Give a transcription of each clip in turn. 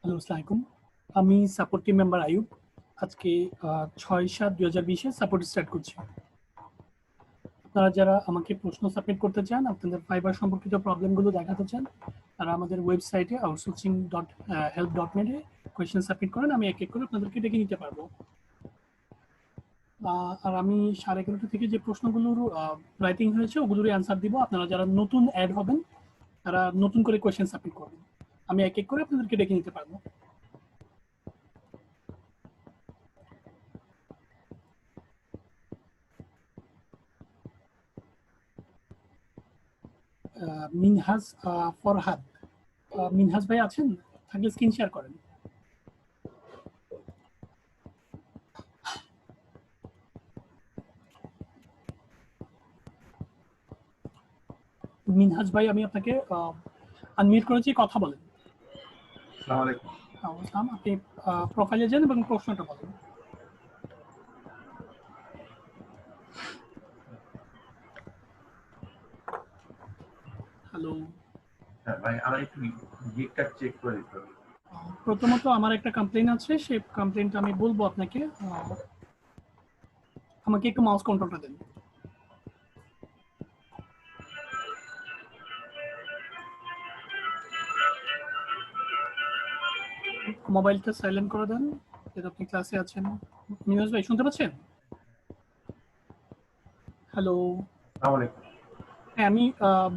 Hello, আসসালামু আলাইকুম। আমি সাপোর্ট টিম মেম্বার আয়ুব। আজকে ৬/৭/২০২০ এ সাপোর্ট স্টার্ট করছি। আপনারা যারা আমাকে প্রশ্ন সাবমিট করতে চান, আপনাদের ফাইবার সম্পর্কিত প্রবলেমগুলো দেখাতে চান, তারা আমাদের ওয়েবসাইটে outsourcing.help.net এ কোয়েশ্চেন সাবমিট করেন। আমি এক করে আপনাদেরকে ডেকে নিতে পারবো। আর আমি 11:30 থেকে যে প্রশ্নগুলোর রাইটিং হয়েছে ওগুলোরই অ্যান্সার দিব। আপনারা যারা নতুন অ্যাড হবেন তারা নতুন করে কোয়েশ্চেন সাবমিট করবেন। আমি এক করে আপনাদেরকে ডেকে নিতে পারবো। মিনহাজ ফরহাদ, মিনহাজ ভাই আছেন? থাকলে স্ক্রিন শেয়ার করেন। মিনহাজ ভাই, আমি আপনাকে আনমিউট করেছি, কথা বলেন। আসসালামু আলাইকুম। আসসালাম। আপনি প্রোফাইলে যান এবং প্রশ্নটা বলেন। হ্যালো ভাই, আমার একটু গিগটা চেক করে দিতে হবে। প্রথমত আমার একটা কমপ্লেইন আছে, সেই কমপ্লেইনটা আমি বলবো আপনাকে। আমাকে একটু মাউস কন্ট্রোলটা দেন। মোবাইলটা সাইলেন্ট করে দেন, যেহেতু আপনি ক্লাসে আছেন। মিনহাজ ভাই শুনতে পাচ্ছেন? হ্যালো। আসসালামু আলাইকুম। হ্যাঁ, আমি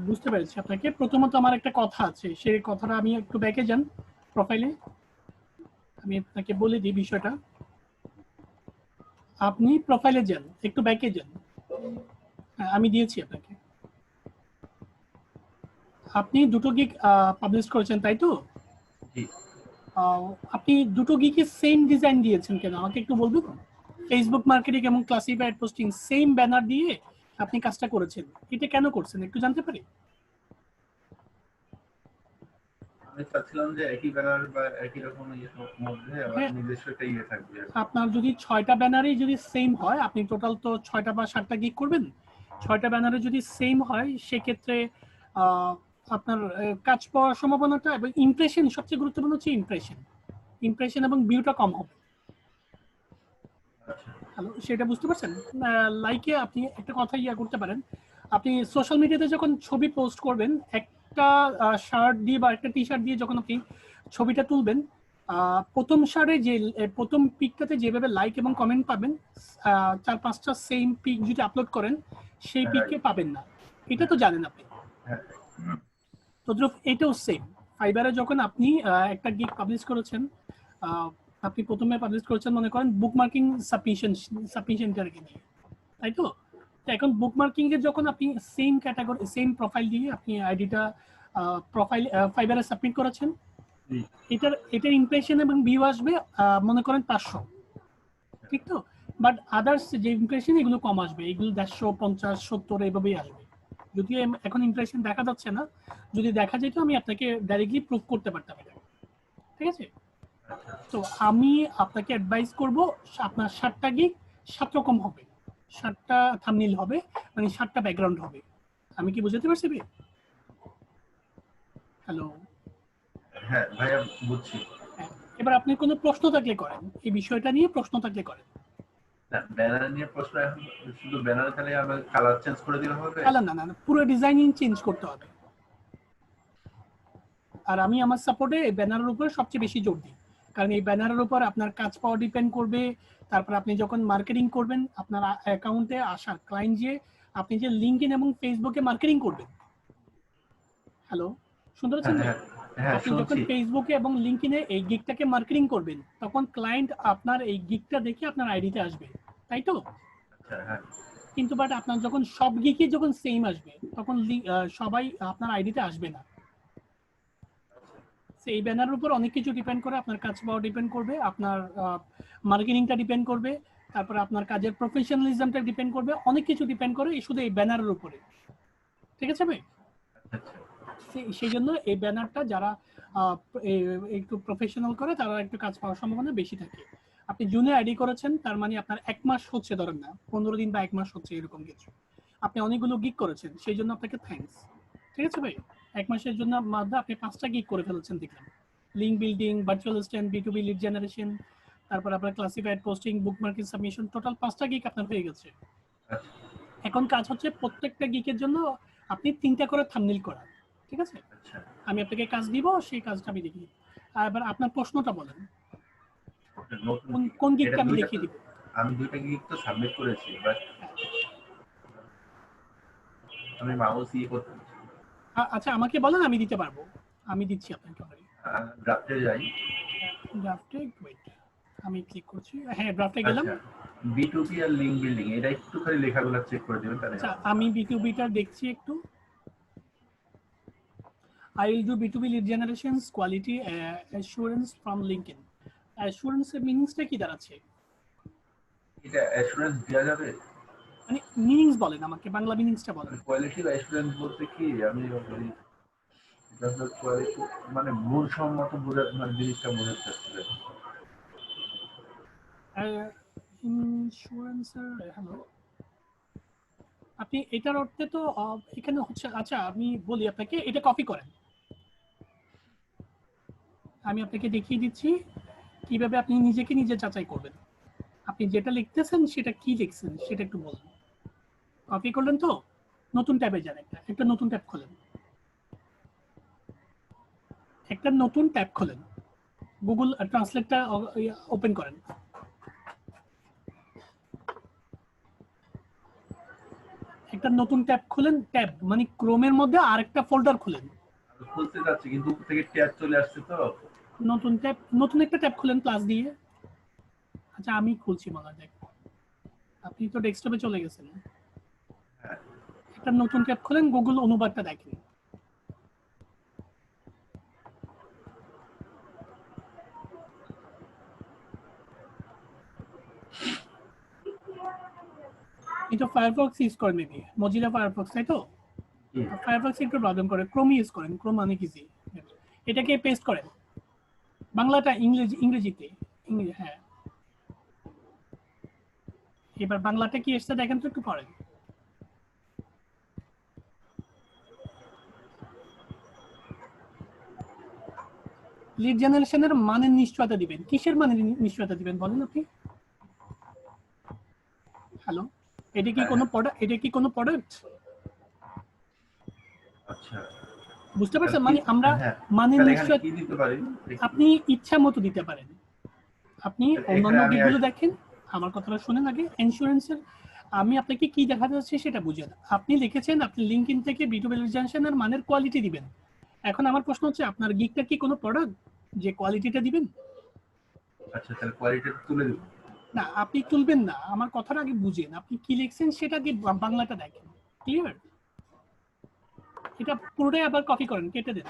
বুঝতে পেরেছি আপনাকে। প্রথমত আমার একটা কথা আছে, সেই কথাটা আমি একটু ব্যাকে যান প্রোফাইলে। আমি আপনাকে বলে দিই বিষয়টা। আপনি প্রোফাইলে যান, একটু ব্যাকে যান। হ্যাঁ, আমি দিয়েছি আপনাকে। আপনি দুটো গিগ পাবলিশ করেছেন, তাই তো? জি। আপনি দুটো গিগে সেম ডিজাইন দিয়েছেন কেন আমাকে একটু বলবেন? ফেসবুক মার্কেটিং এবং ক্লাসিফাইড পোস্টিং সেম ব্যানার দিয়ে আপনি কাজটা করেছেন, এটা কেন করছেন একটু জানতে পারি? আমি চাচ্ছিলাম যে একই ব্যানার বা একই রকম মধ্যে আবার হ্যাঁ, নিজস্ব একটা ইয়ে থাকবে। আপনার যদি 6টা ব্যানারই যদি সেম হয়, আপনি টোটাল তো 6টা বা 7টা গিগ করবেন। 6টা ব্যানারে যদি সেম হয় সেক্ষেত্রে আপনার কাজ পাওয়ার সম্ভাবনাটা এবং ইমপ্রেশন, সবচেয়ে গুরুত্বপূর্ণ হচ্ছে ইমপ্রেশন। ইমপ্রেশন এবং ভিউটা কম হবে। হ্যালো, সেটা বুঝতে পারছেন? লাইকে আপনি একটা কথা করতে পারেন। আপনি সোশ্যাল মিডিয়াতে যখন ছবি পোস্ট করবেন, একটা শার্ট দিয়ে বা একটা টি শার্ট দিয়ে যখন আপনি ছবিটা তুলবেন, প্রথম শার্টে যে প্রথম পিকটাতে যেভাবে লাইক এবং কমেন্ট পাবেন, 4-5টা সেম পিক যদি আপলোড করেন সেই পিককে পাবেন না। এটা তো জানেন আপনি। তদ্রুপ এটাও সেম। ফাইবারে যখন আপনি একটা গিগ পাবলিশ করেছেন, আপনি প্রথমে পাবলিশ করেছেন মনে করেন বুকমার্কিং সাবমিশনটাকে নিয়ে, তাই তো? এখন বুকমার্কিং এর যখন আপনি সেম ক্যাটাগরি সেম প্রোফাইল দিয়ে আপনি আইডিটা প্রোফাইল ফাইবারে সাবমিট করেছেন, এটার ইমপ্রেশন এবং ভিউ আসবে মনে করেন 500, ঠিক তো? বাট আদার্স যে ইমপ্রেশন এগুলো কম আসবে, এগুলো 150, 50, 70 এভাবেই আসবে। যদিও এখন ইমপ্রেশন দেখা যাচ্ছে না, যদি দেখা যেত আমি আপনাকে ডাইরেক্টলি প্রুভ করতে পারতাম এটা, ঠিক আছে? তো আমি আপনাকে অ্যাডভাইস করব, আপনার 7টা গিগ 7 রকম হবে, 7টা থাম্বনেইল হবে, মানে 7টা ব্যাকগ্রাউন্ড হবে। আমি কি বুঝাতে পারছি ভাই? হ্যালো। হ্যাঁ ভাইয়া, বুঝছি। হ্যাঁ, এবার আপনি কোনো প্রশ্ন থাকলে করেন, এই বিষয়টা নিয়ে প্রশ্ন থাকলে করেন। না, ব্যানার নিয়ে প্রশ্ন এখন শুধু ব্যানার খালি আমার কালার চেঞ্জ করে দিলে হবে? কালার না, না, পুরো ডিজাইনিং চেঞ্জ করতে হবে। আর আমি আমার সাপোর্টে এই ব্যানারের উপর সবচেয়ে বেশি জোর দিই, কারণ এই ব্যানারের উপর আপনার কাজ পাওয়া ডিপেন্ড করবে। তারপর আপনি যখন মার্কেটিং করবেন, আপনার অ্যাকাউন্টে আসা ক্লায়েন্ট যে আপনি যে লিঙ্কডইন এবং ফেসবুকে মার্কেটিং করবেন। হ্যালো, শুনতে হ্যাঁ, পাচ্ছেন ভাই? হ্যাঁ, হ্যাঁ, আপনি যখন শুনছি। ফেসবুকে এবং লিঙ্কডইনে এই গিগটাকে মার্কেটিং করবেন, তখন ক্লায়েন্ট আপনার এই গিগটা দেখে আপনার আইডিতে আসবে, তাই তো? আচ্ছা, হ্যাঁ। কিন্তু বাট আপনার যখন সব গিগই যখন সেম আসবে, তখন সবাই আপনার আইডিতে আসবে না। এই ব্যানারের উপর অনেক কিছু ডিপেন্ড করে, আপনার কাজ পাওয়া ডিপেন্ড করবে, আপনার মার্কেটিংটা ডিপেন্ড করবে, তারপরে আপনার কাজের প্রফেশনালিজমটা ডিপেন্ড করবে, অনেক কিছু ডিপেন্ড করে এই শুধু এই ব্যানারের উপরে, ঠিক আছে ভাই? সেই জন্য এই ব্যানারটা যারা একটু প্রফেশনাল করে তারা একটু কাজ পাওয়ার সম্ভাবনা বেশি থাকে। আপনি জুনে আইডি করেছেন, তার মানে আপনার 1 মাস হচ্ছে, ধরেন না 15 দিন বা 1 মাস হচ্ছে, এরকম কিছু। আপনি অনেকগুলো গিগ করেছেন, সেই জন্য আপনাকে থ্যাঙ্কস, ঠিক আছে ভাই? 1 মাসের জন্য মধ্যে আপনি 5টা গিগ করে ফেলেছেন দেখলাম, link building, virtual stand, B2B lead generation, তারপর আপনার classified posting, bookmarking submission, total 5টা গিগ আপনার হয়ে গেছে। আচ্ছা এখন কাজ হচ্ছে প্রত্যেকটা গিকের জন্য আপনি 3টা করে থাম্বনেল করা, ঠিক আছে? আচ্ছা আমি আপনাকে কাজ দিব, সেই কাজটা আমি দেখিয়ে দিব। আর এবার আপনার প্রশ্নটা বলেন, নতুন কোন এটা গিকটা আমি দুইটা দেখিয়ে দিব? আমি 2টা গিগ তো সাবমিট করেছি, বাট আমি মাউস করতে আচ্ছা আমাকে বলেন, আমি দিতে পারবো, আমি দিচ্ছি আপনাকে অলরেডি। ড্রাফটে যাই। ড্রাফটে ওয়েট, আমি ক্লিক করছি, হ্যাঁ ড্রাফটে গেলাম। আচ্ছা B2B আর লিঙ্ক বিল্ডিং এটা একটুখানি লেখাগুলো চেক করে দিবেন তাহলে। আচ্ছা আমি B2B-টা দেখছি একটু। I will do B2B lead generations, quality assurance from LinkedIn. Assurance এর মিনিংসটা কি দাঁড়াচ্ছে? এটা অ্যাসুরেন্স দেওয়া যাবে? মানে মিনিংস বলেন আমাকে, বাংলা মিনিংসটা বলেন। কোয়ালিটি অ্যাসুরেন্স বলতে কি আমি বলি কোয়ালিটি মানে গুণসম্মত মানে জিনিসটা বোঝাতে চাচ্ছি। ইন্স্যুরেন্সের হ্যালো, আপনি এটার অর্থে তো এখানে হচ্ছে, আচ্ছা আমি বলি আপনাকে, এটা কপি করেন, আমি আপনাকে দেখিয়ে দিচ্ছি কিভাবে আপনি নিজেকে নিজে যাচাই করবেন। আপনি যেটা লিখতেছেন সেটা কি লিখছেন সেটা একটু বলুন। কপি করলেন তো, নতুন ট্যাবে যান, একটা নতুন ট্যাব খোলেন, একটা নতুন ট্যাব খোলেন, গুগল ট্রান্সলেটটা ওপেন করেন। একটা নতুন ট্যাব খুলেন, ট্যাব মানে ক্রোমের মধ্যে আরেকটা ফোল্ডার খুলেন। খুলতে যাচ্ছি কিন্তু উপর থেকে ট্যাব চলে আসছে তো। নতুন ট্যাব, নতুন একটা ট্যাব খুলেন প্লাস দিয়ে। আচ্ছা আমি খুলছি, মনে দেখ, আপনি তো ডেস্কটপে চলে গেছেন। একটা নতুন ট্যাব খুলেন, গুগল অনুবাদটা দেখেন। এটা ফায়ারফক্স ইউজ করেন মেবি, মজিলা ফায়ারফক্স, তাই তো? ফায়ারফক্স একটু প্রবলেম করে, ক্রোম ইউজ করেন, ক্রোম অনেক ইজি। এটাকে পেস্ট করেন, বাংলাটা ইংরেজিতে, হ্যাঁ। এবার বাংলাটা কি এসছে দেখেন তো একটু পড়েন। লিড জেনারেশনের মানের নিশ্চয়তা দিবেন, কিসের মানের নিশ্চয়তা দিবেন বলেন আপনি? হ্যালো, এটা কি কোনো প্রোডাক্ট? এটা কি কোনো প্রোডাক্ট? আচ্ছা বুঝতে পারছেন? মানে আমরা মানের নিশ্চয়তা কি দিতে পারি? আপনি ইচ্ছা মতো দিতে পারেন। আপনি অন্যান্য গিকগুলো দেখেন, আমার কথাটা শুনেন আগে। ইন্স্যুরেন্সের আমি আপনাকে কি দেখাতে যাচ্ছি সেটা বুঝেন। আপনি লিখেছেন আপনি লিঙ্কইন থেকে B2B লিড জেনারেশনের মানের কোয়ালিটি দিবেন। এখন আমার প্রশ্ন হচ্ছে, আপনার গিকটা কি কোনো প্রোডাক্ট যে কোয়ালিটিটা দিবেন? আচ্ছা তাহলে কোয়ালিটি তুলে দেব না, আপনি তুলবেন না, আমার কথাটা আগে বুঝেন। আপনি কি লিখছেন সেটা আগে বাংলাটা দেখেন, ক্লিয়ার? এটা পুরোটাই আবার কপি করেন, কেটে দেন।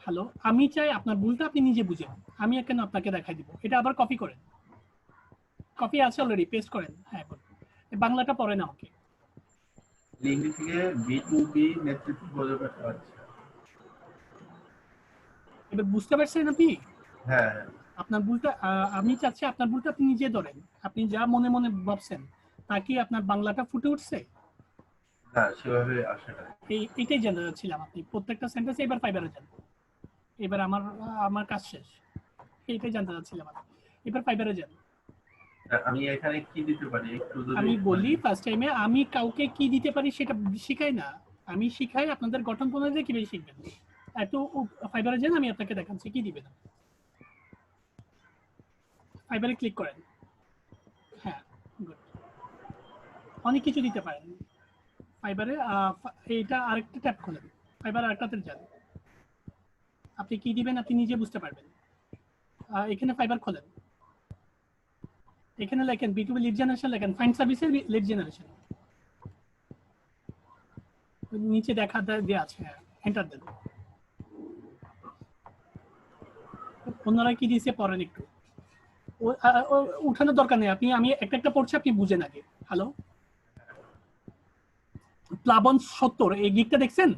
হ্যালো, আমি চাই আপনার ভুলটা আপনি নিজে বুঝেন, আমি কেন আপনাকে দেখাই দিব। এটা আবার কপি করেন, কপি আছে অলরেডি, পেস্ট করেন। হ্যাঁ বাংলাটা পড়েন আমাকে। লিঙ্ক থেকে B2B নেতৃত্ব বোঝাবে। আচ্ছা এবার বুঝতে পারছেন আপনি? হ্যাঁ আপনার ভুলটা আমি চাচ্ছি আপনার ভুলটা আপনি নিজে ধরেন। আপনি যা মনে মনে ভাবছেন তা কি আপনার বাংলাটা ফুটে উঠছে? না সেভাবে আসে না। এইটাই জানতে চাচ্ছিলাম। আপনি প্রত্যেকটা সেন্টেন্সে এবার ফাইবারে যান। এবার আমার আমার কাজ শেষ, এইটাই জানতে চাচ্ছিলাম আমি। এবার ফাইবারে যান। আমি এখানে কি দিতে পারি একটু যদি আমি বলি ফার্স্ট টাইমে আমি কাউকে কি দিতে পারি সেটা শিখাই না, আমি শিখাই আপনাদের গঠন প্রণালী কিভাবে শিখবেন। একটু ফাইবারে যান, আমি আপনাকে দেখাচ্ছি কি দিবেন। ফাইবারে ক্লিক করেন, হ্যাঁ গুড, অনেক কিছু দিতে পারেন ফাইবারে। এইটা আরেকটা ট্যাপ খোলেন, ফাইবার আরেকটাতে যান, আপনি কি দিবেন আপনি নিজে বুঝতে পারবেন। এখানে ফাইবার খোলেন, এখানে লেখেন B2B লিড জেনারেশন, লেখেন ফাইন্ড সার্ভিসের লিড জেনারেশন, নিচে দেখা দেওয়া আছে, এন্টার দেন। অন্যরা কি দিয়েছে পড়েন একটু, উঠানোর দরকার নেই, আপনি আমি একটা একটা পড়ছি, আপনি বুঝেন আগে। হ্যালো, প্লাবন 70 এই গিকটা দেখছেন?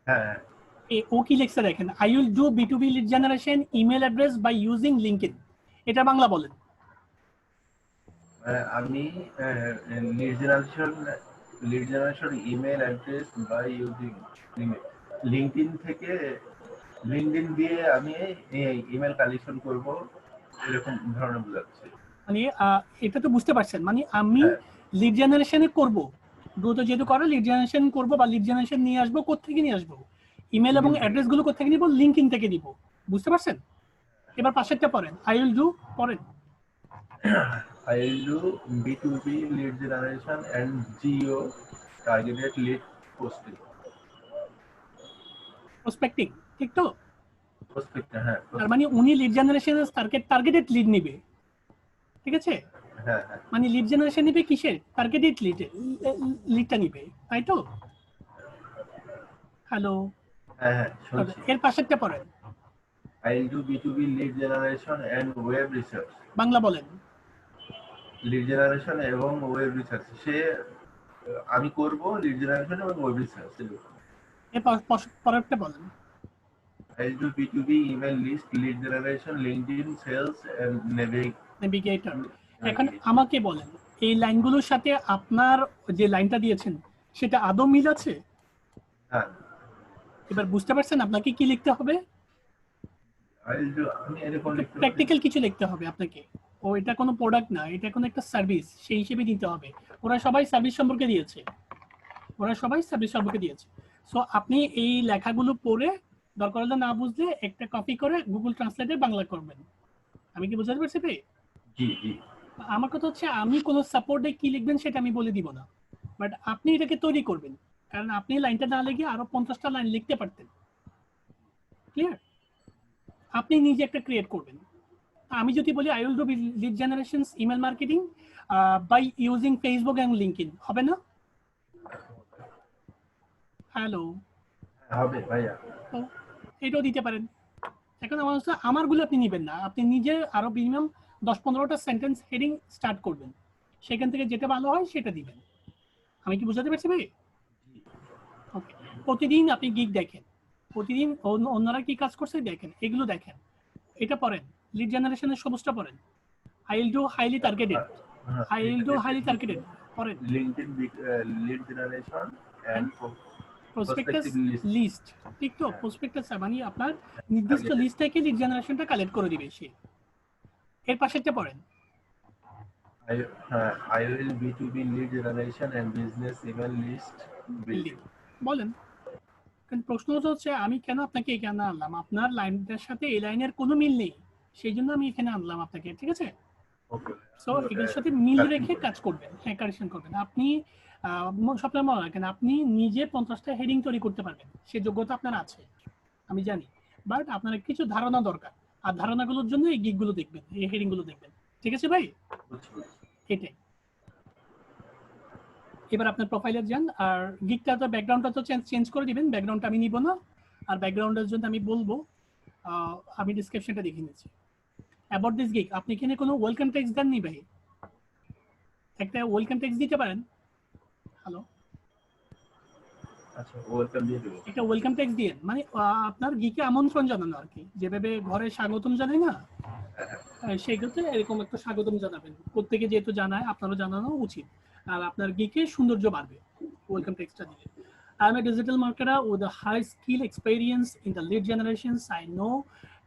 হ্যাঁ ও কি লিখছে দেখেন, I will do B2B lead generation email address by using LinkedIn. এটা বাংলা বলেন। আমি lead generation email address by using LinkedIn. LinkedIn থেকে লিঙ্কডইন দিয়ে আমি এই ইমেল কালেকশন করব, এরকম ধরনের বোঝাচ্ছে। মানে এটা তো বুঝতে পারছেন, মানে আমি হ্যাঁ লিড জেনারেশনে করব, দ্রুত যেহেতু করে লিড জেনারেশন করব বা লিড জেনারেশন নিয়ে আসবো, কোত্থেকে নিয়ে আসবো? ইমেল এবং ইমেল থেকে। অ্যাড্রেস গুলো কোত্থেকে নিব? লিঙ্কইন থেকে নিব। বুঝতে পারছেন? এবার পাশেরটা পড়েন, আই উইল ডু পড়েন। I will do B2B lead generation and GEO targeted lead posting. Prospecting, ঠিক তো? Prospect, হ্যাঁ তার মানে উনি লিড জেনারেশনের টার্গেটেড লিড নিবে, ঠিক আছে? হ্যাঁ হ্যাঁ মানে লিড জেনারেশন নিবে কিসের? টার্গেটেড লিডটা নিবে, তাই তো? হ্যালো, হ্যাঁ হ্যাঁ শুনছি। এর পাশেরটা পড়েন, I will do B2B lead generation and web research. Bangla বলেন। লিড জেনারেশন এবং ওয়েব রিসার্চ, সে আমি করব লিড জেনারেশন এবং ওয়েব রিসার্চ। এর পরেরটা বলেন। I will do B2B email list lead generation, LinkedIn sales and navigator. এখন আমাকে বলেন, এই লাইনগুলোর সাথে আপনার যে লাইনটা দিয়েছেন সেটা আদৌ মিল আছে? হ্যাঁ। এবার বুঝতে পারছেন আপনাকে কি লিখতে হবে? I will do, আমি এরকম লিখতে পারি। প্র্যাকটিক্যাল কিছু লিখতে হবে আপনাকে। ও এটা কোনো প্রোডাক্ট না, এটা কোনো একটা সার্ভিস, সেই হিসেবে দিতে হবে। ওরা সবাই সার্ভিস সম্পর্কে দিয়েছে। সো আপনি এই লেখাগুলো পড়ে, দরকার হলে না বুঝলে একটা কপি করে গুগল ট্রান্সলেটে বাংলা করবেন। আমি কি বুঝাতে পারছি ভাই? জি জি। আমার কথা হচ্ছে, আমি কোনো সাপোর্টে কি লিখবেন সেটা আমি বলে দিব না, বাট আপনি এটাকে তৈরি করবেন, কারণ আপনি লাইনটা না লিখে আরো 50টা লাইন লিখতে পারতেন। ক্লিয়ার? আপনি নিজে একটা ক্রিয়েট করবেন। আমি যদি বলি I will do lead generations email marketing by using Facebook and LinkedIn, হবে না? হ্যালো, হবে ভাইয়া। তো এটাও দিতে পারেন। এখন আমার হচ্ছে, আমারগুলো আপনি নেবেন না, আপনি নিজে আরো মিনিমাম 10-15টা সেন্টেন্স হেডিং স্টার্ট করবেন, সেখান থেকে যেটা ভালো হয় সেটা দিবেন। আমি কি বুঝাতে পারছি ভাই? ওকে। প্রতিদিন আপনি গিগ দেখেন, প্রতিদিন অন্যরা কি কাজ করছে দেখেন, এগুলো দেখেন। এটা পড়েন, লিড জেনারেশনের সবুজটা পড়েন। I will do highly targeted, পড়েন। LinkedIn lead generation and prospectus list, ঠিক তো? প্রসপেক্টাস মানে আপনার নির্দিষ্ট লিস্ট থেকে লিড জেনারেশনটা কালেক্ট করে দিবে সে। এর পাশেরটা পড়েন, I will B2B lead generation and business email list building. বলেন। কিন্তু প্রশ্ন হচ্ছে, আমি কেন আপনাকে এখানে আনলাম? আপনার লাইনটার সাথে এই লাইনের কোনো মিল নেই, সেই জন্য আমি এখানে আনলাম আপনাকে, ঠিক আছে? ওকে। সো এগুলোর সাথে মিল রেখে কাজ করবেন, হ্যাঁ কারেকশন করবেন। আপনি সবসময় মনে রাখেন, আপনি নিজে 50টা হেডিং তৈরি করতে পারবেন, সে যোগ্যতা আপনার আছে, আমি জানি, বাট আপনার কিছু ধারণা দরকার, আর ধারণাগুলোর জন্য এই গিগগুলো দেখবেন, এই হেডিংগুলো দেখবেন, ঠিক আছে ভাই? এটাই। এবার আপনার প্রোফাইলে যান, আর গিগটা তো ব্যাকগ্রাউন্ডটা তো চেঞ্জ করে দিবেন, ব্যাকগ্রাউন্ডটা আমি নিব না, আর ব্যাকগ্রাউন্ডের জন্য আমি বলবো, আমি ডেসক্রিপশনটা দেখে নিচ্ছি। অ্যাবাউট দিস গিগ, আপনি এখানে কোনো ওয়েলকাম টেক্সট দেননি ভাই? একটা ওয়েলকাম টেক্সট দিতে পারেন। হ্যালো, আচ্ছা ওয়েলকাম দিয়ে দেব। একটা ওয়েলকাম টেক্সট দিয়েন, মানে আপনার গিকে আমন্ত্রণ জানানো আর কি, যেভাবে ঘরে স্বাগতম জানাই না, সেক্ষেত্রে এরকম একটা স্বাগতম জানাবেন। প্রত্যেকে যেহেতু জানায়, আপনারও জানানো উচিত, আর আপনার গিকে সৌন্দর্য বাড়বে ওয়েলকাম টেক্সটটা দিলে। I am a digital marketer with a high skill experience in the lead generations. I know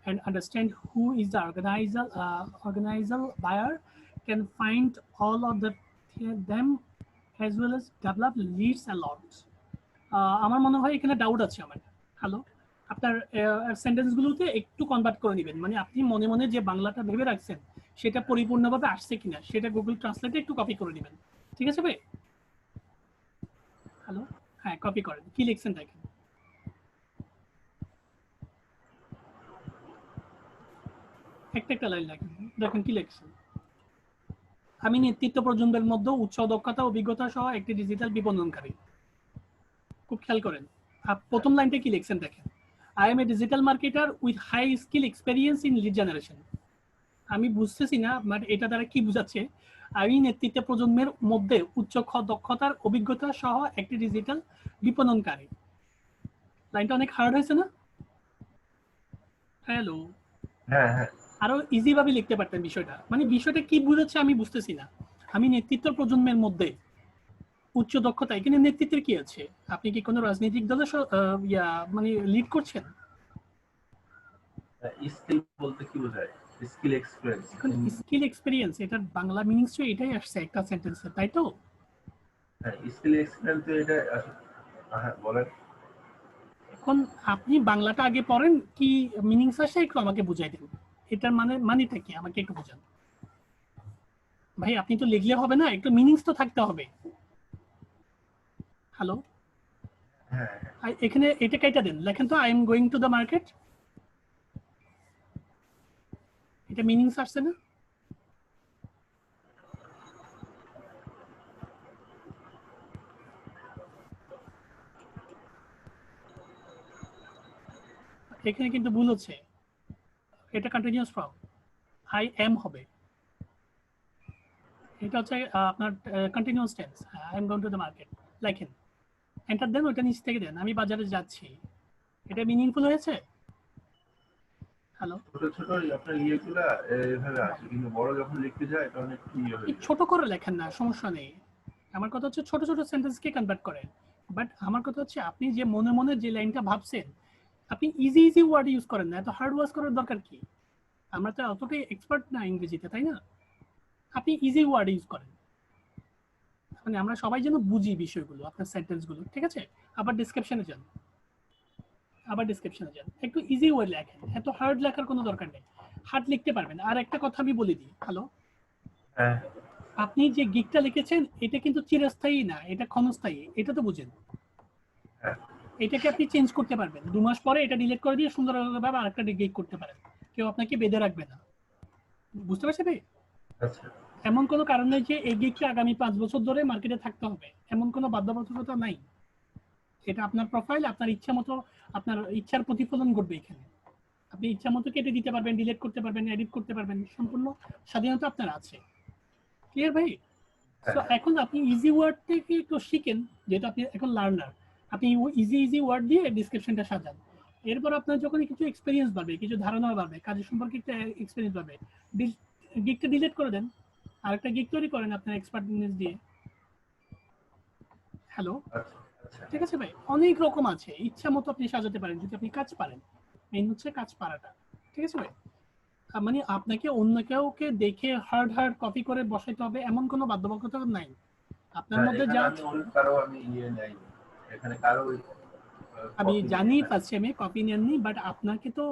and understand who is the organizer buyer, can find all of them as well as develop leads a lot. আমার মনে হয় এখানে doubt আছে আমার। Hello, আপনার সেন্টেন্সগুলোতে একটু convert করে নেবেন, মানে আপনি মনে মনে যে বাংলাটা ভেবে রাখছেন সেটা পরিপূর্ণভাবে আসছে কিনা সেটা গুগল ট্রান্সলেটে একটু কপি করে নেবেন, ঠিক আছে ভাই? হ্যালো, হ্যাঁ কপি করেন, কি লিখছেন দেখেন। একটা লাইন লেখেন, দেখেন কি লিখছেন। আমি নেতৃত্ব প্রজন্মের মধ্যে উচ্চ দক্ষতা অভিজ্ঞতা সহ একটি ডিজিটাল বিপণনকারী। খুব খেয়াল করেন, প্রথম লাইনটা কি লিখছেন দেখেন। I am a digital marketer with high skill experience in lead generation. আমি বুঝতেছি না, বাট এটা দ্বারা কি বোঝাচ্ছে? আমি নেতৃত্ব প্রজন্মের মধ্যে উচ্চ দক্ষতার অভিজ্ঞতা সহ একটি ডিজিটাল বিপণনকারী। লাইনটা অনেক হার্ড হয়েছে না? হ্যালো, হ্যাঁ হ্যাঁ। আরো ইজি ভাবে লিখতে পারতেন বিষয়টা, মানে বিষয়টা কি বুঝাচ্ছে আমি বুঝতেছি না। আমি নেতৃত্ব প্রজন্মের মধ্যে, উচ্চ দক্ষতা, এখানে নেতৃত্বের কি আছে? আপনি কি কোনো রাজনৈতিক দলের মানে লিড করছেন? স্কিল বলতে কি বোঝায়? Skill experience. এখন স্কিল এক্সপেরিয়েন্স এটার বাংলা মিনিংস তো এটাই আসছে একটা সেন্টেন্সে, তাই তো? হ্যাঁ, স্কিল এক্সপিরিয়েন্স তো এটা হ্যাঁ বলেন। এখন আপনি বাংলাটা আগে পড়েন, কি মিনিংস আসে একটু আমাকে বুঝাই দেন। এটার মানেটা কি আমাকে একটু বুঝান ভাই। আপনি তো লিখলে হবে না, একটু মিনিংস তো থাকতে হবে। হ্যালো, হ্যাঁ এখানে এটা কেটে দেন, লেখেন তো I am going to the market. এটা মিনিংস আসছে না? এখানে কিন্তু ভুল হচ্ছে, এটা কন্টিনিউয়াস ফর্ম, আই এম হবে। এটা হচ্ছে আপনার continuous tense, I am going to the market. লেখেন, এন্টার দেন, ওইটা নিচ থেকে দেন আমি বাজারে যাচ্ছি। এটা মিনিংফুল হয়েছে? হ্যালো, ছোট ছোট আপনার ইয়েগুলা এভাবে আসে, কিন্তু বড় যখন লিখতে যায় তখন একটু ইয়ে হয়ে যায়। ছোট করে লেখেন না, সমস্যা নেই। আমার কথা হচ্ছে ছোট ছোট সেন্টেন্সকে কনভার্ট করেন। বাট আমার কথা হচ্ছে আপনি যে মনে মনে যে লাইনটা ভাবছেন, আপনি ইজি ইজি ওয়ার্ড ইউজ করেন না, এত হার্ড ওয়ার্ক করার দরকার কি? আমরা তো অতটাই এক্সপার্ট না ইংরেজিতে, তাই না? আপনি ইজি ওয়ার্ড ইউজ করেন, মানে আমরা সবাই যেন বুঝি বিষয়গুলো, আপনার সেন্টেন্সগুলো, ঠিক আছে? আবার ডিসক্রিপশনে যান, একটু ইজি ওয়ার্ড লেখেন, এত হার্ড লেখার কোনো দরকার নেই। হার্ড লিখতে পারবেন। আর একটা কথা আমি বলে দিই, হ্যালো, হ্যাঁ আপনি যে গিকটা লিখেছেন এটা কিন্তু চিরস্থায়ী না, এটা ক্ষণস্থায়ী, এটা তো বুঝেন। হ্যাঁ এটাকে আপনি চেঞ্জ করতে পারবেন, 2 মাস পরে এটা ডিলিট করে দিয়ে সুন্দরভাবে আরেকটা গিক করতে পারেন, কেউ আপনাকে বেঁধে রাখবে না। বুঝতে পারছেন ভাই? আচ্ছা এমন কোনো কারণ নেই যে এই গিকটা আগামী 5 বছর ধরে মার্কেটে থাকতে হবে, এমন কোনো বাধ্যবাধকতা নাই। এটা আপনার প্রোফাইল, আপনার ইচ্ছা মতো, আপনার ইচ্ছার প্রতিফলন ঘটবে এখানে। আপনি ইচ্ছা মতো কেটে দিতে পারবেন, ডিলিট করতে পারবেন, এডিট করতে পারবেন, সম্পূর্ণ স্বাধীনতা আপনার আছে। ক্লিয়ার ভাই? সো হ্যাঁ এখন আপনি ইজি ওয়ার্ড থেকে একটু শিখেন, যেহেতু আপনি এখন লার্নার। আপনি ইজি ইজি ওয়ার্ড দিয়ে ডিসক্রিপশনটা সাজান। এরপর আপনার যখন কিছু এক্সপিরিয়েন্স বাড়বে, কিছু ধারণা বাড়বে, কাজের সম্পর্কে একটা এক্সপিরিয়েন্স বাড়বে, গিকটা ডিলিট করে দেন, আরেকটা গিক তৈরি করেন আপনার এক্সপার্টনেস দিয়ে। হ্যালো, আচ্ছা আচ্ছা ঠিক আছে ভাই? অনেক রকম আছে, ইচ্ছা মতো আপনি সাজাতে পারেন যদি আপনি কাজ পারেন। মেইন হচ্ছে কাজ পারাটা, ঠিক আছে ভাই? মানে আপনাকে অন্য কাউকে দেখে হার্ড হার্ড কপি করে বসাইতে হবে এমন কোনো বাধ্যবাধকতা নাই। আপনার না, মধ্যে এখানে যা আমি ওই কারো আমি ইয়ে নাই, এখানে কারো আমি কপি নেই জানি এখানে। ফার্স্ট টাইমে কপি নেননি, বাট আপনাকে তো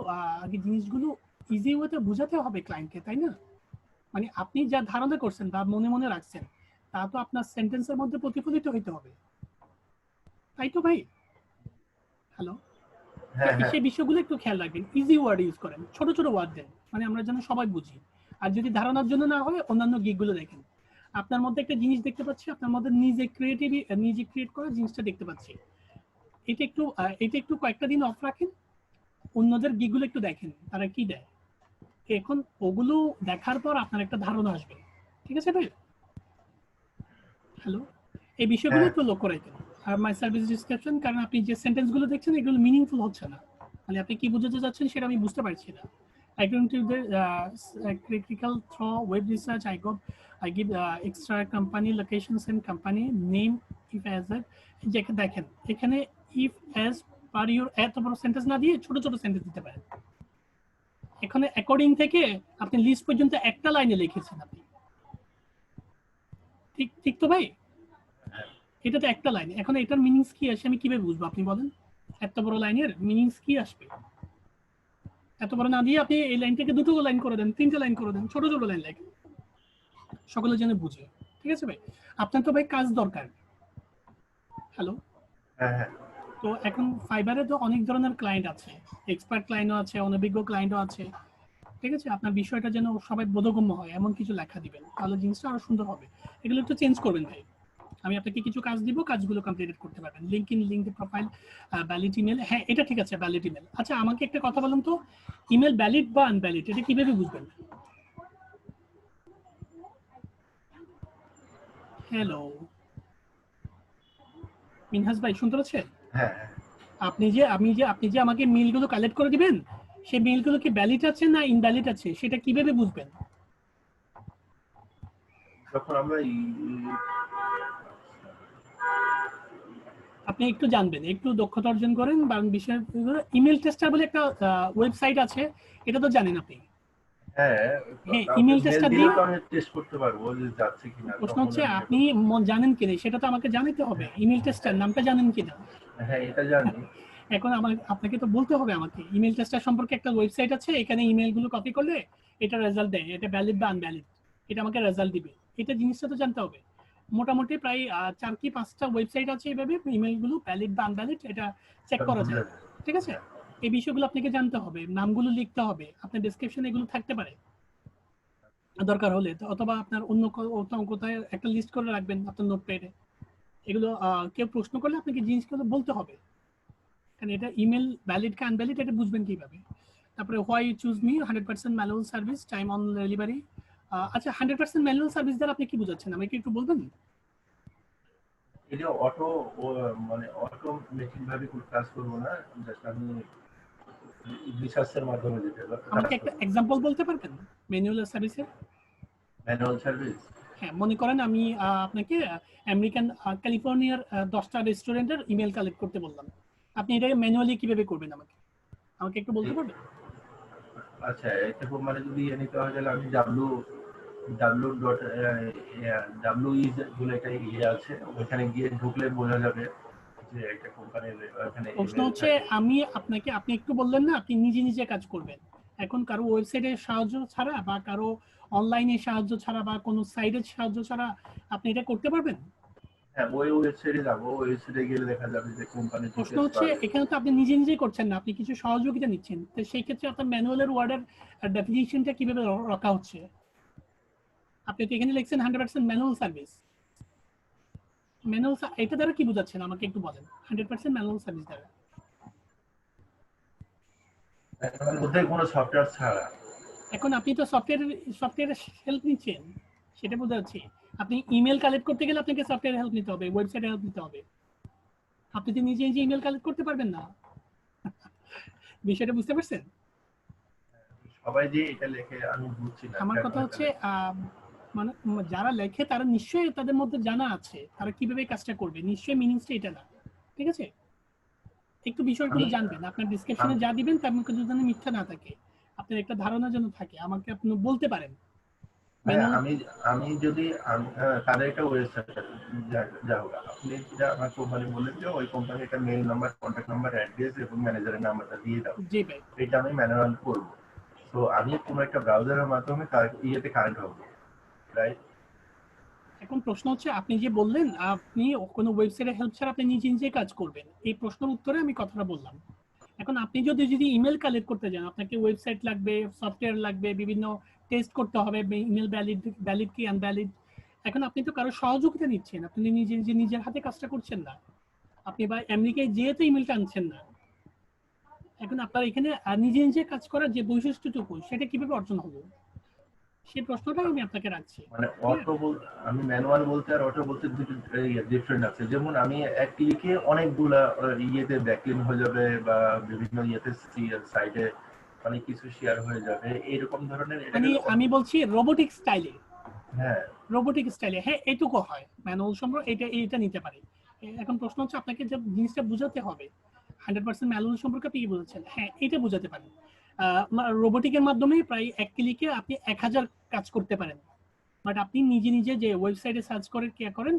আগে জিনিসগুলো ইজি ওয়েতে বোঝাতে হবে ক্লায়েন্টকে, তাই না? মানে আপনি যা ধারণা করছেন বা মনে মনে রাখছেন, তা তো আপনার সেন্টেন্সের মধ্যে প্রতিফলিত হইতে হবে, তাই তো ভাই? হ্যালো, হ্যাঁ হ্যাঁ সেই বিষয়গুলো একটু খেয়াল রাখবেন, ইজি ওয়ার্ড ইউজ করেন, ছোট ছোট ওয়ার্ড দেন, মানে আমরা যেন সবাই বুঝি। আর যদি ধারণার জন্য না হয়, অন্যান্য গিকগুলো দেখেন। আপনার মধ্যে একটা জিনিস দেখতে পাচ্ছি, আপনার মধ্যে নিজে ক্রিয়েট করা জিনিসটা দেখতে পাচ্ছি। এটা একটু কয়েকটা দিন অফ রাখেন, অন্যদের গিকগুলো একটু দেখেন তারা কি দেয়। এখন ওগুলো দেখার পর আপনার একটা ধারণা আসবে, ঠিক আছে ভাই? হ্যালো, এই বিষয়গুলো হ্যাঁ একটু লক্ষ্য রাখেন। আর মাই সার্ভিস ডিসক্রিপশন, কারণ আপনি যে সেন্টেন্সগুলো দেখছেন এগুলো মিনিংফুল হচ্ছে না, মানে আপনি কি বোঝাতে চাচ্ছেন সেটা আমি বুঝতে পারছি না। According to the critical through web research, I give extra company locations and company name if as a, দেখেন এখানে if as per your এত বড় সেন্টেন্স না দিয়ে ছোট ছোট সেন্টেন্স দিতে পারেন। এখানে অ্যাকর্ডিং থেকে আপনি লিস্ট পর্যন্ত একটা লাইনে লিখেছেন আপনি, ঠিক ঠিক তো ভাই? এটা তো একটা লাইন, এখন এটার মিনিংস কি আসে আমি কিভাবে বুঝবো আপনি বলেন? এত বড় লাইনের মিনিংস কি আসবে? এত বড় না দিয়ে আপনি এই লাইনটাকে দুটো লাইন করে দেন, 3টে লাইন করে দেন, ছোট ছোট লাইন লেখেন, সকলে যেন বুঝে। ঠিক আছে ভাই? আপনার তো ভাই কাজ দরকার। হ্যালো, হ্যাঁ হ্যাঁ তো এখন ফাইবারে তো অনেক ধরনের ক্লায়েন্ট আছে, এক্সপার্ট ক্লায়েন্টও আছে, অনভিজ্ঞ ক্লায়েন্টও আছে, ঠিক আছে? আপনার বিষয়টা যেন সবাই বোধগম্য হয় এমন কিছু লেখা দিবেন, তাহলে জিনিসটা আরো সুন্দর হবে। এগুলো একটু চেঞ্জ করবেন ভাই। আমি আপনাকে কিছু কাজ দিব, কাজগুলো কমপ্লিট করতে পারবেন। লিঙ্ক প্রোফাইল, ভ্যালিড ইমেল, হ্যাঁ এটা ঠিক আছে, ভ্যালিড ইমেল। আচ্ছা আমাকে একটা কথা বলুন তো, ইমেল ভ্যালিড বা আনভ্যালিড এটা কিভাবে বুঝবেন? হ্যালো মিনহাজ ভাই, শুনতে পাচ্ছেন? হ্যাঁ আপনি যে আমাকে মেইলগুলো কালেক্ট করে দিবেন, সেই মেইলগুলো কি ভ্যালিড আছে না ইনভ্যালিড আছে সেটা কিভাবে বুঝবেন? যখন আমরা আপনি একটু জানবেন, একটু দক্ষতা অর্জন করেন, বা বিষয় ইমেল টেস্টার বলে একটা ওয়েবসাইট আছে, এটা তো জানেন আপনি। হ্যাঁ, হ্যাঁ, কাউকে ইমেল মেল টেস্টার দিলে দিন। তো আমি টেস্ট করতে পারবো যে যাচ্ছে কিনা, প্রশ্ন তখন হচ্ছে আমি ইয়ে আপনি করবো। জানেন কিনা, সেটা তো আমাকে জানাতে হবে। ইমেল টেস্টার নামটা জানেন কিনা? হ্যাঁ, এটা জানি। এখন আপনাকে তো বলতে হবে আমাকে ইমেল টেস্টার সম্পর্কে একটা ওয়েবসাইট আছে, এখানে ইমেল গুলো কপি করলে এটা রেজাল্ট দেয়, এটা ভ্যালিড বা আনভ্যালিড, এটা আমাকে রেজাল্ট দিবে। এটা জিনিসটা তো জানতে হবে। মোটামুটি প্রায় 4 কি 5টা ওয়েবসাইট আছে এইভাবে ইমেল গুলো ভ্যালিড বা আনভ্যালিড এটা চেক এটা করা বুঝা যায়। যায়। ঠিক আছে, হ্যাঁ, এই বিষয়গুলো আপনাকে জানতে হবে, নামগুলো লিখতে হবে, আপনার ডেসক্রিপশনে এগুলো থাকতে পারে দরকার হলে, অথবা আপনার অন্য কোথায় একটা লিস্ট করে রাখবেন আপনার নোটপ্যাডে। এগুলো কেউ প্রশ্ন করলে আপনাকে জিনিসগুলো বলতে হবে, কারণ এটা ইমেল ভ্যালিড কা আনভ্যালিড এটা বুঝবেন কিভাবে। তারপরে why you choose me, 100% manual service, time on delivery. আচ্ছা, 100% ম্যানুয়াল সার্ভিস দ্বারা আপনি কি বোঝাচ্ছেন আমাকে একটু বলবেন? এটা অটো, মানে অটোমেটিক ভাবে কোনো কাজ করবো না, জাস্ট আমি রিসার্চের মাধ্যমে যেটা কাজ আমাকে একটা করবো। এক্সাম্পল বলতে পারবেন ম্যানুয়াল সার্ভিসের? Manual service. হ্যাঁ, মনে করেন আমি আপনাকে আমেরিকান ক্যালিফোর্নিয়ার 10টা রেস্টুরেন্টের ইমেল কালেক্ট করতে বললাম, আপনি এটাকে ম্যানুয়ালি কিভাবে করবেন আমাকে আমাকে একটু বলতে পারবেন? আচ্ছা, এটা খুব মানে যদি নিতে হয় তাহলে আমি ডাব্লু ডট ডাব্লু ই বলে একটা ইয়ে আছে, ওখানে গিয়ে ঢুকলে বোঝা যাবে যে একটা কোম্পানির ওখানে প্রশ্ন ইমেল হচ্ছে থাকে। আমি আপনাকে, আপনি একটু বললেন না আপনি নিজে নিজে কাজ করবেন, এখন কারো ওয়েবসাইটের সাহায্য ছাড়া বা কারো অনলাইনে সাহায্য ছাড়া বা কোনো সাইটের সাহায্য ছাড়া আপনি এটা করতে পারবেন? হ্যাঁ, ওই ওয়েবসাইটে যাবো, ওয়েবসাইটে গেলে দেখা যাবে যে কোম্পানি প্রশ্ন ডিটেলস হচ্ছে পাওয়া যাবে। এখানে তো আপনি নিজে নিজেই করছেন না, আপনি কিছু সহযোগিতা নিচ্ছেন, তো সেই ক্ষেত্রে আপনার ম্যানুয়ালের ওয়ার্ডের ডেফিনিশনটা কিভাবে রাখা হচ্ছে? আপনি তো এখানে লিখছেন 100% ম্যানুয়াল সার্ভিস। ম্যানুয়াল এটা দ্বারা কি বোঝাচ্ছেন আমাকে একটু বলেন, 100% ম্যানুয়াল সার্ভিস দ্বারা? মানে ওদের কোনো সফটওয়্যার ছাড়া। এখন আপনি তো সফটওয়্যারের হেল্প নিচ্ছেন, সেটা বোঝা যাচ্ছে। আপনি ইমেল কালেক্ট করতে গেলে আপনাকে সফটওয়্যারের হেল্প নিতে হবে, ওয়েবসাইটের হেল্প নিতে হবে। আপনি তো নিজে নিজে ইমেল কালেক্ট করতে পারবেন না। বিষয়টা বুঝতে পারছেন? সবাই যে এটা লেখে আমি বুঝছি না আমার কেন কথা এটা হচ্ছে লেখে। মানে যারা লেখে তারা নিশ্চয়ই তাদের মধ্যে জানা আছে তারা কিভাবে কাজটা করবে, নিশ্চয়ই মিনিংসটা এটা না। ঠিক আছে, একটু বিষয়গুলো আমি জানবেন, আপনার ডিসক্রিপশনে আম- যা দিবেন তার মধ্যে যেন মিথ্যা না থাকে, আপনার একটা ধারণা যেন থাকে, আমাকে আপনি বলতে পারেন হ্যাঁ, ম্যানুয়াল। আমি যদি তাদের একটা ওয়েবসাইট, যা হোক আপনি যেটা আমার কোম্পানি বললেন যে ওই কোম্পানির একটা mail number, contact number, address এবং ম্যানেজারের নাম্বারটা দিয়ে দাও, জি ভাই। এটা আমি ম্যানুয়াল করবো। তো আমি কোনো একটা ব্রাউজারের মাধ্যমে তার ইয়েতে কানেক্ট হবো, রাইট? এখন প্রশ্ন হচ্ছে আপনি যে বললেন আপনি কোনো ওয়েবসাইটের হেল্প ছাড়া আপনি নিজে নিজে কাজ করবেন, এই প্রশ্নের উত্তরে আমি কথাটা বললাম। এখন আপনি যদি ইমেল কালেক্ট করতে যান, আপনাকে ওয়েবসাইট লাগবে, সফটওয়্যার লাগবে, বিভিন্ন টেস্ট করতে হবে ইমেল ভ্যালিড ভ্যালিড কি আনভ্যালিড। এখন আপনি তো কারো সহযোগিতা নিচ্ছেন, আপনি নিজে নিজে নিজের হাতে কাজটা করছেন না, আপনি বা আমেরিকায় যেহেতু ইমেলটা আনছেন না। এখন আপনার এখানে নিজে নিজে কাজ করার যে বৈশিষ্ট্যটুকু সেটা কিভাবে অর্জন হলো, সেই প্রশ্নটাই আমি আপনাকে রাখছি। মানে ক্লিয়ার? অটো আমি ম্যানুয়াল বলতে আর অটো বলতে দুটো ডিফারেন্ট আছে। যেমন আমি এক ক্লিকে অনেকগুলা ইয়েতে ব্যাকলিং হয়ে যাবে বা বিভিন্ন ইয়েতে সাইডে অনেক কিছু শেয়ার হয়ে যাবে, এরকম ধরনের মানে এটাকে আমি বলছি রোবোটিক স্টাইলে, হ্যাঁ। রোবোটিক স্টাইলে হ্যাঁ এইটুকু হয়, ম্যানুয়াল সম্পর্ক এটা এটা নিতে পারে। এখন প্রশ্ন হচ্ছে আপনাকে যে জিনিসটা বোঝাতে হবে 100% ম্যানুয়াল সম্পর্কে আপনি কি বোঝাচ্ছেন, হ্যাঁ এটা বোঝাতে পারেন। রোবোটিকের মাধ্যমে প্রায় 1 ক্লিকে আপনি 1000 কাজ করতে পারেন, বাট আপনি নিজে নিজে যে ওয়েবসাইটে সার্চ করে কে করেন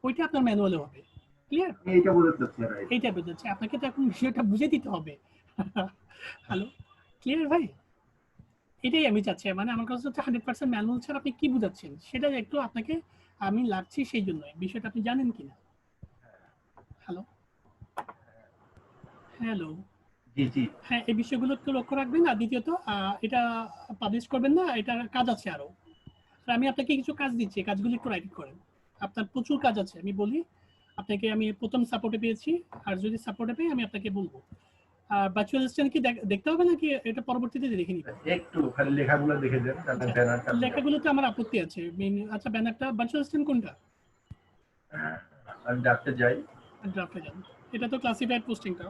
ওইটা আপনার ম্যানুয়ালে হবে। ক্লিয়ার? আমি এইটা বোঝাতে চাচ্ছি, রাইট। এইটা বোঝাচ্ছে আপনাকে, তো এখন বিষয়টা বুঝে দিতে হবে। হ্যালো, ক্লিয়ার ভাই? এটাই আমি চাচ্ছি, মানে আমার কাছে হচ্ছে 100% ম্যানুয়াল ছাড়া আপনি কি বুঝাচ্ছেন সেটা একটু আপনাকে আমি লাগছি, সেই জন্যই বিষয়টা আপনি জানেন কিনা। Hello, hello. জি, জি। হ্যাঁ, এই বিষয়গুলো একটু লক্ষ্য রাখবেন। আর দ্বিতীয়ত এটা পাবলিশ করবেন না, এটার কাজ আছে আরো। আর আমি আপনাকে কিছু কাজ দিচ্ছি, কাজগুলো একটু রাইট করেন। আপনার প্রচুর কাজ আছে, আমি বলি আপনাকে, আমি প্রথম সাপোর্টে পেয়েছি, আর যদি সাপোর্টে পাই আমি আপনাকে বলবো। আর ভার্চুয়াল অ্যাসিস্ট্যান্ট কি দেখতে হবে নাকি এটা পরবর্তীতে দেখে নিব? একটু খালি লেখাগুলো দেখে দেন, তাহলে আচ্ছা, ব্যানারটা আমি যাবো। লেখাগুলোতে আমার আপত্তি আছে। আচ্ছা, ব্যানারটা ভার্চুয়াল অ্যাসিস্ট্যান্ট কোনটা? আমি ডাকতে যাই। ড্রাফটে যান, এটা তো ক্লাসিফাইড পোস্টিংটা।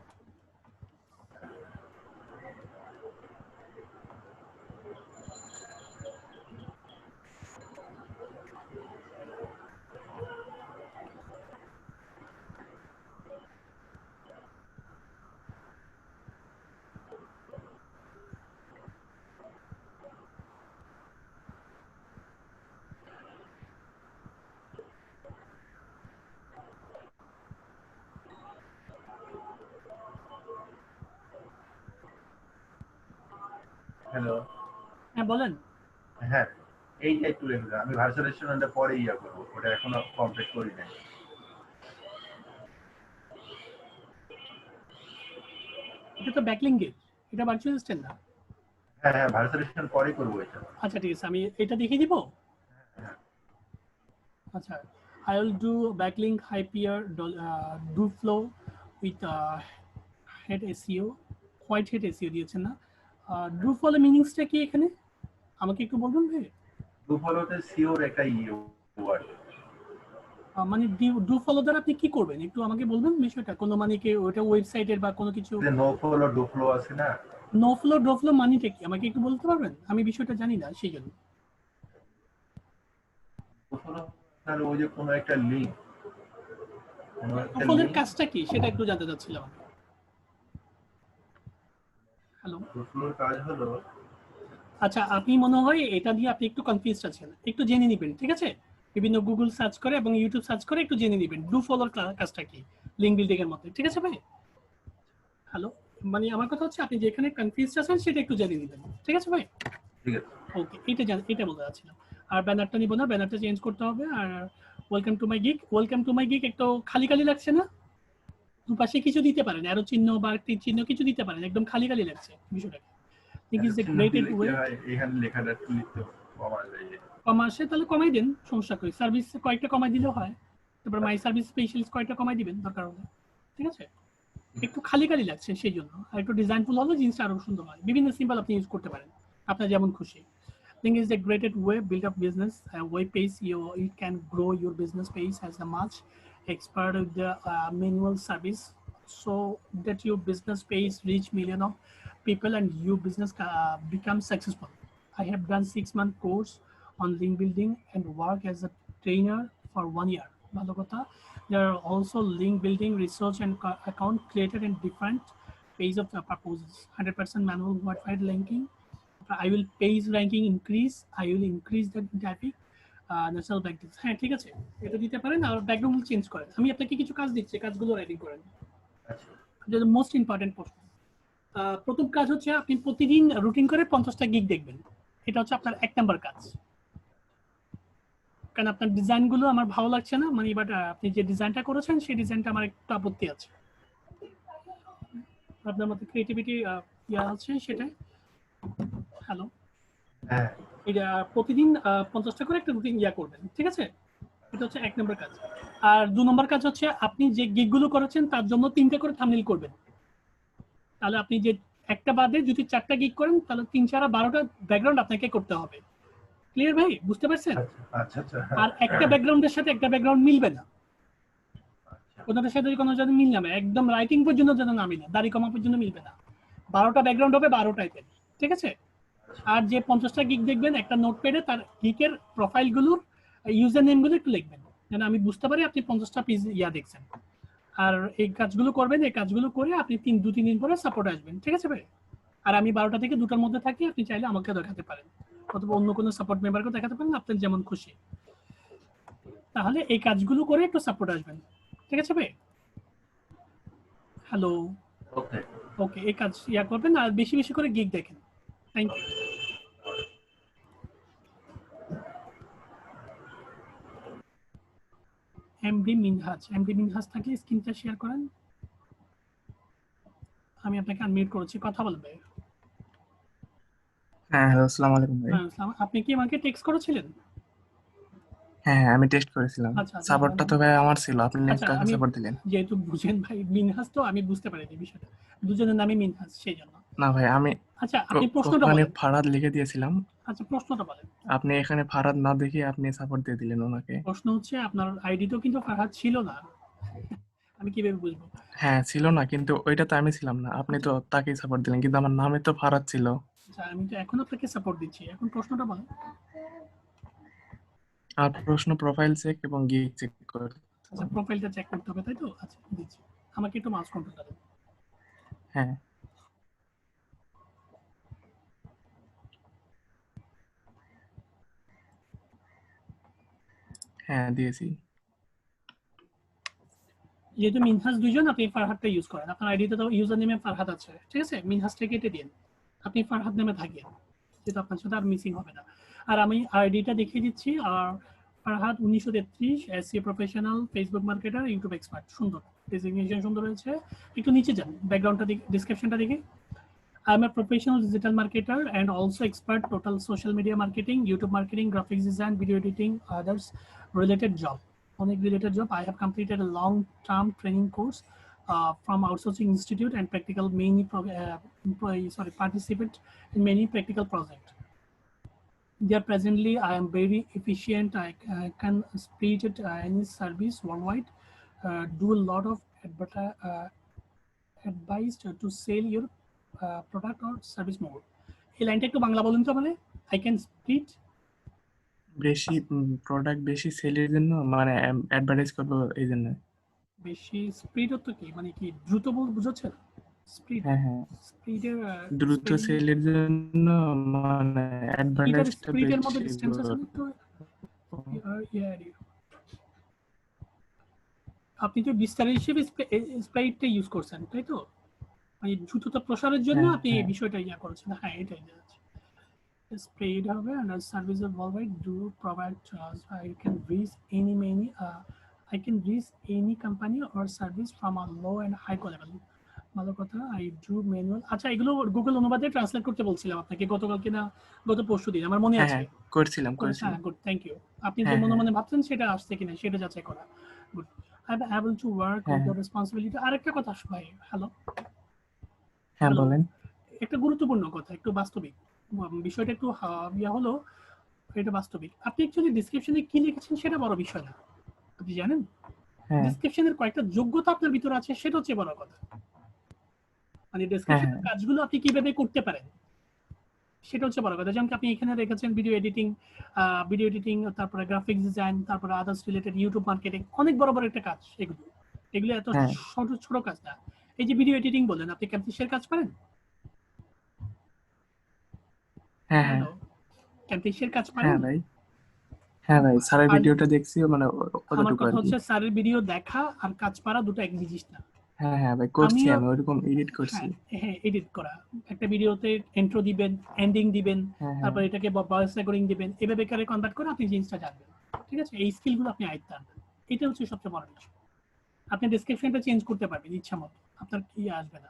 হ্যালো। হ্যাঁ বলেন। হ্যাঁ, এইটা একটু রেখে দাও। আমি ভার্চুয়াল রেস্টুরেন্টটা পরে করবো, ওটা এখনো কমপ্লিট করি নাই। এটা তো ব্যাকলিং গেট, এটা ভার্চুয়াল অ্যাসিস্ট্যান্ট না। হ্যাঁ হ্যাঁ, ভার্চুয়াল রেস্টুরেন্ট পরে করবো এটা। আচ্ছা ঠিক আছে, আমি এটা দেখিয়ে দিব। আচ্ছা, I will do backlink Hyper do flow with head SEO, white head SEO দিয়েছেন না? ডু ফলো মিনিংসটা কি এখানে আমাকে একটু বলবেন ভাই? ডু ফলোতে সিওর একটা ওয়ার্ড। মানে ডু ফলো দ্বারা আপনি কি করবেন একটু আমাকে বলবেন বিষয়টা, কোনো মানে কি ওটা ওয়েবসাইটের বা কোনো কিছু? নো ফলো ডু ফলো আছে না? নো ফ্লো ডো ফ্লো মানেটা কি আমাকে একটু বলতে পারবেন? আমি বিষয়টা জানি না সেই জন্য। ডু ফলো তাহলে ওই যে কোনো একটা লিংক, ডু ফলোর কাজটা কি সেটা একটু জানতে চাচ্ছিলাম আমি। হ্যালো। ডু ফলোর কাজ হলো, আচ্ছা, আপনি মনে হয় এটা দিয়ে আপনি একটু কনফিউজড আছেন, একটু জেনে নিবেন, ঠিক আছে? বিভিন্ন গুগল সার্চ করে এবং ইউটিউব সার্চ করে একটু জেনে নিবেন ডু ফলোর কাজটা কি, লিঙ্ক বিল্ডিং এর মধ্যে, ঠিক আছে ভাই? হ্যালো, মানে আমার কথা হচ্ছে আপনি যেখানে কনফিউজড আছেন সেটা একটু জেনে নিবেন, ঠিক আছে ভাই? ঠিক আছে। ওকে, এটা বলতে চাচ্ছিলাম। আর ব্যানারটা নিব না, ব্যানারটা চেঞ্জ করতে হবে। আর welcome to my gig, welcome to my gig একটু খালি খালি লাগছে না? দুপাশে কিছু দিতে পারেন, অ্যারো চিহ্ন বা তীর চিহ্ন কিছু দিতে পারেন, একদম খালি খালি লাগছে বিষয়টা। Think is the grated way. এখানে লেখাটা একটু লিখতে কমা যায়। কম আসে তাহলে কমাই দেন, সমস্যা করি। সার্ভিস কয়েকটা কমাই দিলেও হয়। তারপর মাই সার্ভিস স্পেশালিস্ট কয়েকটা কমাই দিবেন দরকার হলে, ঠিক আছে? একটু খালি খালি লাগছে সেই জন্য। আর একটু ডিজাইনফুল হলে জিনিসটা আরো সুন্দর হয়। বিভিন্ন সিম্বল আপনি ইউজ করতে পারেন আপনার যেমন খুশি। Thing is the great way build up business web page. You can grow your business page as a much expert with the manual service, so that your business page reach million of people and your business become successful. I have done 6-month course on link building and work as a trainer for 1 year. ভালো কথা। There are also link building research and account created in different page of purposes. 100% manual modified linking. I will page ranking increase, I will increase the traffic, national bank. হ্যাঁ ঠিক আছে, এটা দিতে পারেন। আর background change করেন, আমি আপনাকে কিছু কাজ দিচ্ছি, কাজগুলো রাইটিং করেন। যেটা মোস্ট ইম্পর্টেন্ট প্রশ্ন। প্রথম কাজ হচ্ছে আপনি প্রতিদিন রুটিন করে 50টা গিগ দেখবেন। এটা হচ্ছে আপনার 1 নাম্বার কাজ। কারণ আপনার ডিজাইনগুলো আমার ভালো লাগছে না, মানে বাট আপনি যে ডিজাইনটা করেছেন সেই ডিজাইনটা আমার একটু আপত্তি আছে। আপনার মধ্যে ক্রিয়েটিভিটি ইয়া আছে সেটাই। হ্যালো, হ্যাঁ, এটা প্রতিদিন 50টা করে একটা রুটিন ইয়া করবেন, ঠিক আছে? এটা হচ্ছে 1 নম্বর কাজ। আর 2 নম্বর কাজ হচ্ছে আপনি যে গিগগুলো করেছেন তার জন্য 3টা করে থাম্বনেল করবেন। তাহলে আপনি যে একটা বাদে যদি 4টা গিগ করেন তাহলে 3 4 12টা ব্যাকগ্রাউন্ড আপনাকে করতে হবে। ক্লিয়ার ভাই, বুঝতে পারছেন? আচ্ছা আচ্ছা। আর একটা ব্যাকগ্রাউন্ডের সাথে একটা ব্যাকগ্রাউন্ড মিলবে না, কোনটার সাথে কোনো যদি মিল না, একদম রাইটিং পর্যন্ত যেন না মিলে, দাড়ি কমা পর্যন্ত মিলবে না। 12টা ব্যাকগ্রাউন্ড হবে 12টাই, ঠিক আছে? আর যে 50টা গিগ দেখবেন একটা নোটপ্যাডে তার গিগের প্রোফাইলগুলোর ইউজার নেমগুলো একটু লিখবেন, যেন আমি বুঝতে পারি আপনি 50টা পিস ইয়া দেখছেন। আর এই কাজগুলো করবেন, এই কাজগুলো করে আপনি 2-3 দিন পরে সাপোর্ট আসবেন, ঠিক আছে ভাই? আর আমি 12টা থেকে 2টার মধ্যে থাকি, আপনি চাইলে আমাকে দেখাতে পারেন অথবা অন্য কোনো সাপোর্ট মেম্বারকে দেখাতে পারেন, আপনার যেমন খুশি। তাহলে এই কাজগুলো করে একটু সাপোর্ট আসবেন, ঠিক আছে ভাই? হ্যালো, ওকে ওকে, এই কাজ ইয়া করবেন আর বেশি বেশি করে গিগ দেখেন। Thank you. এমডি মিনহাজ থাকলে স্ক্রিনটা শেয়ার করেন। আমি আপনাকে আনমিউট করেছি, কথা বলবে। হ্যাঁ হ্যালো, আসসালামু আলাইকুম ভাই। আপনি কি আমাকে টেক্সট করেছিলেন? হ্যাঁ হ্যাঁ, আমি টেস্ট করেছিলাম। আচ্ছা, সাপোর্টটা তো ভাই আমার ছিল, আপনি আচ্ছা, কাকে আমি সাপোর্ট দিলেন? যেহেতু বুঝেন ভাই মিনহাজ, তো আমি বুঝতে পারিনি বিষয়টা, দুজনের নামে মিনহাজ সেই জন্য। না ভাই, আমি আচ্ছা, আপনি প্রশ্নটা ওখানে বলেন। ফারাদ লিখে দিয়েছিলাম, আচ্ছা, প্রশ্নটা বলেন। আপনি এখানে ফারাদ না দেখে আপনি সাপোর্ট দিয়ে দিলেন ওনাকে। প্রশ্ন হচ্ছে আপনার আইডি তো কিন্তু ফারহাদ ছিল না, আমি কিভাবে বুঝবো? হ্যাঁ ছিল না, কিন্তু ওইটা তো আমি ছিলাম না, আপনি তো তাকেই সাপোর্ট দিলেন, কিন্তু আমার নামে তো ফারাদ ছিল। আচ্ছা, আমি তো এখন আপনাকে সাপোর্ট দিচ্ছি, এখন প্রশ্নটা বলেন। আর প্রশ্ন প্রোফাইল চেক এবং গিগ চেক করে। আচ্ছা, প্রোফাইলটা চেক করতে হবে তাই তো? আচ্ছা, দিচ্ছি। আমাকে একটু মাউস কন্ট্রোলটা দেন। হ্যাঁ হ্যাঁ দিয়েছি। যেহেতু মিনহাজ দুইজন, আপনি ফারহাদটা ইউজ করেন, আপনার আইডিতে তো ইউজার নেমে ফারহাদ আছে, ঠিক আছে? মিনহাজটা কেটে দিন, আপনি ফারহাদ নামে থাকেন। যেটা আপনার সাথে আর মিসিং হবে না। আর আমি আইডিটা দেখিয়ে দিচ্ছি, আর ফারহাদ 1933, এসসি professional, Facebook marketer, YouTube expert. সুন্দর ডেজিগনেশন, সুন্দর হয়েছে। একটু নিচে যান, ব্যাকগ্রাউন্ডটা ডিসক্রিপশনটা দেখি। I'm a professional digital marketer and also expert total social media marketing, YouTube marketing, graphics design, video editing, others related job. Connect related job. I have completed a long-term training course from Outsourcing Institute and participate in many practical projects. There presently I am very efficient. I can spread it any service worldwide. Do a lot of advice to sell your product or service more. এই লাইনটা একটু বাংলা বলুন তো মানে, I can split. বেশি product বেশি সেলের জন্য মানে অ্যাডভার্টাইজ করবো এই জন্য। বেশি স্প্রিড তো কি মানে কি দ্রুত বুঝাচ্ছেন? স্প্রিড, হ্যাঁ হ্যাঁ, স্প্রিডের দ্রুত সেলের জন্য মানে অ্যাডভার্টাইজটা স্প্রিডের মধ্যে বেশি ডিসটেন্স আছে করবো। একটু। আপনি তো বিস্তার হিসেবে স্প্রাইটটা ইউজ করছেন, তাই তো? মানে দ্রুততা প্রসারের জন্য হ্যাঁ আপনি এই হ্যাঁ বিষয়টা করেছেন। হ্যাঁ, এটাই আছে। Spread হবে and service of worldwide do provide I can reach I can reach any company or service from a low and high level. ভালো কথা। I do manual। আচ্ছা, এগুলো গুগল অনুবাদে ট্রান্সলেট করতে বলছিলাম আপনাকে গতকালকে না গত পরশুদিন, আমার মনে হ্যাঁ আছে। হ্যাঁ, করছিলাম। হ্যাঁ, গুড, থ্যাংক ইউ। আপনি যে হ্যাঁ মনে হ্যাঁ মনে ভাবছেন সেটা আসছে কিনা সেটা যাচাই করা। Good. I am able to work with the responsibility। আরেকটা কথা ভাই, হ্যালো হ্যাঁ হ্যালো, বলেন। একটা গুরুত্বপূর্ণ কথা, একটু বাস্তবিক বিষয়টা, একটু হলো, এটা বাস্তবিক। আপনি অ্যাকচুয়ালি ডেসক্রিপশনে কি লিখেছেন সেটা বড় বিষয় না, আপনি জানেন। হ্যাঁ ডেসক্রিপশনের কয়েকটা যোগ্যতা আপনার ভিতরে আছে, সেটা হচ্ছে বড় কথা। মানে হ্যাঁ ডেসক্রিপশনের কাজগুলো আপনি কিভাবে করতে পারেন সেটা হচ্ছে বড় কথা। যেমন আপনি এখানে রেখেছেন ভিডিও এডিটিং, তারপরে গ্রাফিক্স ডিজাইন, তারপরে আদার্স রিলেটেড, ইউটিউব মার্কেটিং, অনেক বড় বড় একটা কাজ এগুলো এত হ্যাঁ ছোট ছোট কাজ না। এই যে ভিডিও এডিটিং বলেন, আপনি ক্যামফিশের কাজ পারেন? হ্যাঁ হ্যাঁ হ্যালো, ক্যামফিশের কাজ পারেন? হ্যাঁ ভাই, হ্যাঁ ভাই, স্যারের আর ভিডিওটা দেখছি মানে আমার কতটুকু কথা আর কি। হচ্ছে, স্যারের ভিডিও দেখা আর কাজ পারা দুটো এক জিনিস না। হ্যাঁ হ্যাঁ ভাই, করছি আমিও, আমি ওইরকম এডিট করছি। হ্যাঁ হ্যাঁ, এডিট করা, একটা ভিডিওতে ইন্ট্রো দিবেন, এন্ডিং দিবেন, হ্যাঁ হ্যাঁ তারপর এটাকে ভয়েস রেকর্ডিং দিবেন, এভাবে করে কনভার্ট করে আপনি জিনিসটা জানবেন। ঠিক আছে, এই স্কিলগুলো আপনি আয়ত্তে আনবেন, এটা হচ্ছে সবচেয়ে বড় বিষয়। আপনি ডেসক্রিপশনটা চেঞ্জ করতে পারবেন ইচ্ছা মতো, আপনার কি আসবে না।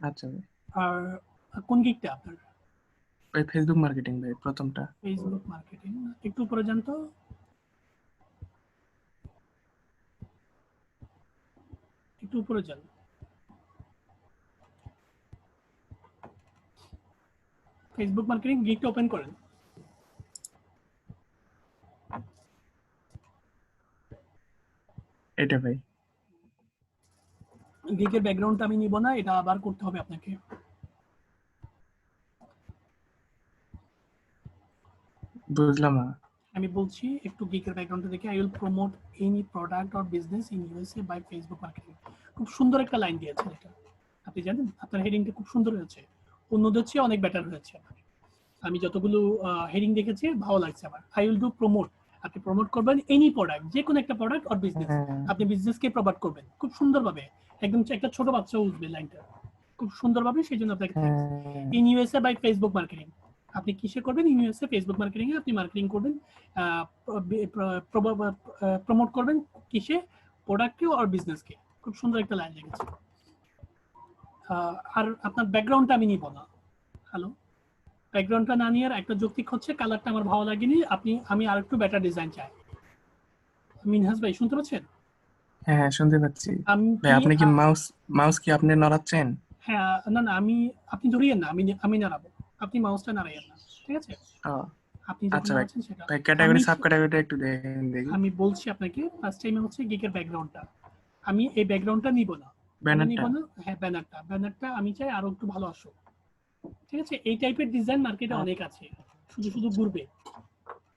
আচ্ছা ভাই। আর কোন গিকটা আপনার? ওই ফেসবুক মার্কেটিং ভাই, প্রথমটা। Facebook marketing. একটু উপরে যান তো, একটু উপরে যান। ফেসবুক মার্কেটিং গিকটা ওপেন করেন। এটা ভাই। গিকের ব্যাকগ্রাউন্ডটা আমি নিব না, এটা আবার করতে হবে আপনাকে। বুঝলাম না। আমি বলছি একটু গিকের ব্যাকগ্রাউন্ডটা দেখে। I will promote any product or business in USA by Facebook marketing. খুব সুন্দর একটা লাইন দিয়েছেন এটা, আপনি জানেন আপনার হেডিংটা খুব সুন্দর হয়েছে, অন্যদের চেয়ে অনেক বেটার হয়েছে। আমি যতগুলো হেডিং দেখেছি ভালো লাগছে আমার। আই উইল ডু প্রমোট, আপনি প্রমোট করবেন এনি প্রোডাক্ট, যে কোনো একটা প্রোডাক্ট অর বিজনেস, হ্যাঁ আপনি বিজনেসকে প্রমোট করবেন খুব সুন্দরভাবে, একদম একটা ছোট বাচ্চা বুঝবে লাইনটা খুব সুন্দরভাবে, সেই জন্য আপনাকে থ্যাঙ্কস। হ্যাঁ in USA by Facebook marketing, আপনি কিসে করবেন? ইন ইউএসএ ফেসবুক মার্কেটিং এ আপনি মার্কেটিং করবেন, প্রমোট করবেন কিসে? প্রোডাক্টকে আর বিজনেসকে। খুব সুন্দর একটা লাইন লিখেছে। আর আপনার ব্যাকগ্রাউন্ডটা আমি নিব না। হ্যালো, ব্যাকগ্রাউন্ডটা না নিয়ে একটা যৌক্তিক হচ্ছে কালারটা আমার ভালো লাগেনি, আমি আর একটু বেটার ডিজাইন চাই। মিনহাজ ভাই শুনতে পাচ্ছেন? হ্যাঁ হ্যাঁ, শুনতে পাচ্ছি। আমি ভাই কি আপনি কি মাউস কি আপনি নড়াচ্ছেন? হ্যাঁ, না না, আপনি ধরিয়েন না, আমি নাড়াবো, আপনি মাউসটা নাড়াইয়েন না, ঠিক আছে? ও আপনি যখন আচ্ছা ভাই। নাড়াচ্ছেন সেটা ভাই ক্যাটাগরি সাব ক্যাটাগরিটা একটু দেখেন দেখি। আমি বলছি আপনাকে। ফার্স্ট টাইমে হচ্ছে গিকের ব্যাকগ্রাউন্ডটা, আমি এই ব্যাকগ্রাউন্ডটা নিব না। কেন নিব ব্যানারটা। না? হ্যাঁ, ব্যানারটা আমি চাই আরো একটু ভালো আসুক। ঠিক আছে, এই টাইপের ডিজাইন মার্কেটে অনেক আছে, শুধু শুধু ঘুরবে।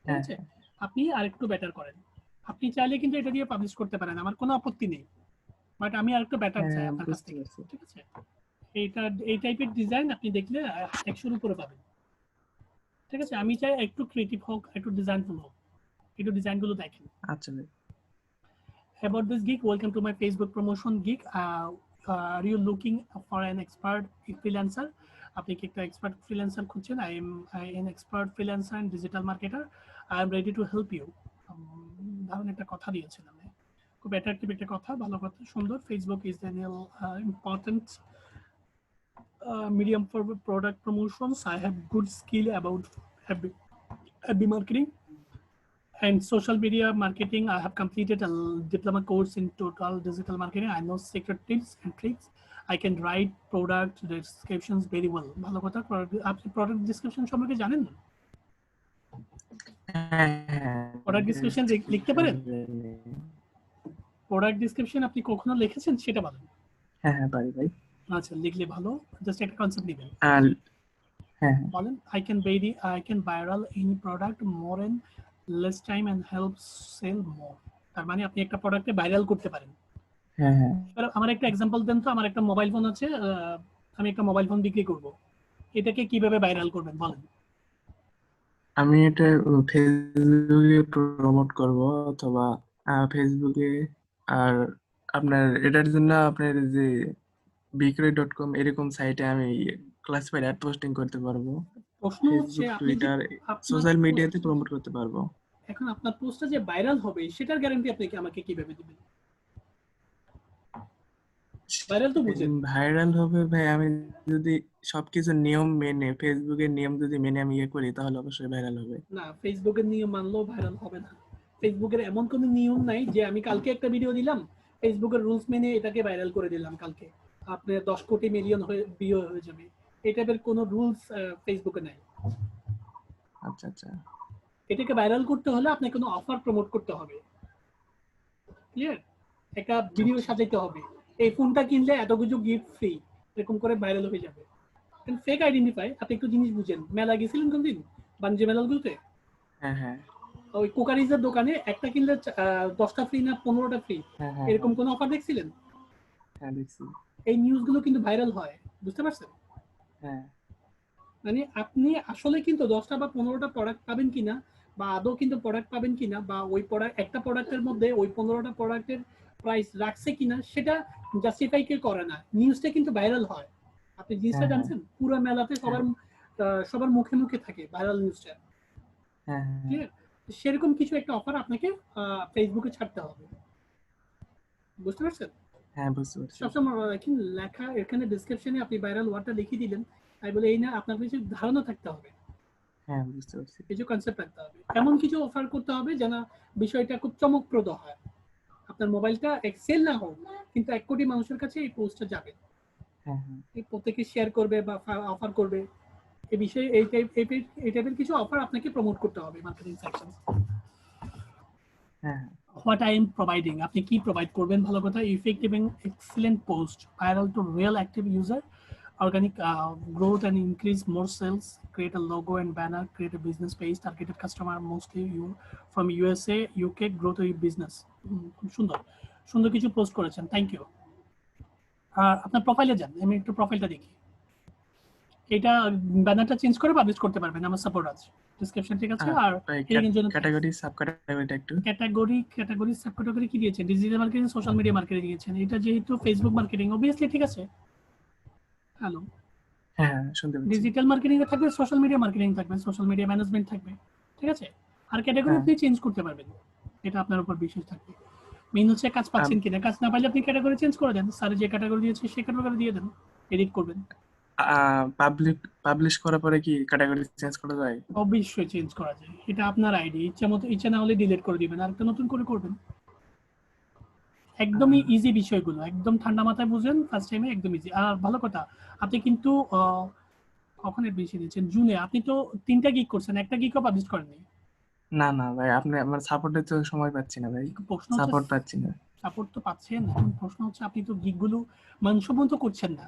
ঠিক হ্যাঁ আছে, আপনি আরেকটু বেটার করেন। আপনি চাইলে কিন্তু এটা দিয়ে পাবলিশ করতে পারেন, আমার কোনো আপত্তি নেই, বাট আমি আরেকটু বেটার চাই হ্যাঁ, আপনার কাছ বুঝতে থেকে। পারছি। ঠিক আছে, এই টাইপের ডিজাইন আপনি দেখলে 100-র উপরে পাবেন। ঠিক আছে, আমি চাই একটু ক্রিয়েটিভ হোক, একটু ডিজাইনফুল হোক, একটু ডিজাইনগুলো দেখেন। আচ্ছা ভাই। About this gig, welcome to my Facebook promotion gig. Are you looking for an expert freelancer? আপনি কি একটা এক্সপার্ট ফ্রিল্যান্সার খুঁজছেন? I am an expert freelancer and digital marketer. I am ready to help you. দারুণ একটা কথা দিয়েছিলাম, খুব attractive একটা কথা, ভালো কথা, সুন্দর। Facebook is an important medium for product promotions. I have good skill about FB marketing and social media marketing. I have completed a diploma course in total digital marketing. I know secret tips and tricks. I can write product descriptions very well. ভালো কথা। আপনি product description সম্পর্কে জানেন না? Product description লিখতে পারেন? Product description আপনি কখনো লিখেছেন সেটা বলেন। হ্যাঁ হ্যাঁ পারি ভাই। আচ্ছা, লিখলে ভালো, জাস্ট একটা কনসেপ্ট নেবেন। আর হ্যাঁ বলেন, I can viral any product more in less time and help sell more. তার মানে আপনি একটা প্রোডাক্টে ভাইরাল করতে পারেন। হ্যাঁ হ্যাঁ এবার আমার একটা এক্সাম্পল দেন তো। আমার একটা মোবাইল ফোন আছে, আমি একটা মোবাইল ফোন বিক্রি করব, এটাকে কিভাবে ভাইরাল করবেন বলেন? আমি এটা ফেসবুকে প্রমোট করব, অথবা ফেসবুকে। আর আপনার এটার জন্য আপনার যে বিক্রয়.com এরকম সাইটে আমি ক্লাসিফাইড অ্যাড পোস্টিং করতে পারবো। প্রশ্ন হচ্ছে ফেসবুক, আপনি যে টুইটার, আপনার সোশ্যাল মিডিয়াতে পোস্ট, প্রমোট করতে পারবো। এখন আপনার পোস্টটা যে ভাইরাল হবে সেটার গ্যারান্টি আপনি আমাকে কিভাবে দিবেন? ভাইরাল তো বুঝেন। ভাইরাল হবে ভাই, আমি যদি সবকিছু নিয়ম মেনে, ফেসবুকের নিয়ম যদি মেনে আমি ইয়ে করি, তাহলে অবশ্যই ভাইরাল হবে। না, ফেসবুকের নিয়ম মানলেও ভাইরাল হবে না। ফেসবুকের এমন কোনো নিয়ম নাই যে আমি কালকে একটা ভিডিও দিলাম, ফেসবুকের রুলস মেনে এটাকে ভাইরাল করে দিলাম, কালকে আপনার 10 কোটি মিলিয়ন ভিউ হয়ে যাবে। এই টাইপের কোনো রুলস ফেসবুকে নাই। আচ্ছা আচ্ছা। এটাকে ভাইরাল করতে হলে আপনাকে কোনো অফার প্রমোট করতে হবে, ক্লিয়ার? একটা ভিডিও সাজাইতে হবে, এই ফোনটা কিনলে এত কিছু গিফট ফ্রি, এরকম করে ভাইরাল হয়ে যাবে। Fake identify. আপনি একটু জিনিস বুঝেন, মেলা গেছিলেন কোনদিন বাণিজ্য মেলাগুলোতে? হ্যাঁ হ্যাঁ ওই কোকারিজের দোকানে একটা কিনলে 10টা ফ্রি না 15টা ফ্রি, হ্যাঁ হ্যাঁ এরকম কোনো অফার দেখছিলেন? হ্যাঁ দেখছি। এই নিউজগুলো কিন্তু ভাইরাল হয়, বুঝতে পারছেন? হ্যাঁ মানে আপনি আসলে কিন্তু 10টা বা 15টা প্রোডাক্ট পাবেন কিনা, বা আদৌ কিন্তু প্রোডাক্ট পাবেন কিনা, বা ওই প্রোডাক্ট একটা প্রোডাক্টের মধ্যে ওই 15টা প্রোডাক্টের প্রাইস রাখছে কিনা সেটা জাস্টিফাই কে করে না, নিউজটা কিন্তু ভাইরাল হয়। আপনি জিনিসটা হ্যাঁ জানছেন, পুরো মেলাতে সবার মুখে মুখে থাকে ভাইরাল নিউজটা, হ্যাঁ ঠিক আছে? সেরকম কিছু একটা অফার আপনাকে ফেসবুকে ছাড়তে হবে, বুঝতে পারছেন? হ্যাঁ বুঝতে পারছি। সবসময় এখন লেখা এখানে ডেসক্রিপশনে আপনি ভাইরাল ওয়ার্ডটা লিখে দিলেন, তাই বলে এই না, আপনার কিছু ধারণা থাকতে হবে, হ্যাঁ বুঝতে পারছি। কিছু কনসেপ্ট রাখতে হবে, এমন কিছু অফার করতে হবে যেন বিষয়টা খুব চমকপ্রদ হয়। আপনার মোবাইলটা সেল না হোক, কিন্তু 1 কোটি মানুষের কাছে এই পোস্টটা যাবে, হ্যাঁ হ্যাঁ এই প্রত্যেকে শেয়ার করবে বা অফার করবে। এই বিষয়ে এই টাইপের কিছু অফার আপনাকে প্রমোট করতে হবে মার্কেটিং সেকশন। হ্যাঁ হোয়াট আই এম প্রোভাইডিং, আপনি কি প্রোভাইড করবেন? ভালো কথা। Effective and excellent post, viral to real active user, organic growth and increase more sales, create a logo and banner, create a business page, targeted customer mostly you from USA, UK, grow to your business. খুব সুন্দর সুন্দর কিছু post করেছেন, thank you. আর আপনার প্রোফাইলে যান, আমি একটু প্রোফাইলটা দেখি। এটা ব্যানারটা চেঞ্জ করে পাবলিশ করতে পারবেন, আমার সাপোর্ট আছে, ডেসক্রিপশন ঠিক আছে। আর এর জন্য ক্যাটাগরি সাব ক্যাটাগরিটা একটু ক্যাটাগরি সাব ক্যাটাগরি কি দিয়েছেন? Digital marketing, social media marketing দিয়েছেন। এটা যেহেতু ফেসবুক মার্কেটিং, অবভিয়াসলি ঠিক আছে। হ্যালো, হ্যাঁ হ্যাঁ শুনতে পাচ্ছি। ডিজিটাল মার্কেটিং এ থাকবে, সোশ্যাল মিডিয়া মার্কেটিং থাকবে, সোশ্যাল মিডিয়া ম্যানেজমেন্ট থাকবে, ঠিক আছে? আর ক্যাটাগরি হ্যাঁ। আপনি চেঞ্জ করতে পারবেন, এটা আপনার উপর বিশেষ থাকবে। মেইন হচ্ছে কাজ পাচ্ছেন কিনা, কাজ না পাইলে আপনি ক্যাটাগরি চেঞ্জ করে দেন, স্যার যে ক্যাটাগরি দিয়েছে সেই ক্যাটাগরি দিয়ে দেন, এডিট করবেন। পাবলিশ করার পরে কি ক্যাটাগরি চেঞ্জ করা যায়? অবশ্যই চেঞ্জ করা যায়, এটা আপনার আইডি, ইচ্ছা মতো, ইচ্ছা না হলে ডিলিট করে দিবেন আর একটা নতুন করে করবেন। একদমই ইজি বিষয়গুলো, একদম ঠান্ডা মাথায় বুঝেন, ফার্স্ট টাইমে একদম ইজি। আর ভালো কথা, আপনি কিন্তু কখন বেশি দিয়েছেন? জুনে। আপনি তো 3টা গিগ করছেন, একটা গিগও পাবলিশ করেননি। না না ভাই, আপনি আমার সাপোর্টের তো সময় পাচ্ছি না ভাই, প্রশ্ন সাপোর্ট হচ্ছে, পাচ্ছি না। সাপোর্ট তো পাচ্ছেন, এখন প্রশ্ন হচ্ছে আপনি তো গিগগুলো মানসম্মত করছেন না।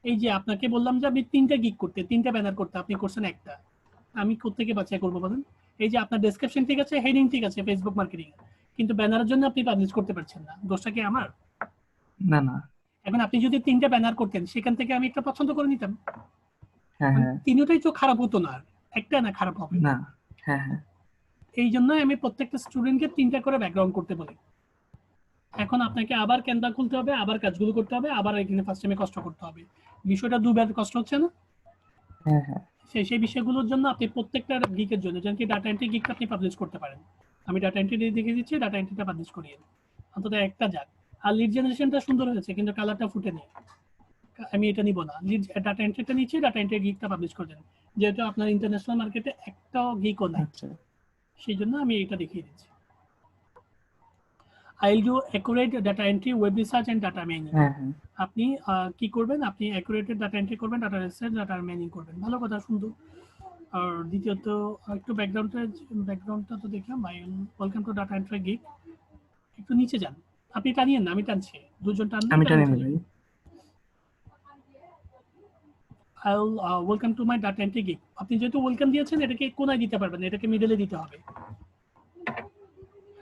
এই যে আপনাকে বললাম যে আপনি 3টা গিগ করতে, 3টা ব্যানার করতে, আপনি করছেন একটা, আমি কোত্থেকে বাছাই করবো বলেন? এই যে আপনার ডেসক্রিপশন ঠিক আছে, হেডিং ঠিক আছে ফেসবুক মার্কেটিং, কিন্তু ব্যানারের জন্য আপনি পাবলিশ করতে পারছেন না, দোষটা কি আমার? না না। এখন আপনি যদি 3টা ব্যানার করতেন, সেখান থেকে আমি একটা পছন্দ করে নিতাম, হ্যাঁ হ্যাঁ তিনটাই তো খারাপ হতো না, একটা না খারাপ হবে না। হ্যাঁ হ্যাঁ এই জন্যই আমি প্রত্যেকটা স্টুডেন্টকে 3টা করে ব্যাকগ্রাউন্ড করতে বলি। এখন আপনাকে আবার ক্যানভা খুলতে হবে, আবার কাজগুলো করতে হবে, আবার এখানে ফার্স্ট টাইমে কষ্ট করতে হবে, বিষয়টা দুবার কষ্ট হচ্ছে না? হ্যাঁ হ্যাঁ সেই বিষয়গুলোর জন্য আপনি প্রত্যেকটা গিকের জন্য, যেমন কি ডাটা এন্ট্রি গিকটা আপনি পাবলিশ করতে পারেন। আমি ডাটা এন্ট্রি দেখে দিচ্ছি, ডাটা এন্ট্রিটা পাবলিশ করিয়ে অন্তত একটা যাক। আর লিড জেনারেশনটা সুন্দর হয়েছে কিন্তু কালারটা ফুটে নেই, আমি এটা নিব না। লিড ডাটা এন্ট্রিটা নিচ্ছি, ডাটা এন্ট্রি গিকটা পাবলিশ করে দেন, যেহেতু আপনার ইন্টারন্যাশনাল মার্কেটে একটা গিকও নাই, আচ্ছা সেই জন্য আমি এটা দেখিয়ে দিচ্ছি। I'll do accurate data entry, web research and data mining. হ্যাঁ হ্যাঁ আপনি কি করবেন, আপনি accurate data entry করবেন, data research, data mining করবেন, ভালো কথা, সুন্দর। আর দ্বিতীয়ত একটু ব্যাকগ্রাউন্ডটা তো দেখলাম ভাই। Welcome to data entry gig, একটু নিচে যান, আপনি টানিয়েন না, আমি টানছি, দুজন টানলে আমি টানা টানি চলে ভাই। যাবে। I'll welcome to my data entry gig। আপনি যেহেতু ওয়েলকাম দিয়েছেন, এটাকে কোনায় দিতে পারবেন, এটাকে মিডলে দিতে হবে।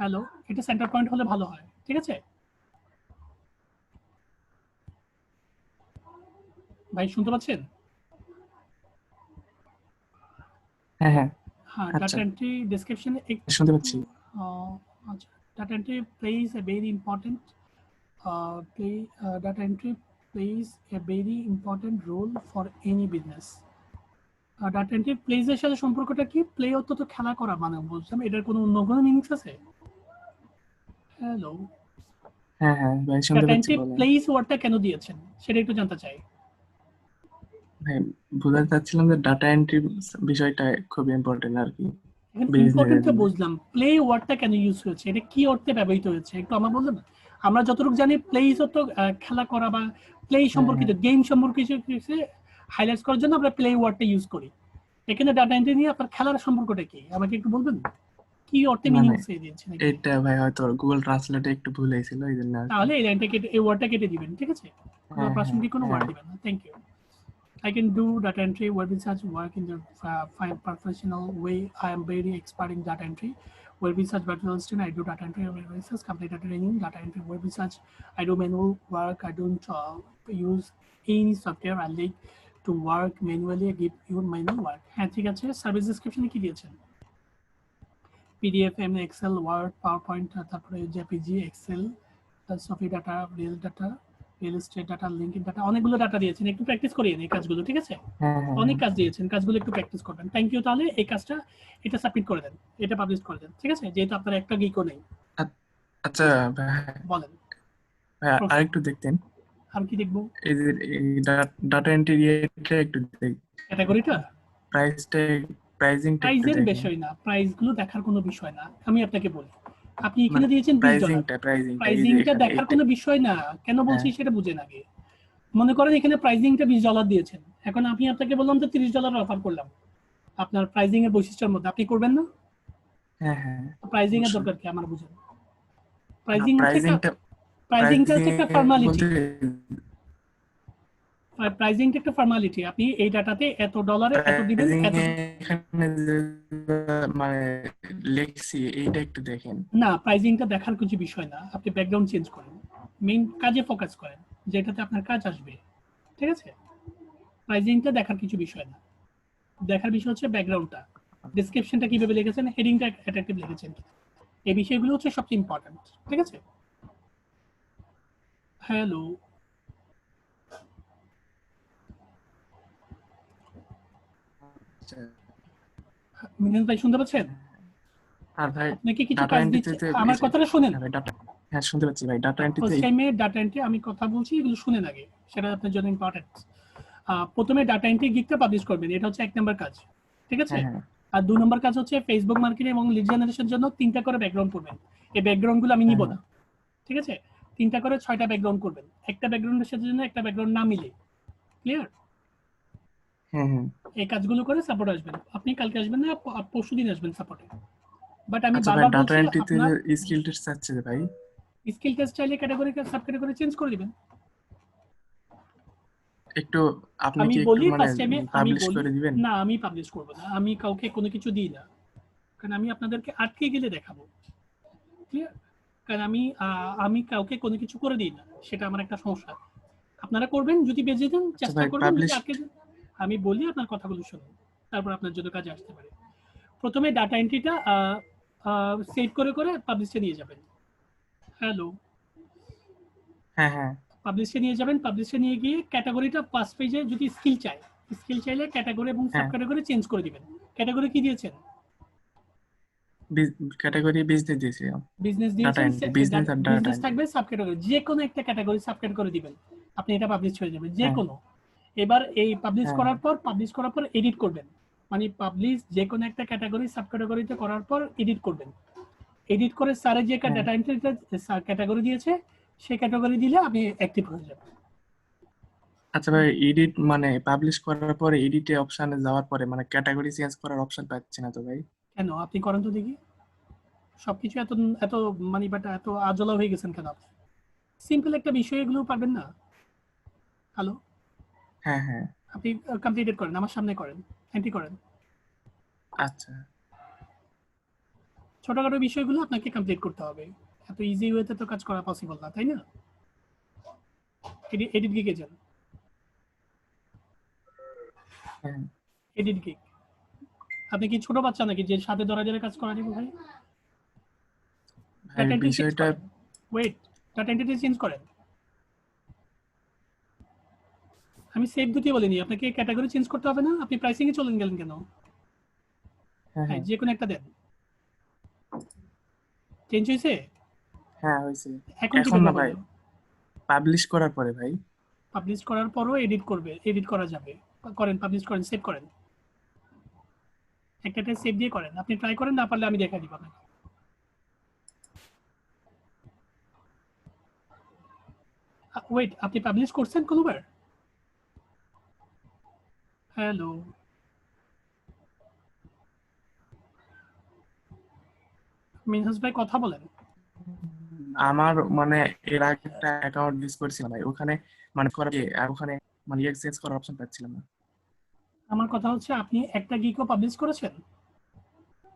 হ্যালো, এটা সেন্টার পয়েন্ট হলে ভালো হয়, ঠিক আছে ভাই, শুনতে পাচ্ছেন? হ্যাঁ হ্যাঁ হ্যাঁ, আচ্ছা ডাটা এন্ট্রি ডেসক্রিপশনে একটু শুনতে পাচ্ছি। আচ্ছা, data entry place a very important data entry plays a very important role for any business। Data entry place এর সাথে সম্পর্কটা কি? প্লে অর্থ তো খেলা করা, মানে বুঝলাম, এটার কোনো অন্য কোনো মিনিংস আছে? হ্যালো, হ্যাঁ হ্যাঁ ভাই শুনতে ডাটা পাচ্ছি, এন্ট্রি বলেন। প্লেস ওয়ার্ডটা কেন দিয়েছেন সেটা একটু জানতে চাই। ভাই বোঝাতে চাচ্ছিলাম যে ডাটা এন্ট্রি বিষয়টা খুব ইম্পর্টেন্ট আর কি এখন বিজনেসের ইম্পর্টেন্টটা জন্য। বুঝলাম, প্লে ওয়ার্ডটা কেন ইউজ হয়েছে, এটা কি অর্থে ব্যবহৃত হয়েছে একটু আমার বলবেন? আমরা যতটুকু জানি প্লেস অর্থ খেলা করা বা প্লে হ্যাঁ সম্পর্কিত, হ্যাঁ গেম সম্পর্কিত হাইলাইট করার জন্য আমরা প্লে ওয়ার্ডটা ইউজ করি। এখানে ডাটা এন্ট্রি নিয়ে আপনার খেলার সম্পর্কটা কি আমাকে একটু বলবেন? কি অর্থে মানে মিনিংস দিয়েছেন এখানে? এটা ভাই হয়তো গুগল ট্রান্সলেটে একটু ভুল হয়েছিল এই জন্য আর কি। তাহলে এই লাইনটা কেটে, এই ওয়ার্ডটা কেটে দিবেন, ঠিক আছে? হ্যাঁ হ্যাঁ প্রাসঙ্গিক কোনো ওয়ার্ড হ্যাঁ দিবেন না, thank you. I can do data entry, web research work in the fine professional way. I am very expert in data entry, web research, virtual student. I do data entry, web research, completed training, data entry, web research. I do manual work. I don't use any software. I like to work manually. I give you manual work. হ্যাঁ ঠিক আছে, service ডেসক্রিপশনে কি দিয়েছেন? PDF, MS, Excel, Word, PowerPoint, তারপরে JPG, Excel, সফি data, real estate data, linking data, অনেকগুলো data দিয়েছেন, একটু প্র্যাকটিস করিয়েন এই কাজগুলো, ঠিক আছে? হ্যাঁ হ্যাঁ অনেক হ্যাঁ। কাজ দিয়েছেন, কাজগুলো একটু প্র্যাকটিস করবেন। Thank you. তাহলে এই কাজটা, এটা সাবমিট করে দেন, এটা পাবলিশ করে দেন, ঠিক আছে? যেহেতু আপনার একটা গিকও নেই। আচ্ছা ভাই, বলেন, ভাই আরেকটু দেখতেন আর কি দেখবো? এই যে ডাটা এন্ট্রি রেটটা একটু দেখ, ক্যাটাগরিটা, প্রাইসটা, প্রাইজিংটা একটু প্রাইজের দেখেন। বিষয় না, প্রাইসগুলো দেখার কোনো বিষয় না। আমি আপনাকে বলি, আপনি এখানে মানে দিয়েছেন $20, প্রাইজিংটা এই যে প্রাইজিংটা এখানে দেখার এইটা। কোনো বিষয় না। কেন বলছি হ্যাঁ সেটা বুঝেন আগে। মনে করেন এখানে প্রাইজিংটা $20 দিয়েছেন, এখন আমি আপনাকে বললাম যে $30 অফার করলাম আপনার প্রাইজিং এর বৈশিষ্ট্যের মধ্যে, আপনি করবেন না? হ্যাঁ হ্যাঁ প্রাইজিং এর অবশ্যই। দরকার কি আমার বুঝেন? না প্রাইজিং হচ্ছে একটা, প্রাইজিংটা, প্রাইজিংটা হচ্ছে একটা ফর্মালিটি। বলতে প্রাইজিংটা একটা ফর্মালিটি, আপনি এই ডাটাতে এত ডলারে এত দিবেন, প্রাইজিং এত। এখানে যে মানে লেখছি এইটা একটু দেখেন। না, প্রাইজিংটা দেখার কিছু বিষয় না, আপনি ব্যাকগ্রাউন্ড চেঞ্জ করেন, মেইন কাজে ফোকাস করেন, যেটাতে আপনার কাজ আসবে, ঠিক আছে? প্রাইজিংটা দেখার কিছু বিষয় না, দেখার বিষয় হচ্ছে ব্যাকগ্রাউন্ডটা, ডেসক্রিপশনটা কিভাবে লিখেছেন, হেডিংটা অ্যাট্রাকটিভ লিখেছেন, এই বিষয়গুলো হচ্ছে সবচেয়ে ইম্পর্টেন্ট, ঠিক আছে? হ্যালো, আচ্ছা, মিলন ভাই শুনতে পাচ্ছেন? আর ভাই আপনাকে কিছু ডাটা কাজ এন্ট্রিতে দিচ্ছে, যে আমার কথাটা শুনেন। হ্যাঁ ভাই ডাটা, হ্যাঁ শুনতে পাচ্ছি ভাই ডাটা এন্ট্রিতে ফার্স্ট টাইমে ডাটা এন্ট্রি আমি কথা বলছি, এগুলো শুনেন আগে, সেটা আপনার জন্য ইম্পর্টেন্ট। প্রথমে ডাটা এন্ট্রি গিগটা পাবলিশ করবেন, এটা হচ্ছে 1 নম্বর কাজ, ঠিক আছে? হ্যাঁ হ্যাঁ আর 2 নম্বর কাজ হচ্ছে ফেসবুক মার্কেটিং এবং লিড জেনারেশনের জন্য 3টা করে ব্যাকগ্রাউন্ড করবেন। এই ব্যাকগ্রাউন্ডগুলো আমি হ্যাঁ নিব হ্যাঁ না, ঠিক আছে? 3টা করে 6টা ব্যাকগ্রাউন্ড করবেন, একটা ব্যাকগ্রাউন্ডের সাথে জন্য একটা ব্যাকগ্রাউন্ড না মিলে, ক্লিয়ার? হ্যাঁ হ্যাঁ। এই কাজগুলো করে সাপোর্ট আসবেন, আপনি কালকে আসবেন না, পরশু দিন আসবেন সাপোর্টে। বাট আমি আচ্ছা ভাই বারবার ডাটা বলছি এন্ট্রিতে আপনার যে স্কিল টেস্ট চাচ্ছে যে ভাই, স্কিল টেস্ট চাইলে ক্যাটাগরি সাব ক্যাটাগরি চেঞ্জ করে দিবেন। একটু আপনি আমি কি একটু বলি মানে ফার্স্ট টাইমে, আমি পাবলিশ বলি করে দিবেন? না, আমি পাবলিশ করব না, আমি কাউকে কোনো কিছু দিই না, কারণ আমি আপনাদেরকে আটকে গেলে দেখাবো, ক্লিয়ার? কারণ আমি কাউকে কোনো কিছু করে দিই না, সেটা আমার একটা সমস্যা। আপনারা করবেন, যদি বেঁচে দেন আচ্ছা চেষ্টা ভাই করবেন, যদি পাবলিশ, আটকে দেন আমি বলি আপনার কথাগুলো শুনুন, তারপর আপনার জন্য কাজে আসতে পারে। প্রথমে ডাটা এন্ট্রিটা সেভ করে করে পাবলিশে নিয়ে যাবেন। হ্যালো, হ্যাঁ হ্যাঁ পাবলিশে নিয়ে যাবেন, পাবলিশে নিয়ে গিয়ে ক্যাটাগরিটা ফার্স্ট পেজে যদি স্কিল চায়, স্কিল চাইলে ক্যাটাগরি এবং সাব হ্যাঁ ক্যাটাগরি চেঞ্জ করে দিবেন। ক্যাটাগরি কি দিয়েছেন? ক্যাটাগরি বিজনেস দিয়েছিলাম, বিজনেস ডাটা দিয়েছেন, এন্ট্রি, বিজনেস আর ডাটা বিজনেস এন্ট্রি। থাকবে, সাব ক্যাটাগরি যে কোনো একটা ক্যাটাগরি সাব ক্যাটাগরি দিবেন, আপনি এটা পাবলিশ হয়ে যাবে যে হ্যাঁ কোনো। এবার এই পাবলিশ হ্যাঁ করার পর এডিট করবেন, মানে পাবলিশ যে কোনো একটা ক্যাটাগরি সাব ক্যাটাগরিতে করার পর এডিট করবেন। এডিট করে স্যারের যে হ্যাঁ। ডাটা এন্ট্রিটা ক্যাটাগরি দিয়েছে সেই ক্যাটাগরি দিলে আপনি অ্যাক্টিভ হয়ে যাবেন। আচ্ছা ভাই, এডিট মানে পাবলিশ করার পরে এডিটে অপশনে যাওয়ার পরে মানে ক্যাটাগরি চেঞ্জ করার অপশন পাচ্ছি না তো ভাই। কেন আপনি করেন তো দেখি, সবকিছু এত এত মানে বাটা এত আজলা হয়ে গেছেন কেন আপনি? সিম্পল একটা বিষয় এগুলো পারবেন না? হ্যালো, হ্যাঁ হ্যাঁ। আপনি কমপ্লিটেড করেন, আমার সামনে করেন, এন্ট্রি করেন। আচ্ছা। ছোটখাটো বিষয়গুলো আপনাকে কমপ্লিট করতে হবে, এত ইজি ওয়েতে তো কাজ করা পসিবল না, তাই না? এডিট গিগে যান, হ্যাঁ এডিট গিগ। আপনি কি ছোট বাচ্চা নাকি যে সাথে ধরা ধরে কাজ করা যাবে ভাই? ভাই ডাটা এন্ট্রি চেঞ্জ বিষয়টা, করেন, ওয়েট, ডাটা এন্ট্রি চেঞ্জ করেন। আমি সেভ দিতে বলিনি আপনাকে, ক্যাটাগরি চেঞ্জ করতে হবে না, আপনি প্রাইসিং এ চলে গেলেন কেন? হ্যাঁ হ্যাঁ, হ্যাঁ যে কোনো একটা দেন। চেঞ্জ হয়েছে? হ্যাঁ হয়েছে। এখন এখন কিভাবে না ভাই, হলো? পাবলিশ করার পরে ভাই। পাবলিশ করার পরও এডিট করা যাবে। করেন, পাবলিশ করেন, সেভ করেন, একটা সেভ দিয়ে করেন। আপনি ট্রাই করেন, না পারলে আমি দেখা দিব আপনাকে। ওয়েট, আপনি পাবলিশ করছেন কোনোবার? হ্যালো, মিনহাস ভাই কথা বলেন। আমার মানে এর আগে একটা অ্যাকাউন্ট ইউজ করছিলাম ভাই, ওখানে মানে করার আর ওখানে মানে চেঞ্জ করার অপশন পাচ্ছিলাম না। আমার কথা হচ্ছে আপনি একটা গিকও পাবলিশ করেছেন?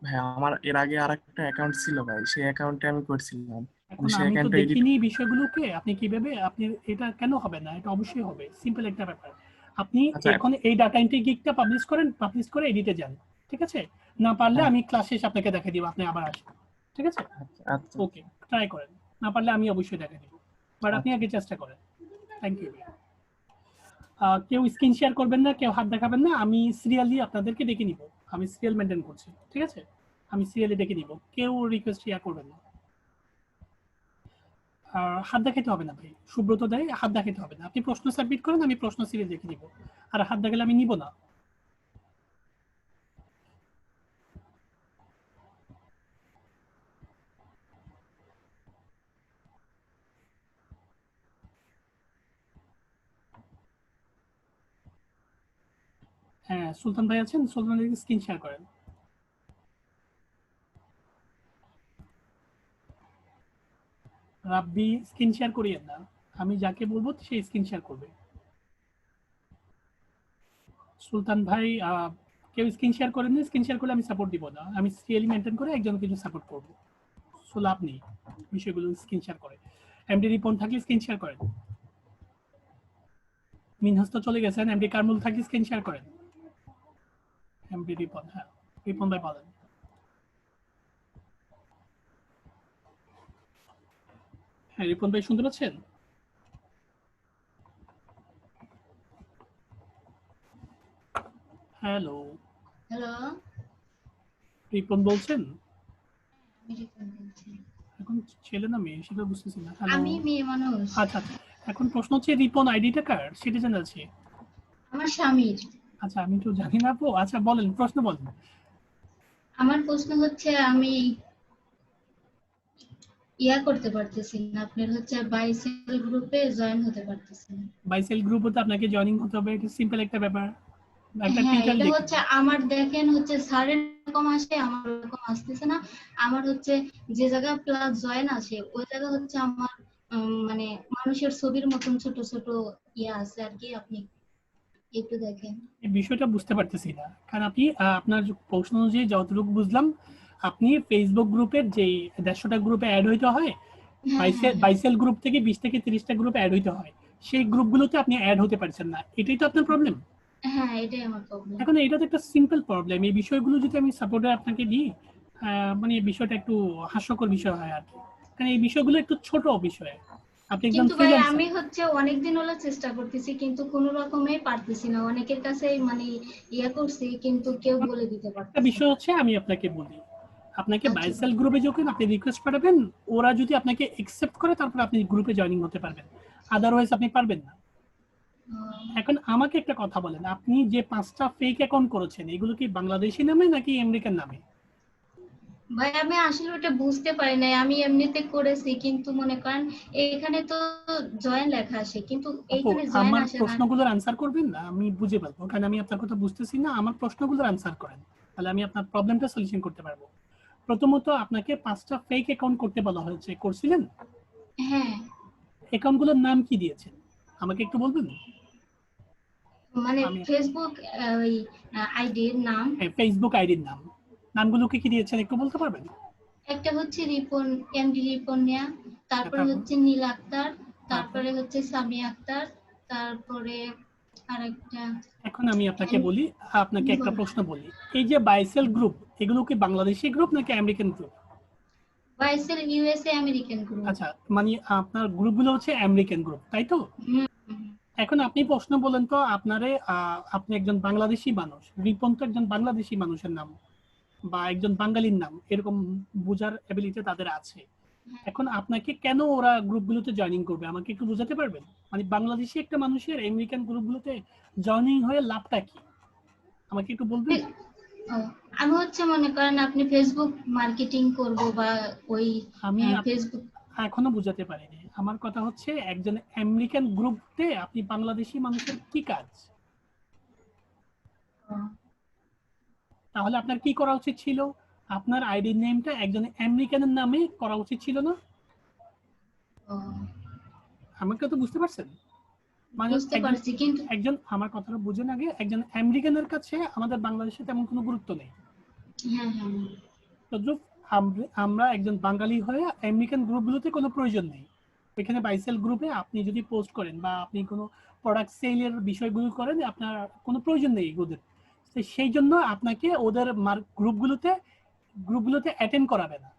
ভাই আমার এর আগে আর একটা অ্যাকাউন্ট ছিল ভাই, সেই অ্যাকাউন্টে আমি করছিলাম, এখন কিন্তু সেই আমি তো অ্যাকাউন্টটা এডিট। দেখিনি বিষয়গুলোকে, আপনি কিভাবে, আপনি এটা কেন হবে না? এটা অবশ্যই হবে, সিম্পল একটা ব্যাপার। আপনি আচ্ছা। এখন এই ডাটা এন্ট্রি গিকটা পাবলিশ করেন, পাবলিশ করে এডিটে যান, ঠিক আছে? না পারলে হ্যাঁ আমি ক্লাস শেষে আপনাকে দেখা দিব, আপনি আবার আসবেন, ঠিক আছে? আচ্ছা আচ্ছা ওকে, ট্রাই করেন, না পারলে আমি অবশ্যই দেখা দিব, বাট আপনি আচ্ছা। আগে চেষ্টা করেন। Thank you. কেউ স্ক্রিন শেয়ার করবেন না, কেউ হাত দেখাবেন না, আমি সিরিয়ালি আপনাদেরকে ডেকে নিব, আমি সিরিয়াল মেনটেন করছি, ঠিক আছে? আমি সিরিয়ালি ডেকে নিব, কেউ রিকোয়েস্ট শেয়ার করবেন না। আর হাত দেখাতে হবে না ভাই, সুব্রত দেয়, হাত দেখাতে হবে না, আপনি প্রশ্ন সাবমিট করেন, আমি প্রশ্ন সিরিয়াল দেখে দিব, আর হাত দেখালে আমি নিব না। হ্যাঁ, সুলতান ভাই আছেন, সুলতান ভাই স্ক্রিন শেয়ার করেন। রাব্বি স্ক্রিন শেয়ার করিয়েন না, আমি যাকে বলবো সে স্ক্রিন শেয়ার করবে। সুলতান ভাই, কেউ স্ক্রিন শেয়ার করেন না, স্ক্রিন শেয়ার করলে আমি সাপোর্ট দিব না, আমি সিরিয়ালি মেনটেন করে একজন কিছু সাপোর্ট করবো। সো লাভ নেই বিষয়গুলো স্ক্রিন শেয়ার করে। এমডি রিপন থাকলে স্ক্রিন শেয়ার করেন। মিনহাস তো চলে গেছেন, এমডি কারমুল থাকলে স্ক্রিন শেয়ার করেন। এমডি রিপন, হ্যাঁ, রিপন ভাই বলেন। হ্যাঁ, রিপন ভাই শুনতে পাচ্ছেন? হ্যালো, হ্যালো, রিপন বলছেন? আমি রিপন বলছি। এখন ছেলে না মেয়ে সেটা বুঝতেছি না। হ্যালো, আমি মেয়ে মানুষ। আচ্ছা আচ্ছা, এখন প্রশ্ন হচ্ছে রিপন আইডিটা কার সেটা জানা আছে? আমার স্বামীর। আচ্ছা, আমি তো জানি না আপু, আচ্ছা বলেন, প্রশ্ন বলেন। আমার প্রশ্ন হচ্ছে আমি করতে পারতেছি না, আপনার হচ্ছে বাইসেল গ্রুপে জয়েন হতে পারতেছি না। বাইসেল গ্রুপে আপনাকে জয়েনিং হতে হবে, এটা সিম্পল একটা ব্যাপার, একটা হ্যাঁ, টিউটোরিয়াল এটা দেখুন। হচ্ছে আমার দেখেন হচ্ছে স্যারের এরকম আসে, আমার এরকম আসতেছে না। আমার হচ্ছে যে জায়গায় প্লাস জয়েন আছে ওই জায়গা হচ্ছে আমার মানে মানুষের ছবির মতন ছোট ছোট আছে আর কি, আপনি একটু দেখেন। এই বিষয়টা বুঝতে পারতেছি না, কারণ আপনি আপনার প্রশ্ন অনুযায়ী যতটুকু বুঝলাম, আপনি ফেসবুক গ্রুপের যে 150টা গ্রুপে অ্যাড হইতে হয়, হ্যাঁ হ্যাঁ হ্যাঁ বাইসেল গ্রুপ থেকে 20 থেকে 30টা গ্রুপে অ্যাড হইতে হয়, সেই গ্রুপগুলোতে আপনি অ্যাড হতে পারছেন না, এটাই তো আপনার প্রবলেম। হ্যাঁ, এটাই আমার প্রবলেম। এখন এটা তো একটা সিম্পল প্রবলেম, এই বিষয়গুলো যদি আমি সাপোর্টে আপনাকে দিই, মানে এই বিষয়টা একটু হাস্যকর বিষয় হয় আর কি, কারণ এই বিষয়গুলো একটু ছোট বিষয়, আপনি একজন কিন্তু ভাই ফ্রিল্যান্সার। আমি হচ্ছে অনেকদিন হলো চেষ্টা করতেছি কিন্তু কোনো রকমে পারতেছি না, অনেকের কাছে মানে ইয়া করছি কিন্তু কেউ বলে দিতে একটা পারতেছে বিষয় না। হচ্ছে আমি আপনাকে বলি, আপনাকে আচ্ছা বাইসেল গ্রুপে যখন আপনি রিকোয়েস্ট পাঠাবেন, ওরা যদি আপনাকে একসেপ্ট করে তারপর আপনি গ্রুপে জয়েনিং হতে পারবেন, আদারওয়াইজ আপনি পারবেন না। এখন আমাকে একটা কথা বলেন, আপনি যে 5টা ফেক অ্যাকাউন্ট করেছেন এগুলো কি বাংলাদেশি নামে নাকি আমেরিকান নামে? ভাই আমি আসলে ওটা বুঝতে পারি নাই, আমি এমনিতে করেছি কিন্তু মনে করেন এখানে তো জয়েন লেখা আসে কিন্তু আপু এইখানে জয়েন আমার আসে না। প্রশ্নগুলোর আনসার করবেন না, আমি বুঝে পারবো, কারণ আমি আপনার কথা বুঝতেছি না, আমার প্রশ্নগুলোর আনসার করেন, তাহলে আমি আপনার প্রবলেমটা সলিউশন করতে পারবো। প্রথমত আপনাকে 5টা ফেক অ্যাকাউন্ট করতে বলা হয়েছে, করছিলেন? হ্যাঁ অ্যাকাউন্টগুলোর নাম কি দিয়েছেন আমাকে একটু বলবেন? মানে আমি ফেসবুক ওই আইডির নাম, ফেসবুক আইডির নাম, নামগুলো কি কি দিয়েছেন একটু বলতে পারবেন? একটা হচ্ছে রিপন, এমডি রিপন্যা, তারপরে তারপর হচ্ছে নীল আক্তার, তারপর তারপরে হচ্ছে সামিয়া আক্তার, তারপরে আরেকটা এখন আমি আপনাকে বলি, আপনাকে একটা বল। প্রশ্ন বলি, এই যে বাইসেল গ্রুপ এগুলো কি বাংলাদেশি গ্রুপ নাকি American group? বাইসেল USA American group. আচ্ছা, মানে আপনার গ্রুপগুলো হচ্ছে আমেরিকান গ্রুপ, তাই তো? হুম হুম, এখন আপনি প্রশ্ন বলেন তো, আপনারে আপনি একজন বাংলাদেশি মানুষ, রিপন তো একজন বাংলাদেশি মানুষের নাম বা একজন বাঙালির নাম, এরকম বোঝার এবিলিটি তাদের আছে। এখন আপনাকে কেন ওরা গ্রুপগুলোতে জয়েনিং করবে আমাকে একটু বোঝাতে পারবেন? মানে বাংলাদেশি একটা মানুষের আমেরিকান গ্রুপগুলোতে জয়েনিং হয়ে লাভটা কি আমাকে একটু বলবেন? ও, আমি হচ্ছে মনে করেন আপনি ফেসবুক মার্কেটিং করব বা ওই আমি ফেসবুক। এখনো বুঝাতে পারিনি, আমার কথা হচ্ছে একজন আমেরিকান গ্রুপে আপনি বাংলাদেশি মানুষের কি কাজ? তাহলে আপনার কি করা উচিত ছিল? আপনার আইডি নেমটা একজন আমেরিকানের নামে করা উচিত ছিল না? আমাকে তো বুঝতে পারছেন? মানে বুঝতে একজন পারছি কিন্তু একজন আমার কথাটা বুঝেন আগে, একজন আমেরিকানের কাছে আমাদের বাংলাদেশে তেমন কোনো গুরুত্ব নেই। হ্যাঁ হ্যাঁ তদ্রুপ আমরা একজন বাঙালি হয়ে আমেরিকান গ্রুপগুলোতে কোনো প্রয়োজন নেই। এখানে বাইসেল গ্রুপে আপনি যদি পোস্ট করেন বা আপনি কোনো প্রোডাক্ট সেলের বিষয়গুলো করেন, আপনার কোনো প্রয়োজন নেই এগুলোর। তো সেই জন্য আপনাকে ওদের গ্রুপগুলোতে গ্রুপগুলোতে অ্যাটেন্ড করাবে না।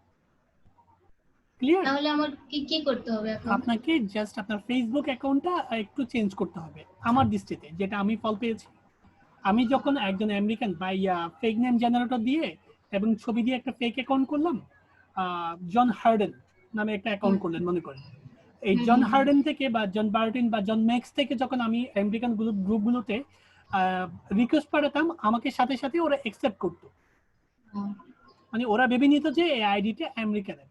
ক্লিয়ার? তাহলে আমার কি কি করতে হবে এখন? আপনাকে জাস্ট আপনার ফেসবুক অ্যাকাউন্টটা একটু চেঞ্জ করতে হবে আমার দৃষ্টিতে, যেটা আমি ফল পেয়েছি। আমি যখন একজন আমেরিকান বা ফেক নেম জেনারেটর দিয়ে এবং ছবি দিয়ে একটা ফেক অ্যাকাউন্ট করলাম, জন হার্ডেন নামে একটা হুম অ্যাকাউন্ট করলেন মনে করেন, এই হুম জন হুম হুম। হার্ডেন থেকে বা জন বার্টিন বা জন ম্যাক্স থেকে যখন আমি আমেরিকান গ্রুপগুলোতে রিকোয়েস্ট পাঠাতাম, আমাকে সাথে সাথে ওরা অ্যাকসেপ্ট করতো। ও, মানে ওরা ভেবে নিত যে এই আইডিটা আমেরিকানের।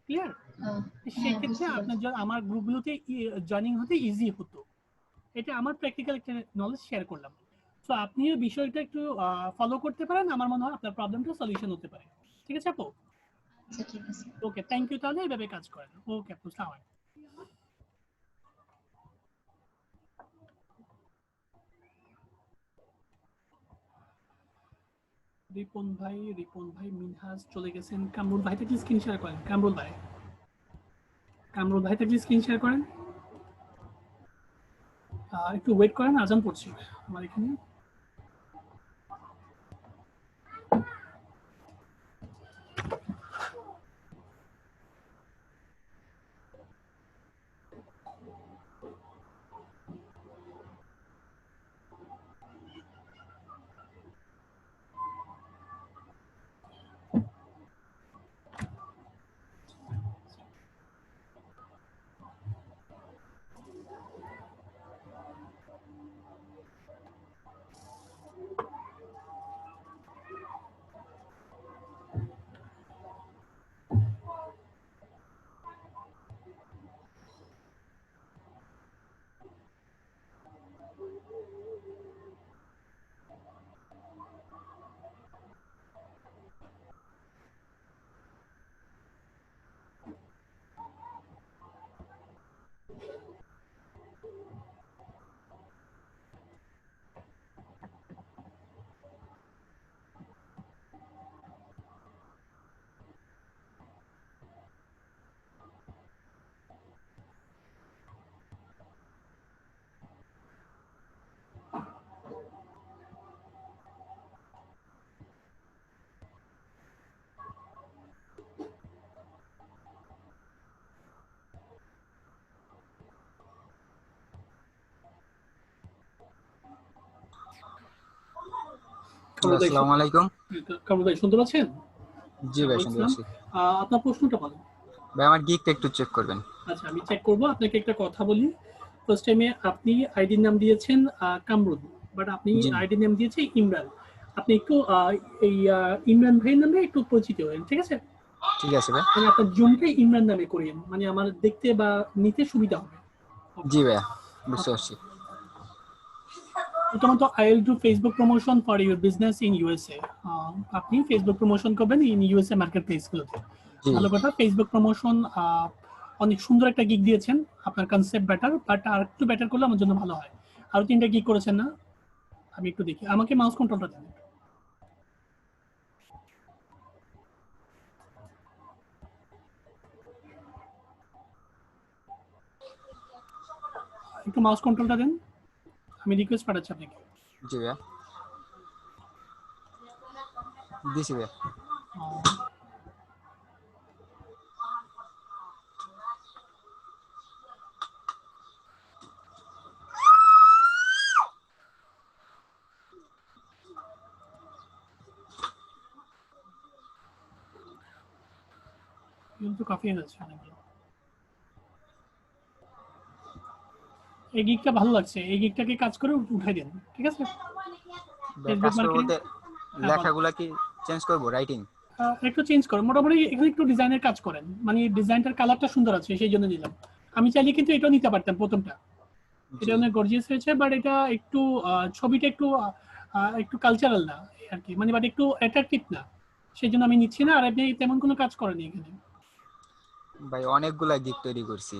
ক্লিয়ার? ও, সেই হ্যাঁ ক্ষেত্রে বুঝতে আপনার পারছি। আমার গ্রুপগুলোতে জয়েনিং হতে ইজি হতো। এটা আমার প্র্যাকটিক্যাল একটা নলেজ শেয়ার করলাম। সো আপনিও বিষয়টা একটু ফলো করতে পারেন, আমার মনে হয় আপনার প্রবলেমটা সলিউশন হতে পারে। ঠিক আছে আপু? আচ্ছা ঠিক আছে। ওকে, থ্যাংক ইউ, তাহলে এইভাবে কাজ করেন। ওকে আপু, সালাম আলাইকুম। রিপন ভাই মিনহাজ চলে গেছেন। কামরুল ভাই থেকে স্ক্রিন শেয়ার করেন, কামরুল ভাই থেকে স্ক্রিন শেয়ার করেন। একটু ওয়েট করেন, আজান পড়ছে আমার এখানে। কামরুল ভাই, আসসালামু আলাইকুম। কামরুল ভাই শুনতে পাচ্ছেন? জি ভাই, শুনতে বলছিলাম, পাচ্ছি। আপনার প্রশ্নটা বলেন। ভাই আমার গিকটা একটু চেক করবেন। আচ্ছা, আমি চেক করব। আপনাকে একটা কথা বলি। ফার্স্ট টাইমে আপনি আইডির নাম দিয়েছেন কামরুল, বাট আপনি জি আইডির নাম দিয়েছে ইমরান। আপনি একটু এই ইমরান ভাইয়ের নামে একটু পরিচিত হবেন, ঠিক আছে? ঠিক আছে ভাই। মানে আপনার জুমটা ইমরান নামে করিয়েন, মানে আমার দেখতে বা নিতে সুবিধা হবে। জি ভাই, বুঝতে পারছি। প্রথমত I will do Facebook promotion for your business in USA. আপনি ফেসবুক প্রমোশন করবেন ইন ইউএসএ মার্কেট প্লেসগুলোতে। জি ভালো কথা, ফেসবুক প্রমোশন অনেক সুন্দর একটা গিগ দিয়েছেন। আপনার কনসেপ্ট বেটার, বাট আর একটু বেটার করলে আমার জন্য ভালো হয়। আরো 3টা গিগ করেছেন না? আমি একটু দেখি, আমাকে মাউস কন্ট্রোলটা দেন। একটু মাউস কন্ট্রোলটা দেন, আমি রিকোয়েস্ট পাঠাচ্ছি আপনাকে। জি ভাই, দিছি ভাই। আহ, কিন্তু কাফি হয়ে যাচ্ছে অনেকগুলো। এই গিগটা ভালো লাগছে, এই গিগটাকে কাজ করে উঠাই দেন, ঠিক আছে? ভাই ফেসবুক কাজ করব মার্কেটিং, বলতে লেখাগুলা কি চেঞ্জ করব, রাইটিং? একটু চেঞ্জ করো। মোটামুটি এখানে একটু ডিজাইনের কাজ করেন, মানে ডিজাইনটার কালারটা সুন্দর আছে সেই জন্য নিলাম। আমি চাইলে কিন্তু এটাও নিতে পারতাম প্রথমটা, এটা জি অনেক গর্জিয়াস হয়েছে, বাট এটা একটু ছবিটা একটু একটু কালচারাল না আর কি, মানে বাট একটু অ্যাট্রাকটিভ না, সেই জন্য আমি নিচ্ছি না। আর আপনি তেমন কোনো কাজ করেনি এখানে। ভাই, অনেকগুলা গিক তৈরি করছি,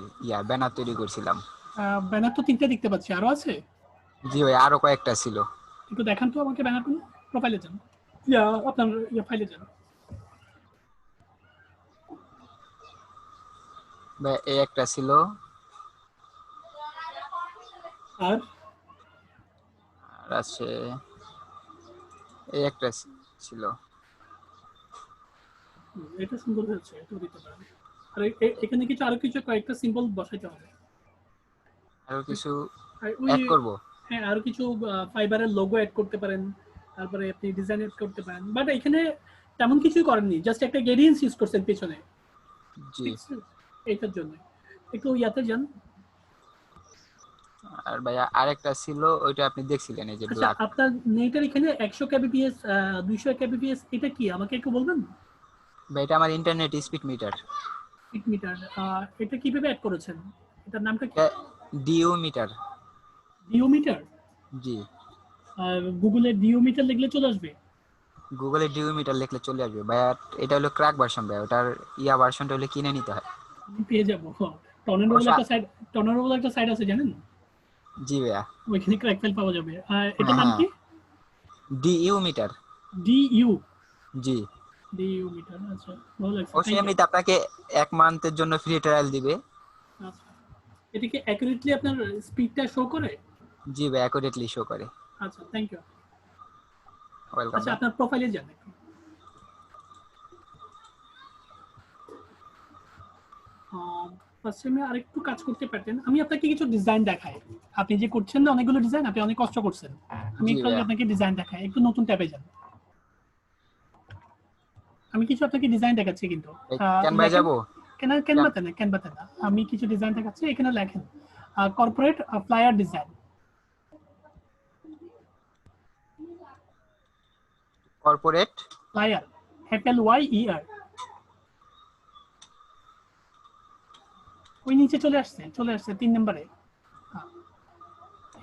ব্যানার তৈরি করছিলাম। ব্যানার তো 3টা দেখতে পাচ্ছি, আরো আছে? জি ভাই, আরো কয়েকটা ছিল। একটু দেখান তো আমাকে ব্যানারগুলো। প্রোফাইলে যান, আপনার ফাইলে যান। ভাই এই একটা ছিল, আর আর আছে এই একটা ছিল। এটা সুন্দর হয়েছে, এটাও দিতে পারেন। আর এখানে কিছু আরো কিছু কয়েকটা সিম্বল বসাইতে হবে। আরো কিছু আর ওই, অ্যাড করব। হ্যাঁ, আরো কিছু ফাইবারের লোগো অ্যাড করতে পারেন, তারপরে আপনি ডিজাইন অ্যাড করতে পারেন, বাট এখানে তেমন কিছুই করেননি, জাস্ট একটা গ্রেডিয়েন্টস ইউজ করছেন পেছনে, জি। ঠিক আছে? এইটার জন্য একটু ইয়াতে যান। আর ভাই আরেকটা ছিল, ওইটা আপনি দেখছিলেন, এই যে আচ্ছা, ব্ল্যাক। আপনার নেটের এখানে 100 kbps 200 kbps, এটা কি আমাকে একটু বলবেন? ভাই এটা আমার internet speed meter. Speed meter, এটা কিভাবে অ্যাড করেছেন? এটার নামটা কি? DU meter. DU meter? জি, গুগলে ডিও মিটার লিখলে চলে আসবে? গুগলে ডিউ মিটার লিখলে চলে আসবে ভাই। আর এটা হলো ক্র্যাক ভার্সন ভাই, ওটার ভার্সনটা হলে কিনে নিতে হয়। আমি পেয়ে যাবো। টর্নেডো বলে একটা সাইট, টর্নেডো বলে একটা সাইট আছে জানেন? জি ভাইয়া। ওইখানে ক্র্যাক ফাইল পাওয়া যাবে। এটার নাম হ্যাঁ, কি? DU meter. ডিইউ, জি, ডিইউ মিটার। আচ্ছা, ভালো লাগছে, অবশ্যই থ্যাংক ইউ। এমনিতে আপনাকে 1 মান্থের জন্য ফ্রি ট্রায়াল দিবে। আচ্ছা, এটা কি অ্যাকুরেটলি আপনার স্পিডটা শো করে? জি ভাই, অ্যাকুরেটলি শো করে। আচ্ছা, থ্যাংক ইউ। ওয়েলকাম আচ্ছা, ভাই। আপনার প্রোফাইলে যান একটু। ফার্স্টে আমি আরেকটু কাজ করতে পারতেন, আমি আপনাকে কিছু ডিজাইন দেখাই। আপনি যে করছেন না অনেকগুলো ডিজাইন, আপনি অনেক কষ্ট করছেন, আমি জি একটু ভাইয়া। আপনাকে ডিজাইন দেখাই। একটু নতুন ট্যাবে যান, আমি কিছু আপনাকে ডিজাইন দেখাচ্ছি কিন্তু ক্যানভায় লেখেন। যাবো? ক্যানভাতে না, ক্যানভাতে না, আমি কিছু ডিজাইন দেখাচ্ছি, এখানে লেখেন corporate flyer design. Corporate flyer, FLYER। ওই নিচে চলে আসছে, চলে আসছে 3 নম্বরে।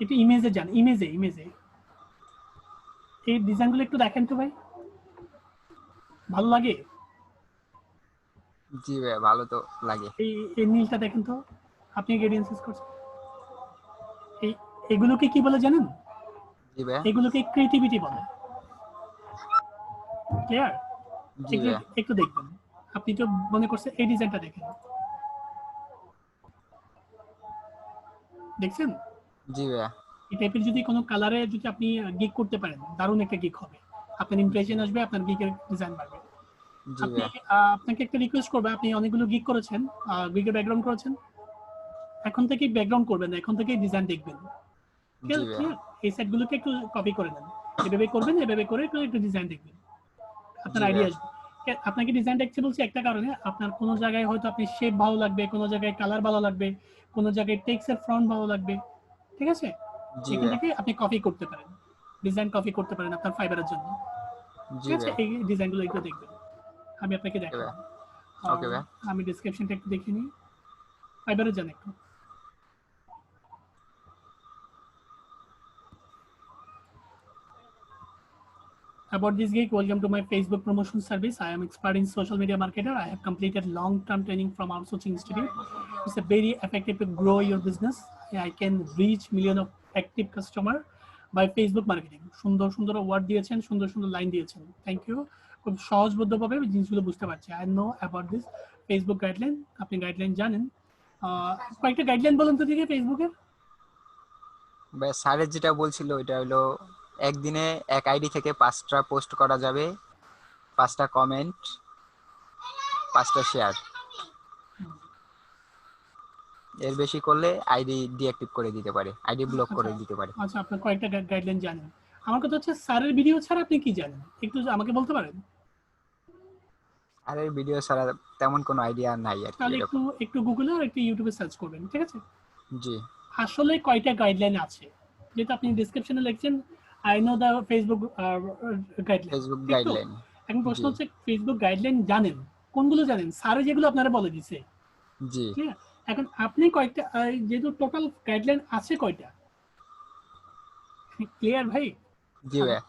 একটু ইমেজে যান, ইমেজে, ইমেজে এই ডিজাইনগুলো একটু দেখেন তো ভাই, ভালো লাগে? জি ভাইয়া, ভালো তো লাগে। এই এই নীলটা দেখেন তো, আপনি গ্রেডিয়েন্ট ইউজ করছেন। এই এগুলোকে কি বলে জানেন? জি ভাইয়া। এগুলোকে ক্রিয়েটিভিটি বলে। ক্লিয়ার? জি ভাইয়া। একটু দেখবেন। আপনি তো মনে করছেন এই ডিজাইনটা দেখেন, দেখছেন? জি ভাইয়া। এই টাইপের যদি কোনো কালারে যদি আপনি গিগ করতে পারেন, দারুণ একটা গিগ হবে। আপনার ইমপ্রেশন আসবে, আপনার গিগের ডিজাইন বাড়বে। জি আপনি ভাইয়া। আপনাকে একটা রিকোয়েস্ট করবো, আপনি অনেকগুলো গিগ করেছেন, গিগের ব্যাকগ্রাউন্ড করেছেন, এখন থেকেই ব্যাকগ্রাউন্ড করবেন না, এখন থেকেই ডিজাইন দেখবেন। জি ভাইয়া। ক্লিয়ার? এই সেটগুলোকে একটু কপি করে নেন। এভাবে করবেন, এভাবে করে একটু ডিজাইন দেখবেন, আপনার জি আইডিয়া ভাইয়া। আসবে। আপনাকে ডিজাইন দেখতে বলছি একটা কারণে, আপনার কোনো জায়গায় হয়তো আপনি শেপ ভালো লাগবে, কোনো জায়গায় কালার ভালো লাগবে, কোনো জায়গায় টেক্সটের ফ্রন্ট ভালো লাগবে, ঠিক আছে? জি এখান ভাইয়া। থেকে আপনি কপি করতে পারেন, ডিজাইন কপি করতে পারেন আপনার ফাইবারের জন্য, জি ঠিক আছে? ভাইয়া। এই ডিজাইনগুলো একটু দেখবেন, আমি আপনাকে ওকে দেখাবো। ভাইয়া। ওকে ভাইয়া। আমি ডেসক্রিপশনটা একটু দেখে নিই, ফাইবারে যান একটু। About this gig, welcome to my Facebook promotion service. I am expert in social media marketer. I have completed long-term training from Outsourcing Institute. It's a very effective to grow your business. I can reach million of active customer by Facebook marketing. সুন্দর সুন্দর word দিয়েছেন, সুন্দর সুন্দর line দিয়েছেন, thank you. খুব সহজবোধ্যভাবে জিনিসগুলো বুঝতে পারছি। I know about this Facebook guideline, আপনি গাইডলাইন জানেন। কয়েকটা গাইডলাইন বলুন তো দিকে ফেসবুকের। ভাইয়া স্যারের যেটা বলছিল ওইটা হলো একদিনে এক আইডি থেকে 5টা পোস্ট করা যাবে, 5টা কমেন্ট, 5টা শেয়ার। এর বেশি করলে আইডি ডিঅ্যাক্টিভ করে দিতে পারে, আইডি ব্লক করে দিতে পারে। আচ্ছা, আপনার কয়েকটা গাইডলাইন জানেন। আমার কথা হচ্ছে স্যারের ভিডিও ছাড়া আপনি কি জানেন, একটু আমাকে বলতে পারেন? আর এই ভিডিও ছাড়া তেমন কোনো আইডিয়া নাই আর কি তাহলে একটু এরকম। একটু গুগলে আর একটু ইউটিউবে সার্চ করবেন, ঠিক আছে? জি। আসলে কয়টা গাইডলাইন আছে, যেটা আপনি ডেসক্রিপশনে লিখছেন I know the Facebook guideline, Facebook ঠিক তো? গাইডলাইন। এখন প্রশ্ন জি। হচ্ছে ফেসবুক গাইডলাইন জানেন, কোনগুলো জানেন? স্যারে যেগুলো আপনারা বলে দিছে, জি। ঠিক আছে? এখন আপনি কয়টা, যেহেতু টোটাল গাইডলাইন আছে কয়টা, ক্লিয়ার ভাই? জি ভাইয়া।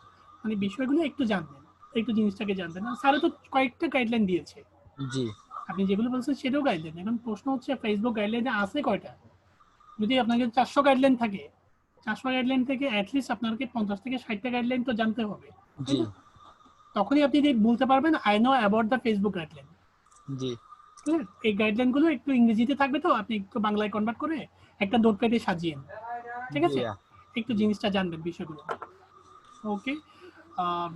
মানে বিষয়গুলো একটু জানবেন, একটু জিনিসটাকে জানবেন। স্যারে তো কয়েকটা গাইডলাইন দিয়েছে, জি। আপনি যেগুলো বলছেন সেটাও গাইডলাইন। এখন প্রশ্ন হচ্ছে ফেসবুক গাইডলাইনে আছে কয়টা? যদি আপনাকে 400 গাইডলাইন থাকে, 400 গাইডলাইন থেকে অ্যাটলিস্ট আপনাকে 50 থেকে 60টা গাইডলাইন তো জানতে হবে, তাই জি। না? তখনই আপনি বলতে পারবেন I know about the Facebook guideline. জি। এই গাইডলাইনগুলো একটু ইংরেজিতে থাকবে, তো আপনি একটু বাংলায় কনভার্ট করে একটা নোটপ্যাডে সাজিয়ে নিন, ঠিক জি আছে? ভাইয়া। একটু জি। জিনিসটা জানবেন বিষয়গুলো। ওকে,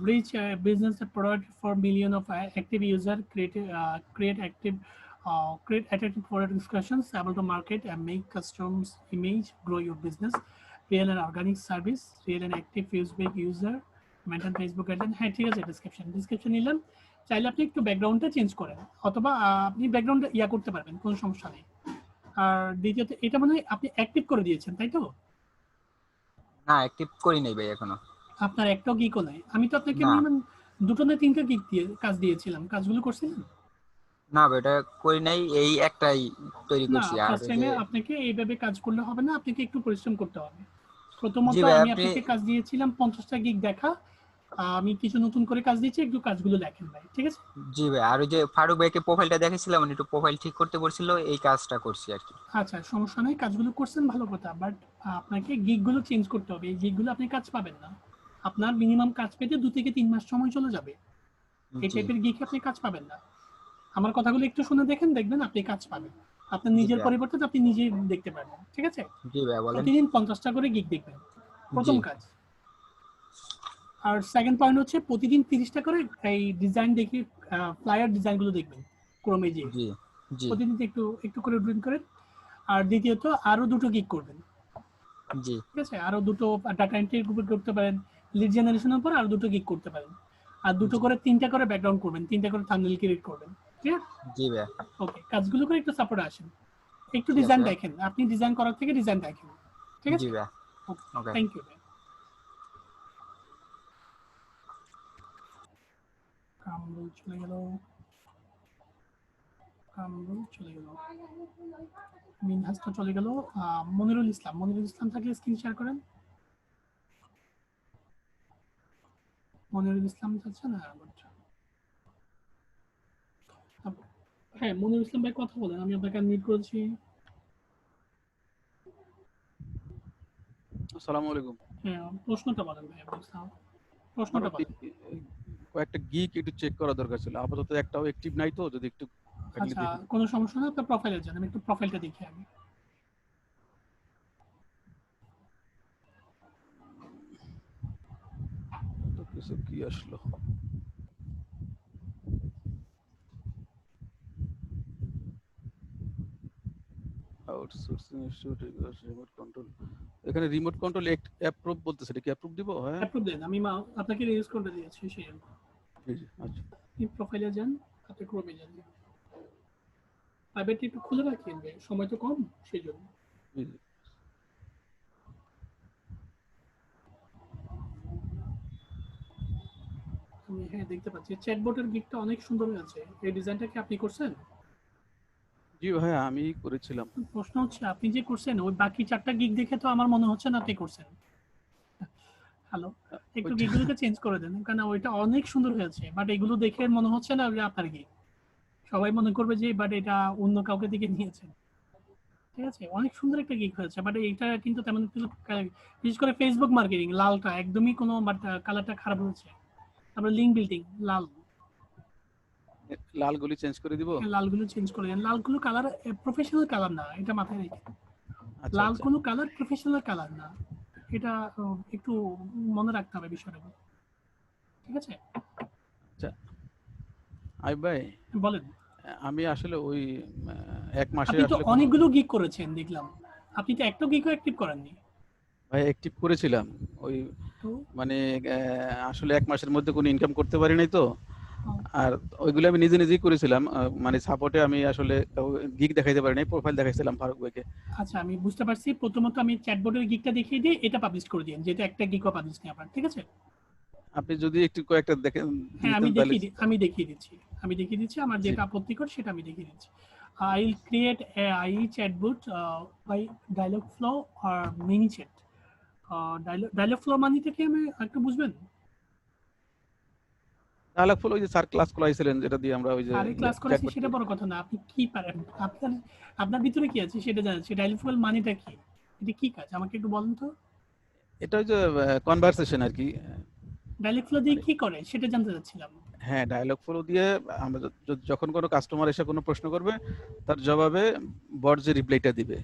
reach business product for million of active user, create attractive product discussions, able to market and make customers image, grow your business, real and organic service, real and active Facebook user, maintain Facebook guideline। হ্যাঁ ঠিক আছে, description নিলাম। চাইলে আপনি একটু ব্যাকগ্রাউন্ডটা change করেন, অথবা আপনি ব্যাকগ্রাউন্ড ইয়া করতে পারবেন, কোনো সমস্যা নেই। আর দ্বিতীয়ত এটা মনে হয় আপনি অ্যাক্টিভ করে দিয়েছেন, তাই তো? না, অ্যাক্টিভ করি নাই ভাই এখনো। আপনার একটাও গিকও নাই? আমি তো আপনাকে না। মিনিমাম 2টো না 3টা গিক দিয়ে কাজ দিয়েছিলাম, কাজগুলো করছিলেন? না ভাই, এটা করি নাই, এই একটাই তৈরি না, করছি। আর ফার্স্ট ওই যে টাইমে আপনাকে এইভাবে কাজ করলে হবে না, আপনাকে একটু পরিশ্রম করতে হবে। জি প্রথমত ভাই আমি আপনি, আপনাকে কাজ দিয়েছিলাম 50টা গিক দেখা, আমি কিছু নতুন করে কাজ দিচ্ছি, একটু কাজগুলো দেখেন ভাই, ঠিক আছে? জি ভাই, আর ওই যে ফারুক ভাইকে প্রোফাইলটা দেখেছিলাম, উনি একটু প্রোফাইল ঠিক করতে বলছিল, এই কাজটা করছি আর কি। আচ্ছা, সমস্যা নেই, কাজগুলো করছেন ভালো কথা, বাট আপনাকে গিকগুলো চেঞ্জ করতে হবে। এই গিকগুলো আপনি কাজ পাবেন না, আপনার মিনিমাম কাজ পেতে 2 থেকে 3 মাস সময় চলে যাবে। এই জি। টাইপের গিক আপনি কাজ পাবেন না। আমার কথাগুলো একটু শুনে দেখেন, দেখবেন আপনি কাজ পাবেন। আপনার জি নিজের ভাইয়া। পরিবর্তে আপনি নিজেই দেখতে পারবেন, ঠিক আছে? জি ভাইয়া বলেন। প্রতিদিন 50টা করে গিগ দেখবেন, জি। প্রথম কাজ। আর সেকেন্ড পয়েন্ট হচ্ছে প্রতিদিন 30টা করে এই ডিজাইন দেখে, ফ্লায়ার ডিজাইনগুলো দেখবেন ক্রমে যে, জি। জি। প্রতিদিন একটু একটু করে ড্রয়িং করেন। আর দ্বিতীয়ত আরো 2টো গিগ করবেন, জি। ঠিক আছে? আরো 2টো ডাটা এন্ট্রি করতে পারেন, লিড জেনারেশনের পর আরো 2টো গিগ করতে পারেন। আর 2টো জি। করে 3টা করে ব্যাকগ্রাউন্ড করবেন, 3টা করে থাম্বনেল ক্রিয়েট করবেন, ক্লিয়ার? জি ভাইয়া। ওকে, কাজগুলো করে একটু সাপোর্ট আসেন, একটু ঠিক আছে ডিজাইন ভাইয়া। দেখেন, আপনি ডিজাইন করার থেকে ডিজাইন দেখেন, ঠিক জি আছে? ভাইয়া। Okay, okay. Thank you. Kamrul চলে গেল, মিনহাজ তো চলে গেল। মনিরুল ইসলাম থাকলে স্ক্রিন শেয়ার করেন। মনিরুল ইসলাম যাচ্ছে না? হ্যাঁ, মনিরুল ইসলাম ভাই কথা বলেন, আমি আপনাকে মিট করেছি। আসসালামু আলাইকুম। হ্যাঁ, প্রশ্নটা বলেন ভাই, আমার প্রশ্নটা বলেন। কয়েকটা গিক একটু চেক করা দরকার ছিল, আপাতত একটাও অ্যাক্টিভ নাই, তো যদি একটু কাইন্ডলি আচ্ছা, দেখেন। কোনো সমস্যা না, আপনার প্রোফাইলে যান, আমি একটু প্রোফাইলটা দেখি আগে। তো কিছু কি আসলো? ও আউটসোর্সিং রিমোট কন্ট্রোল, এখানে রিমোট কন্ট্রোল অ্যাপ্রুভ বলতেছে, এটা কি অ্যাপ্রুভ দিব? হ্যাঁ অ্যাপ্রুভ দেন, আমি আপনাকে রিলিজ করে দিয়েছি সেই জন্য। জি জি আচ্ছা আপনি প্রোফাইলে যান, আপনি ক্রোমে যান, প্রাইভেটলি একটু খুলে রাখেন, সময় তো কম সেই জন্য। জি জি আমি হ্যাঁ দেখতে পাচ্ছি চ্যাটবটের গিকটা অনেক সুন্দর হয়েছে। এই ডিজাইনটা কি আপনি করছেন? জি ভাই আমি করেছিলাম। প্রশ্ন হচ্ছে আপনি যে করছেন ওই বাকি 4টা গিগ দেখে তো আমার মনে হচ্ছে না আপনি করছেন। হ্যালো, একটু ওইটা গিগগুলোকে চেঞ্জ করে দেন, কারণ ওইটা অনেক সুন্দর হয়েছে, বাট এগুলো দেখে মনে হচ্ছে না যে আপনার গিগ। সবাই মনে করবে যে বাট এটা অন্য কাউকে দিকে নিয়েছেন। ঠিক আছে, অনেক সুন্দর একটা গিগ হয়েছে, বাট এটা কিন্তু তেমন কিছু বিশেষ করে ফেসবুক মার্কেটিং লালটা একদমই কোনো, বাট কালারটা খারাপ হয়েছে। তারপরে লিঙ্ক বিল্ডিং লাল, লালগুলি চেঞ্জ করে দিব। লালগুলো চেঞ্জ করে দেন। লালগুলো কালার প্রফেশনাল কালার না, এটা মাথায় রেখে। আচ্ছা লাল আচ্ছা কোনো কালার প্রফেশনাল কালার না, এটা একটু মনে রাখতে হবে বিষয়টা। ঠিক আছে, আচ্ছা আই ভাই বলেন। আমি আসলে ওই এক মাসে আপনি তো আসলে কোনো অনেকগুলো গিগ করেছেন দেখলাম, আপনি তো একটা গিগও অ্যাক্টিভ করেননি। ভাই অ্যাক্টিভ করেছিলাম ওই তো মানে আসলে এক মাসের মধ্যে কোনো ইনকাম করতে পারি নাই তো, আহ, আর ওইগুলো আমি নিজে নিজেই করেছিলাম। মানে সাপোর্টে আমি আসলে গিগ দেখাইতে পারি নাই, প্রোফাইল দেখাইছিলাম ফারুক ভাইকে। আচ্ছা আমি বুঝতে পারছি। প্রথমত আমি চ্যাটবটের গিগটা দেখিয়ে দিই, এটা পাবলিশ করে দিন, যেহেতু একটা গিগও পাবলিশ নেই আপনার। ঠিক আছে, আপনি যদি একটু কয়েকটা দেখেন হ্যাঁ দিতেন তাহলে। আমি দেখিয়ে দিচ্ছি আমার জি যেটা আপত্তিকর সেটা আমি দেখিয়ে দিচ্ছি। I will create a IE chatbot by Dialogflow or MiniChat. Dialogflow মানেটা কি আমি একটু বুঝবেন? তাহলে ফুল ওই যে স্যার ক্লাস করাইছিলেন যেটা দিয়ে আমরা ওই যে আরে ক্লাস করেছি চ্যাটবট সেটা বড় কথা না, আপনি কি পারেন, আপনার আপনার ভিতরে কি আছে সেটা জানাচ্ছি। Dialogflow মানেটা কি, এটা কি কাজ আমাকে একটু বলেন তো। এটা ওই যে কনভারসেশন আর কি। Dialogflow দিয়ে মানে কি করে সেটা জানতে চাচ্ছিলাম। হ্যাঁ ডায়ালগ ফ্লো দিয়ে আমরা যখন কোনো কাস্টমার এসে কোনো প্রশ্ন করবে তার জবাবে বট যে রিপ্লাইটা দিবে।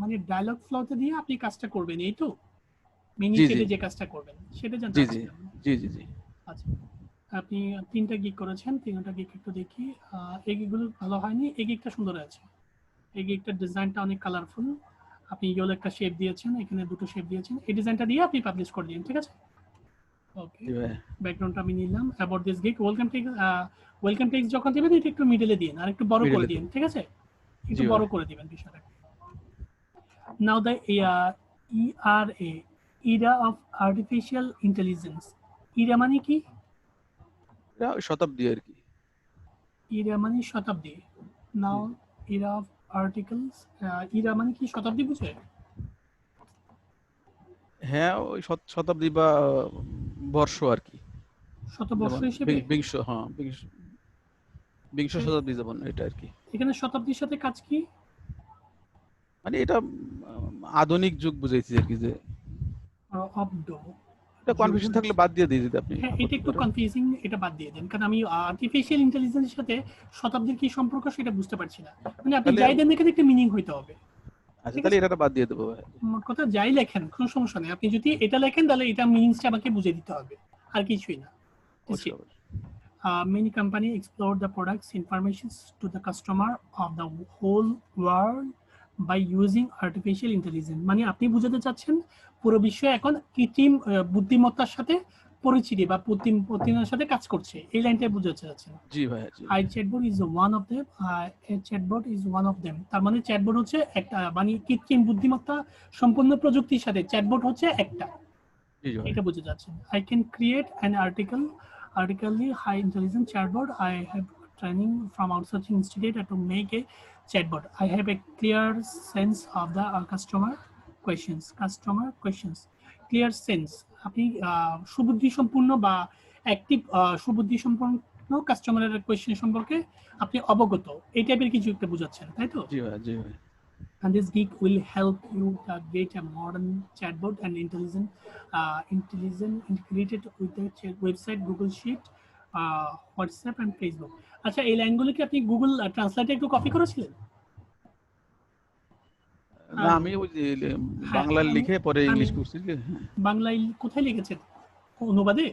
মানে Dialogflowতে দিয়ে আপনি কাজটা করবেন, এই তো জি জি MiniChat-এ যে কাজটা করবেন সেটা জানতে জি জি চাচ্ছিলাম। জি জি জি আচ্ছা, আপনি 3টা গিগ করেছেন, 3টা গিগ একটু দেখি। এই গিগগুলো ভালো হয়নি, এই গিগটা সুন্দর আছে। এই গিগটার ডিজাইনটা অনেক কালারফুল। আপনি ইয়েলো একটা শেপ দিয়েছেন, এখানে দুটো শেপ দিয়েছেন, এই ডিজাইনটা দিয়ে আপনি পাবলিশ করে দিন। ঠিক আছে, ওকে। জি ভাই ব্যাকগ্রাউন্ডটা আমি নিলাম। About this gig welcome text যখন দিবেন এটা একটু মিডলে দিন, আর একটু বড় করে মিডলে দিন। দেব। ঠিক আছে, একটু জি ভাই বড় করে দিবেন বিষয়টা। Now the ERA, era of artificial intelligence, era মানে কি? এটা ওই শতাব্দী আর কি। ইরা মানে শতাব্দী। নাও ইরা অফ আর্টিকেলস, ইরা মানে কি শতাব্দী বুঝে? হ্যাঁ ওই শতাব্দী বা বর্ষ আর কি। শতবর্ষ যেমন হিসেবে বিংশ হ্যাঁ বিংশ শতাব্দী যেমন এটা আর কি। এখানে শতাব্দীর সাথে কাজ কি? মানে এটা আধুনিক যুগ বুঝাইছি আর কি, যে অব্দ, এটা কনফিউশন থাকলে বাদ দিয়ে দিই যদি আপনি হ্যাঁ এটা আপত্তি একটু করেন। কনফিউজিং, এটা বাদ দিয়ে দেন, কারণ আমি আর্টিফিশিয়াল ইন্টেলিজেন্সের সাথে শতাব্দীর কি সম্পর্ক সেটা বুঝতে পারছি না। মানে আপনি তাহলে যাই দেন এখানে একটা মিনিং হইতে হবে। আচ্ছা ঠিক তাহলে আছে, এটা বাদ দিয়ে দেবো ভাই। মোট কথা যাই লেখেন কোনো সমস্যা নেই, আপনি যদি এটা লেখেন তাহলে এটা মিনিংসটা আমাকে বুঝিয়ে দিতে হবে, আর কিছুই না। অবশ্যই অবশ্যই। Many companies explore the products information to the customer of the whole world by using artificial intelligence. মানে আপনি বুঝাতে চাচ্ছেন পুরো বিশ্ব এখন কৃত্রিম বুদ্ধিমত্তার সাথে পরিচিতি বা বুদ্ধিমত্তার সাথে কাজ করছে, এই লাইনটা বুঝাতে চাচ্ছেন। জি ভাই জি I chatbot is one of them. A chatbot is one of them. তার মানে চ্যাটবট হচ্ছে একটা, মানে কৃত্রিম বুদ্ধিমত্তা সম্পন্ন প্রযুক্তির সাথে চ্যাটবট হচ্ছে একটা, জি ভাই এটা বুঝে যাচ্ছেন। I can create an artically high intelligent chatbot. I have training from outsourcing institute to make a chatbot. I have a clear sense of the customer questions, clear sense. আপনি সুবুদ্ধি সম্পূর্ণ বা অ্যাক্টিভ সুবুদ্ধি সম্পন্ন কাস্টমারের কোয়েশ্চেন সম্পর্কে আপনি অবগত, এই টাইপের কিছু একটা বোঝাচ্ছেন, তাই তো? জি ভাই জি ভাই। And this geek will help you create a modern chatbot and intelligent integrated with the website, Google Sheet, WhatsApp and Facebook. আচ্ছা এই লাইনগুলো কি আপনি গুগল ট্রান্সলেটে একটু কপি করেছিলেন? না আমি ওই যে হ্যাঁ, বাংলা লিখে পরে ইংলিশ আমি করছি যে হ্যাঁ। বাংলায় কোথায় লিখেছেন, অনুবাদে?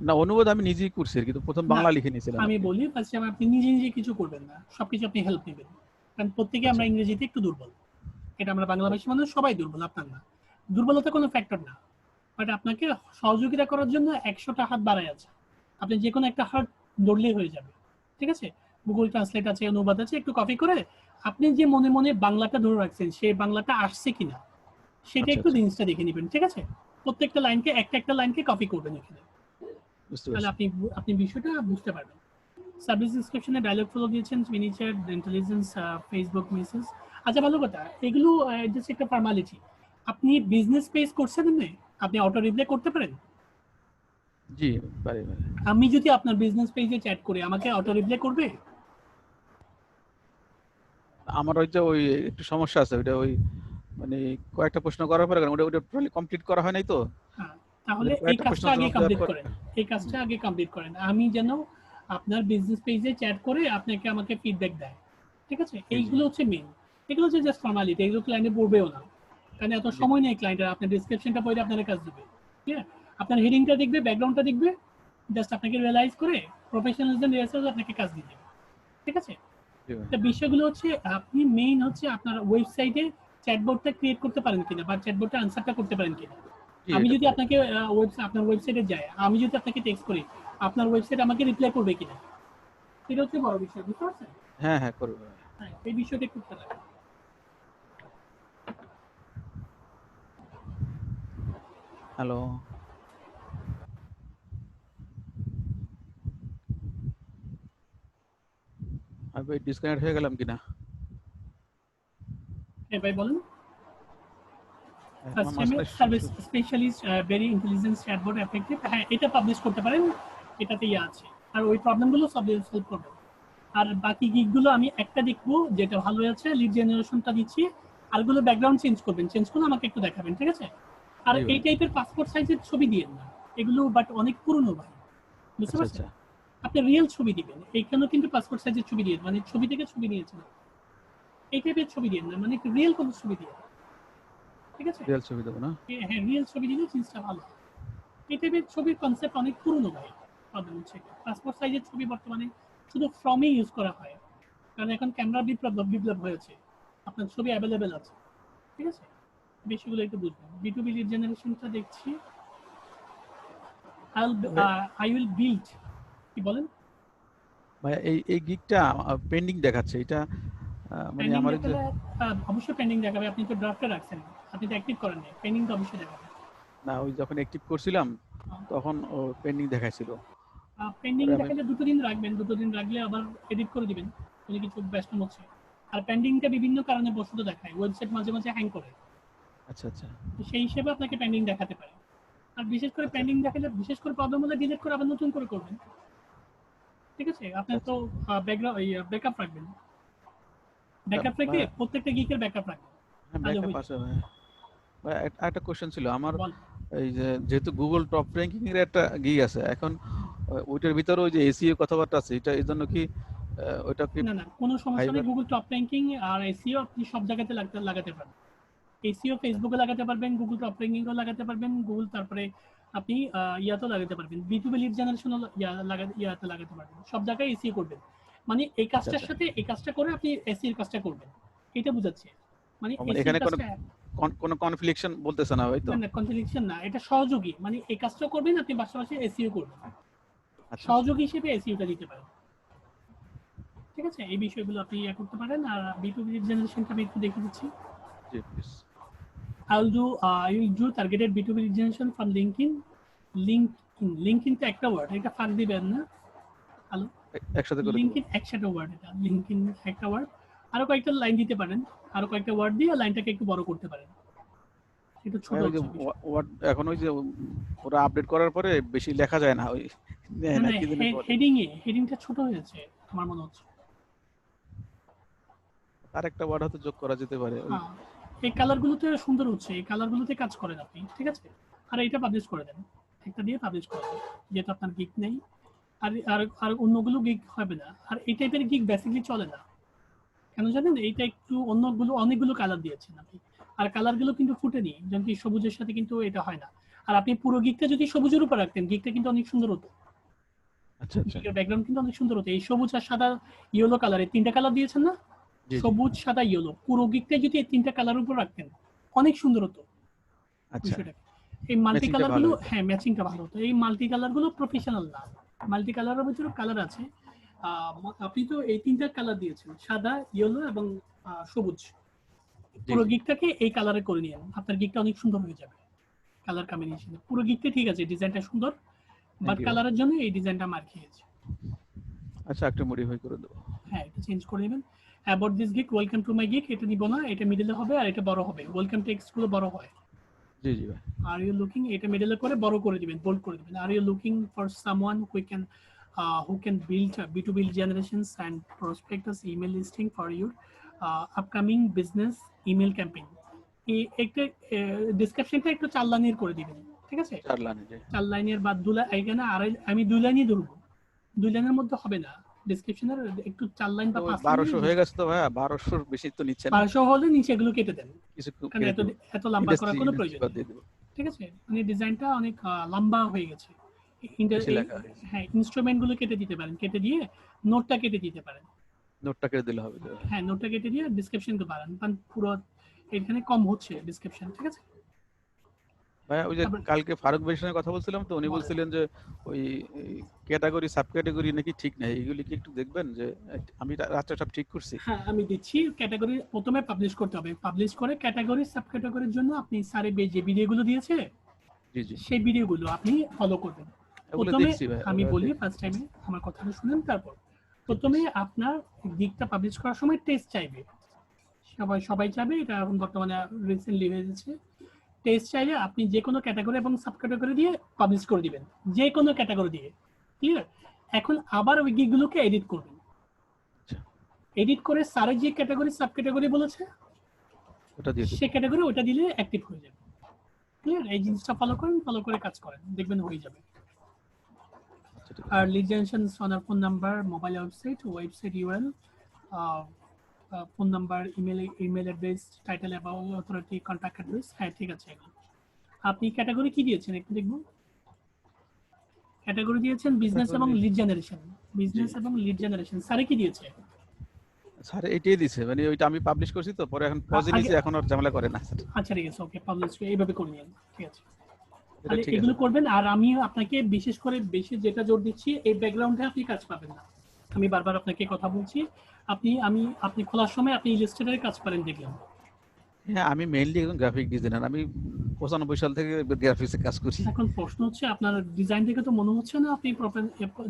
না, অনুবাদ আমি নিজেই করছি কিন্তু প্রথম বাংলা লিখে নিয়েছিলাম আমি আর কি। বলি ফার্স্টে আপনি নিজে নিজে কিছু করবেন না, সবকিছু আপনি হেল্প নেবেন, কারণ প্রত্যেকে আমরা আচ্ছা ইংরেজিতে একটু দুর্বল। এটা আমরা বাংলাভাষী মানুষ সবাই দুর্বল, আপনার না। দুর্বলতা কোনো ফ্যাক্টর না, বাট আপনাকে সহযোগিতা করার জন্য 100টা হাত বাড়ায় আছে, আপনি যে কোনো একটা হাত ধরলেই হয়ে যাবে। ঠিক আছে, গুগল ট্রান্সলেট আছে, অনুবাদ আছে, একটু কপি করে আপনি যে মনে মনে বাংলাটা ধরে রাখছেন সেই বাংলাটা আসছে কিনা সেটা আচ্ছা একটু আচ্ছা, জিনিসটা দেখে নেবেন। ঠিক আছে, প্রত্যেকটা লাইনকে একটা লাইনকে কপি করবেন এখানে, বুঝতে তাহলে পারছি। আপনি বিষয়টা বুঝতে পারবেন। সার্ভিস ডিসক্রিপশনে ডায়লগ ফ্লো দিয়েছেন, মিনিচার ইন্টেলিজেন্স, ফেসবুক মেসেজ। আচ্ছা ভালো কথা, এগুলো জাস্ট একটা ফর্মালিটি। আপনি বিজনেস পেজ করছেন না, আপনি অটো রিপ্লাই করতে পারেন। জি, পারি পারি। আমি যদি আপনার বিজনেস পেজে চ্যাট করি আমাকে অটো রিপ্লাই করবে? আমার ওই যে ওই একটু সমস্যা আছে, ওইটা ওই মানে কয়েকটা প্রশ্ন করার পরে ওটা ওটা টোটালি কমপ্লিট করা হয় নাই তো। হ্যাঁ, তাহলে ওদের এই কয়েকটা প্রশ্ন কাজটা আগে জবাব দেওয়ার কমপ্লিট পর করেন, এই কাজটা আগে কমপ্লিট করেন। আমি যেন আপনার বিজনেস পেজে চ্যাট করে আপনাকে আমাকে ফিডব্যাক দেয়। ঠিক আছে, জি জি এইগুলো হচ্ছে মেইন। এগুলো হচ্ছে জাস্ট ফর্মালিটি, এগুলো ক্লায়েন্টে পড়বেও না, কারণ এত জি সময় নেই ক্লায়েন্টের আপনার ডিসক্রিপশনটা পড়ে আপনার কাজ দেবে। ঠিক আছে, আপনার হেডিংটা দেখবে, ব্যাকগ্রাউন্ডটা দেখবে, জাস্ট আপনাকে রিয়েলাইজ করে প্রফেশনালিজম রিহার্সাল আপনাকে কাজ দিয়ে দেবে। ঠিক আছে, জি ভাই। তো বিষয়গুলো হচ্ছে আপনি মেইন হচ্ছে আপনার ওয়েবসাইটে চ্যাটবটটা ক্রিয়েট করতে পারেন কিনা বা চ্যাটবটটা আনসারটা করতে পারেন কিনা। জি, আমি এটা যদি পারি। আপনাকে আপনার ওয়েবসাইটে যাই, আমি যদি আপনাকে টেক্সট করি, আপনার ওয়েবসাইট আমাকে রিপ্লাই করবে কিনা, এটা হচ্ছে বড় বিষয়, বুঝতে পারছেন? হ্যাঁ হ্যাঁ, করবো ভাই। হ্যাঁ, এই বিষয়টা একটু খেয়াল রাখবেন। হ্যালো, আমি ভাই ডিসকানেক্ট হয়ে গেলাম কিনা? হ্যাঁ ভাই বলেন। আমার কাস্টমার মাঝখানে service specialist, very intelligence chatbot effective, হ্যাঁ এটা পাবলিশ করতে পারেন, এটাতে ইয়ে আছে। আর ওই প্রবলেমগুলো সলভ করবে। আর বাকি গিকগুলো আমি একটা দেখবো যেটা ভালো আছে, লিড জেনারেশনটা দিচ্ছি, আরগুলো ব্যাকগ্রাউন্ড চেঞ্জ করবেন, চেঞ্জ করে আমাকে একটু দেখাবেন। ঠিক আছে, আর জি এই ভাই। টাইপের পাসপোর্ট সাইজের ছবি দিয়েন না, এগুলো বাট অনেক পুরনো ভাই, বুঝতে আচ্ছা পারছেন? আচ্ছা, আপনি রিয়েল ছবি দিবেন, এইখানেও কিন্তু পাসপোর্ট সাইজের ছবি দিয়ে, মানে ছবি থেকে ছবি নিয়েছেন, এই টাইপের ছবি দিয়েন না, মানে রিয়েল কোনো ছবি দিয়ে। ঠিক আছে, রিয়েল ছবি দেবো না? হ্যাঁ রিয়েল ছবি দিলে জিনিসটা ভালো। এই টাইপের ছবির কনসেপ্ট অনেক পুরনো ভাই। প্রবলেম হচ্ছে পাসপোর্ট সাইজের ছবি বর্তমানে শুধু ফ্রমে ইউজ করা হয়, কারণ এখন ক্যামেরা বিপ্লব হয়েছে, আপনার ছবি অ্যাভেলেবেল আছে। ঠিক আছে, বিষয়গুলো একটু বুঝবেন। B2B লিড জেনারেশনটা দেখছি, ভাই আই উইল বিল্ড, কি বলেন? ভাই, এই এই গিগটা পেন্ডিং দেখাচ্ছে, এটা মানে পেন্ডিং আমার এই যে দেখালে অবশ্যই পেন্ডিং দেখাবে, আপনি তো ড্রাফটে রাখছেন, আপনি তো অ্যাক্টিভ করেন নাই, পেন্ডিং তো অবশ্যই দেখাবে। না, ওই যখন অ্যাক্টিভ করছিলাম তখন ও পেন্ডিং দেখাইছিল। পেন্ডিং পরে আমি দেখালে 2 দিন রাখবেন, 2 দিন রাখলে আবার এডিট করে দিবেন যদি কিছু ব্যস্ত হচ্ছে। আর পেন্ডিংটা বিভিন্ন কারণে বস্তুত দেখায়, ওয়েবসাইট মাঝে মাঝে হ্যাং করে, আচ্ছা আচ্ছা তো সেই হিসেবে আপনাকে পেন্ডিং দেখাতে পারে। আর বিশেষ করে আচ্ছা পেন্ডিং দেখালে, বিশেষ করে প্রবলেম হলে ডিলিট করে আবার নতুন করে করবেন। ঠিক আছে, আপনার তো আচ্ছা, ব্যাকগ্রাউন্ড ব্যাকআপ রাখবেন, তা- ব্যাকআপ রেখে ভাই, প্রত্যেকটা গিকের ব্যাকআপ রাখবেন, হ্যাঁ তাহলে ব্যাকআপ হয়ে আছে যাবে। ভাই। ভাই, একটা কোশ্চেন ছিল আমার। বল। এই যে যেহেতু গুগল টপ র্যাঙ্কিং এর একটা গিগ আছে এখন, ওইটার ভিতরে ওই যে এসইও কথাবার্তা আছে, এটা এই জন্য কি ওইটা কি না কোনো সমস্যা নেই, ফাইবার? গুগল টপ র্যাঙ্কিং আর এসইও আপনি সব জায়গাতে লাগাতে পারবেন। এসইও ফেসবুকে লাগাতে পারবেন, গুগল টপ র্যাঙ্কিংও লাগাতে পারবেন, গুগল তারপরে আপনি ইয়াতেও লাগাতে পারবেন, B2B লিড জেনারেশনও ইয়াতে লাগাতে পারবেন, সব জায়গায় এসইও করবেন। মানে এই আচ্ছা কাজটার আচ্ছা, সাথে এই কাজটা করে আপনি এসইও এর কাজটা করবেন, এটা বুঝাচ্ছে। মানে মানে এসইও এখানে কোনো কাজটা কোনো কনফ্লিকশন বলতেছে না, হয়তো? না কন্ট্রাডিকশন না, এটা সহযোগী, মানে এই কাজটা করবেন আপনি পাশাপাশি এসইও করবেন, আচ্ছা আচ্ছা, সহযোগী হিসেবে এসইওটা দিতে পারেন। ঠিক আছে, এই বিষয়গুলো আপনি ইয়ে করতে পারেন। আর B2B লিড জেনারেশনটা আমি একটু দেখে দিচ্ছি। জি please. I will do targeted B2B lead generation from LinkedIn তো একটা ওয়ার্ড, এটা ফাঁক দিবেন না। হ্যালো, একসাথে করে দেবো। LinkedIn একসাথে ওয়ার্ড, এটা LinkedIn একটা ওয়ার্ড, আরো কয়েকটা লাইন দিতে পারেন, আরো কয়েকটা ওয়ার্ড দিয়ে লাইনটাকে একটু বড় করতে পারেন, একটু ছোট ভাই, ওই যে হচ্ছে বিষয়। এখন ওই যে ওরা আপডেট করার পরে বেশি লেখা যায় না, ওই নেয় না না কি জানি বলে। হেডিংটা ছোট হয়েছে আমার মনে হচ্ছে। আর একটা ওয়ার্ড হয়তো যোগ করা যেতে পারে ওই। হ্যাঁ, এই কালারগুলোতে সুন্দর হচ্ছে, এই কালারগুলোতে কাজ করেন আপনি। ঠিক আছে, আর এটা পাবলিশ করে দেন, একটা দিয়ে পাবলিশ করে দেন, যেহেতু আপনার গিক নেই। আর আর আর অন্যগুলো গিগ হবে না, আর এই টাইপের গিগ বেসিক্যালি চলে না, কেন জানেন? এইটা একটু অন্যগুলো অনেকগুলো কালার দিয়েছেন আপনি, আর কালারগুলো কিন্তু ফুটেনি, যেমন কি সবুজের সাথে কিন্তু এটা হয় না। আর আপনি পুরো গিকটা যদি সবুজের উপর রাখতেন, গিকটা কিন্তু অনেক সুন্দর হতো। আচ্ছা আচ্ছা গিকের ব্যাকগ্রাউন্ড কিন্তু অনেক সুন্দর হতো। এই সবুজ আর সাদা ইয়েলো কালারের 3টা কালার দিয়েছেন না, জি জি সবুজ সাদা ইয়েলো, পুরো গিকটা যদি এই 3টা কালার উপর রাখতেন অনেক সুন্দর হতো আচ্ছা বিষয়টা। এই মাল্টি ম্যাচিংটা কালার ভালো গুলো, হতো। হ্যাঁ ম্যাচিংটা ভালো হতো। এই মাল্টি কালার গুলো প্রফেশনাল না, মাল্টি কালারের ভিতরে কালার আছে। আপনি তো এই 3টা কালার দিয়েছেন, সাদা, ইয়েলো এবং সবুজ। জি পুরো জি গিকটাকে এই কালারে করে নিন, আপনার গিকটা অনেক সুন্দর হয়ে যাবে কালার কম্বিনেশনে। পুরো গিকটা ঠিক আছে, ডিজাইনটা সুন্দর, বাট থ্যাংক ইউ। কালারের জন্য এই ডিজাইনটা মার খেয়েছে। আচ্ছা একটু মডিফাই করে দেবো। হ্যাঁ, এটা চেঞ্জ করে নেবেন। About this gig, welcome to my gig, এটা নিব না, এটা মিডলে হবে আর এটা বড় হবে। ওয়েলকাম টেক্সট গুলো বড় হয়। জি জি ভাই। আর ইউ লুকিং, এটা মিডলে করে বড় করে দিবেন, বোল্ড করে দিবেন। Are you looking for someone who can build B2B generations and prospect us email listing for your upcoming business email campaign. এই একটা ডেসক্রিপশনটা একটু 4 লাইনের করে দিবেন, ঠিক আছে? 4 লাইনে জি। 4 লাইনের বা 2 লাইন, এখানে আমি 2 লাইনই ধরবো, 2 লাইনের মধ্যে হবে না ডেসক্রিপশনের, একটু 4 লাইন বা 5 লাইন। 1200 হয়ে গেছে তো ভাইয়া, 1200 বেশি তো নিচ্ছেন। 1200 হলে নিচে এগুলো কেটে দেন, কিছু কারণ এত লম্বা করার কোনো প্রয়োজন নেই, দিয়ে দেবো। ঠিক আছে? মানে ডিজাইনটা অনেক লম্বা হয়ে গেছে। বেশি লেখা হয়েছে। হ্যাঁ, ইনস্ট্রুমেন্ট গুলো কেটে দিতে পারেন, কেটে দিয়ে নোটটা কেটে দিতে পারেন। নোটটা কেটে দিলে হবে। হ্যাঁ, নোটটা কেটে দিয়ে ডেসক্রিপশন কে বাড়ান, কারণ পুরো এখানে কম হচ্ছে ডেসক্রিপশন, ঠিক আছে? ভাইয়া ওই যে তারপর- কালকে ফারুক ভাইয়ের সঙ্গে কথা বলছিলাম তো, উনি বলেন। বলছিলেন যে ওই ক্যাটাগরি সাব ক্যাটাগরি নাকি ঠিক নাই, এগুলি কি একটু দেখবেন? যে আমি রাত্রে সব ঠিক করছি। হ্যাঁ, আমি দিচ্ছি। ক্যাটাগরি প্রথমে পাবলিশ করতে হবে, পাবলিশ করে ক্যাটাগরি সাব ক্যাটাগরির জন্য আপনি স্যারে যে ভিডিওগুলো দিয়েছে জি জি সেই ভিডিওগুলো আপনি ফলো করবেন। এগুলো প্রথমে দেখছি ভাই। আমি বলি, ফার্স্ট টাইমে আমার কথাটা শুনেন, তারপর প্রথমে আপনার গিকটা পাবলিশ করার সময় টেস্ট চাইবে, সবাই চাইবে, এটা এখন বর্তমানে রিসেন্টলি হয়েছে। টেস্ট চাইলে আপনি যে কোনো ক্যাটাগরি এবং সাব ক্যাটাগরি দিয়ে পাবলিশ করে দিবেন, যে কোনো ক্যাটাগরি দিয়ে, ক্লিয়ার? এখন আবার ওই গিকগুলোকে এডিট করবেন, এডিট করে স্যারের যে ক্যাটাগরি সাব ক্যাটাগরি বলেছে ওটা দিয়ে দিন। সে ক্যাটাগরি ওটা দিলে অ্যাক্টিভ হয়ে যাবে, ক্লিয়ার? এই জিনিসটা ফলো করেন, ফলো করে কাজ করেন, দেখবেন হয়ে যাবে। আচ্ছা ঠিক আর আছে। Lead generation, honour phone number, mobile website URL, phone number, email address, title, about, authority, contact address. হ্যাঁ, ঠিক আছে। এগুলো আপনি ক্যাটাগরি কি দিয়েছেন একটু দেখবো। ক্যাটাগরি দিয়েছেন বিজনেস এবং লিড জেনারেশন, বিজনেস এবং লিড জেনারেশন। স্যারে কি দিয়েছে? স্যার এটাই দিছে, মানে ওইটা আমি পাবলিশ করছি তো, পরে এখন পজে নিছি, এখন আর ঝামেলা করে না স্যার। আচ্ছা, ঠিক আছে, ওকে, পাবলিশ এইভাবে করে নিন, ঠিক আছে? এটা তাহলে ঠিক এগুলো আছে। করবেন। আর আমি আপনাকে বিশেষ করে বেশি যেটা জোর দিচ্ছি, এই ব্যাকগ্রাউন্ডে আপনি কাজ পাবেন না। আমি বারবার আপনাকে কথা বলছি, আপনি খোলার সময় আপনি ইলাস্ট্রেটরে কাজ করেন, দেখলেন? হ্যাঁ, আমি মেইনলি একজন গ্রাফিক ডিজাইনার, আমি 95 সাল থেকে গ্রাফিক্সে কাজ করি। এখন প্রশ্ন হচ্ছে, আপনার ডিজাইন দেখে তো মনে হচ্ছে না আপনি প্রপার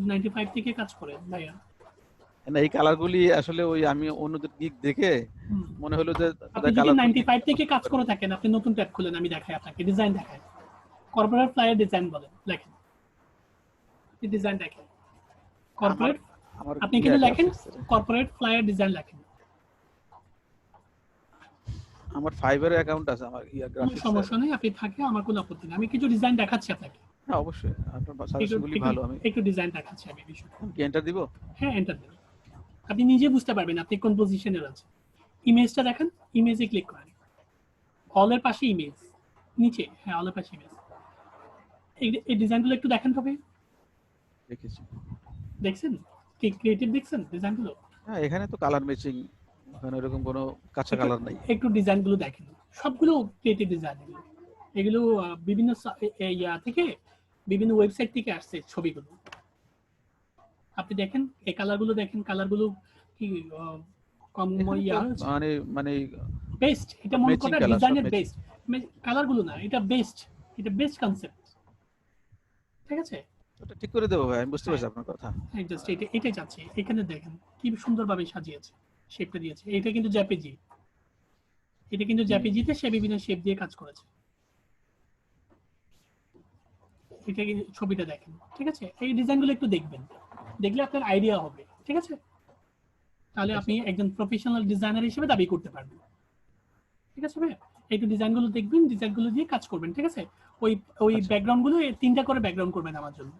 95 থেকে কাজ করেন, ভাইয়া। না, এই কালারগুলি আসলে ওই আমি অন্যদের গিক দেখে হুম। মনে হলো যে আপনি যদি 95 থেকে কাজ করে থাকেন, আপনি নতুন ট্যাব খুলেন, আমি দেখাই আপনাকে, ডিজাইন দেখাই, কর্পোরেট ফ্লায়ার ডিজাইন বলেন, লেখেন, আপনি ডিজাইন দেখেন, কর্পোরেট, আমার আপনি কিন্তু লেখেন কর্পোরেট ফ্লায়ার ডিজাইন লেখেন। আমার ফাইবার অ্যাকাউন্ট আছে, আমার কোনো গ্রাফিক্স। সমস্যা নেই, আপনি থাকে, আমার কোনো আপত্তি নেই। আমি কিছু ডিজাইন দেখাচ্ছি আপনাকে, হ্যাঁ অবশ্যই, আপনার সাজেশনগুলি ভালো। আমি একটু ডিজাইন দেখাচ্ছি আমি বিষয়টা। কি এন্টার দিব? হ্যাঁ, এন্টার দিন, আপনি নিজে বুঝতে পারবেন আপনি কোন পজিশনে আছেন। ইমেজটা দেখেন, ইমেজে ক্লিক করেন, অলের পাশে ইমেজ, নিচে, হ্যাঁ অলের পাশে ইমেজ। এই ডিজাইনগুলো একটু দেখেন তবে, দেখেছি। দেখছেন কি ক্রিয়েটিভ দেখছেন ডিজাইনগুলো? হ্যাঁ, এখানে তো কালার ম্যাচিং, এখানে এরকম কোনো কাঁচা কালার নাই। একটু ডিজাইনগুলো দেখেন, সবগুলো ক্রিয়েটিভ ডিজাইন। এগুলো বিভিন্ন ইয়া থেকে, বিভিন্ন ওয়েবসাইট থেকে আসছে ছবিগুলো। আপনি দেখেন এই কালারগুলো, দেখেন কালারগুলো কি কম ইয়া মানে মানে বেস্ট, এটা মনে Matching করা colour, ডিজাইনের সব বেস্ট কালারগুলো না, এটা বেস্ট, এটা বেস্ট কনসেপ্ট, ঠিক আছে? ওটা ঠিক করে দেবো ভাই, আমি বুঝতে পারছি আপনার কথা। জাস্ট এটাই চাচ্ছি। এখানে দেখেন কি সুন্দরভাবে সাজিয়েছে, শেপটা দিয়েছে। এটা কিন্তু জেপিজি, এটা কিন্তু জেপিজিতে সে বিভিন্ন শেপ দিয়ে কাজ করেছে। এটা ছবিটা দেখেন, ঠিক আছে? এই ডিজাইনগুলো একটু দেখবেন, দেখলে আপনার আইডিয়া হবে, ঠিক আছে? তাহলে আপনি একজন প্রফেশনাল ডিজাইনার হিসেবে দাবি করতে পারবেন, ঠিক আছে ভাই? একটু ডিজাইনগুলো দেখবেন, ডিজাইনগুলো দিয়ে কাজ করবেন, ঠিক আছে? ওই ব্যাকগ্রাউন্ডগুলো 3টা করে ব্যাকগ্রাউন্ড করবেন আমার জন্য,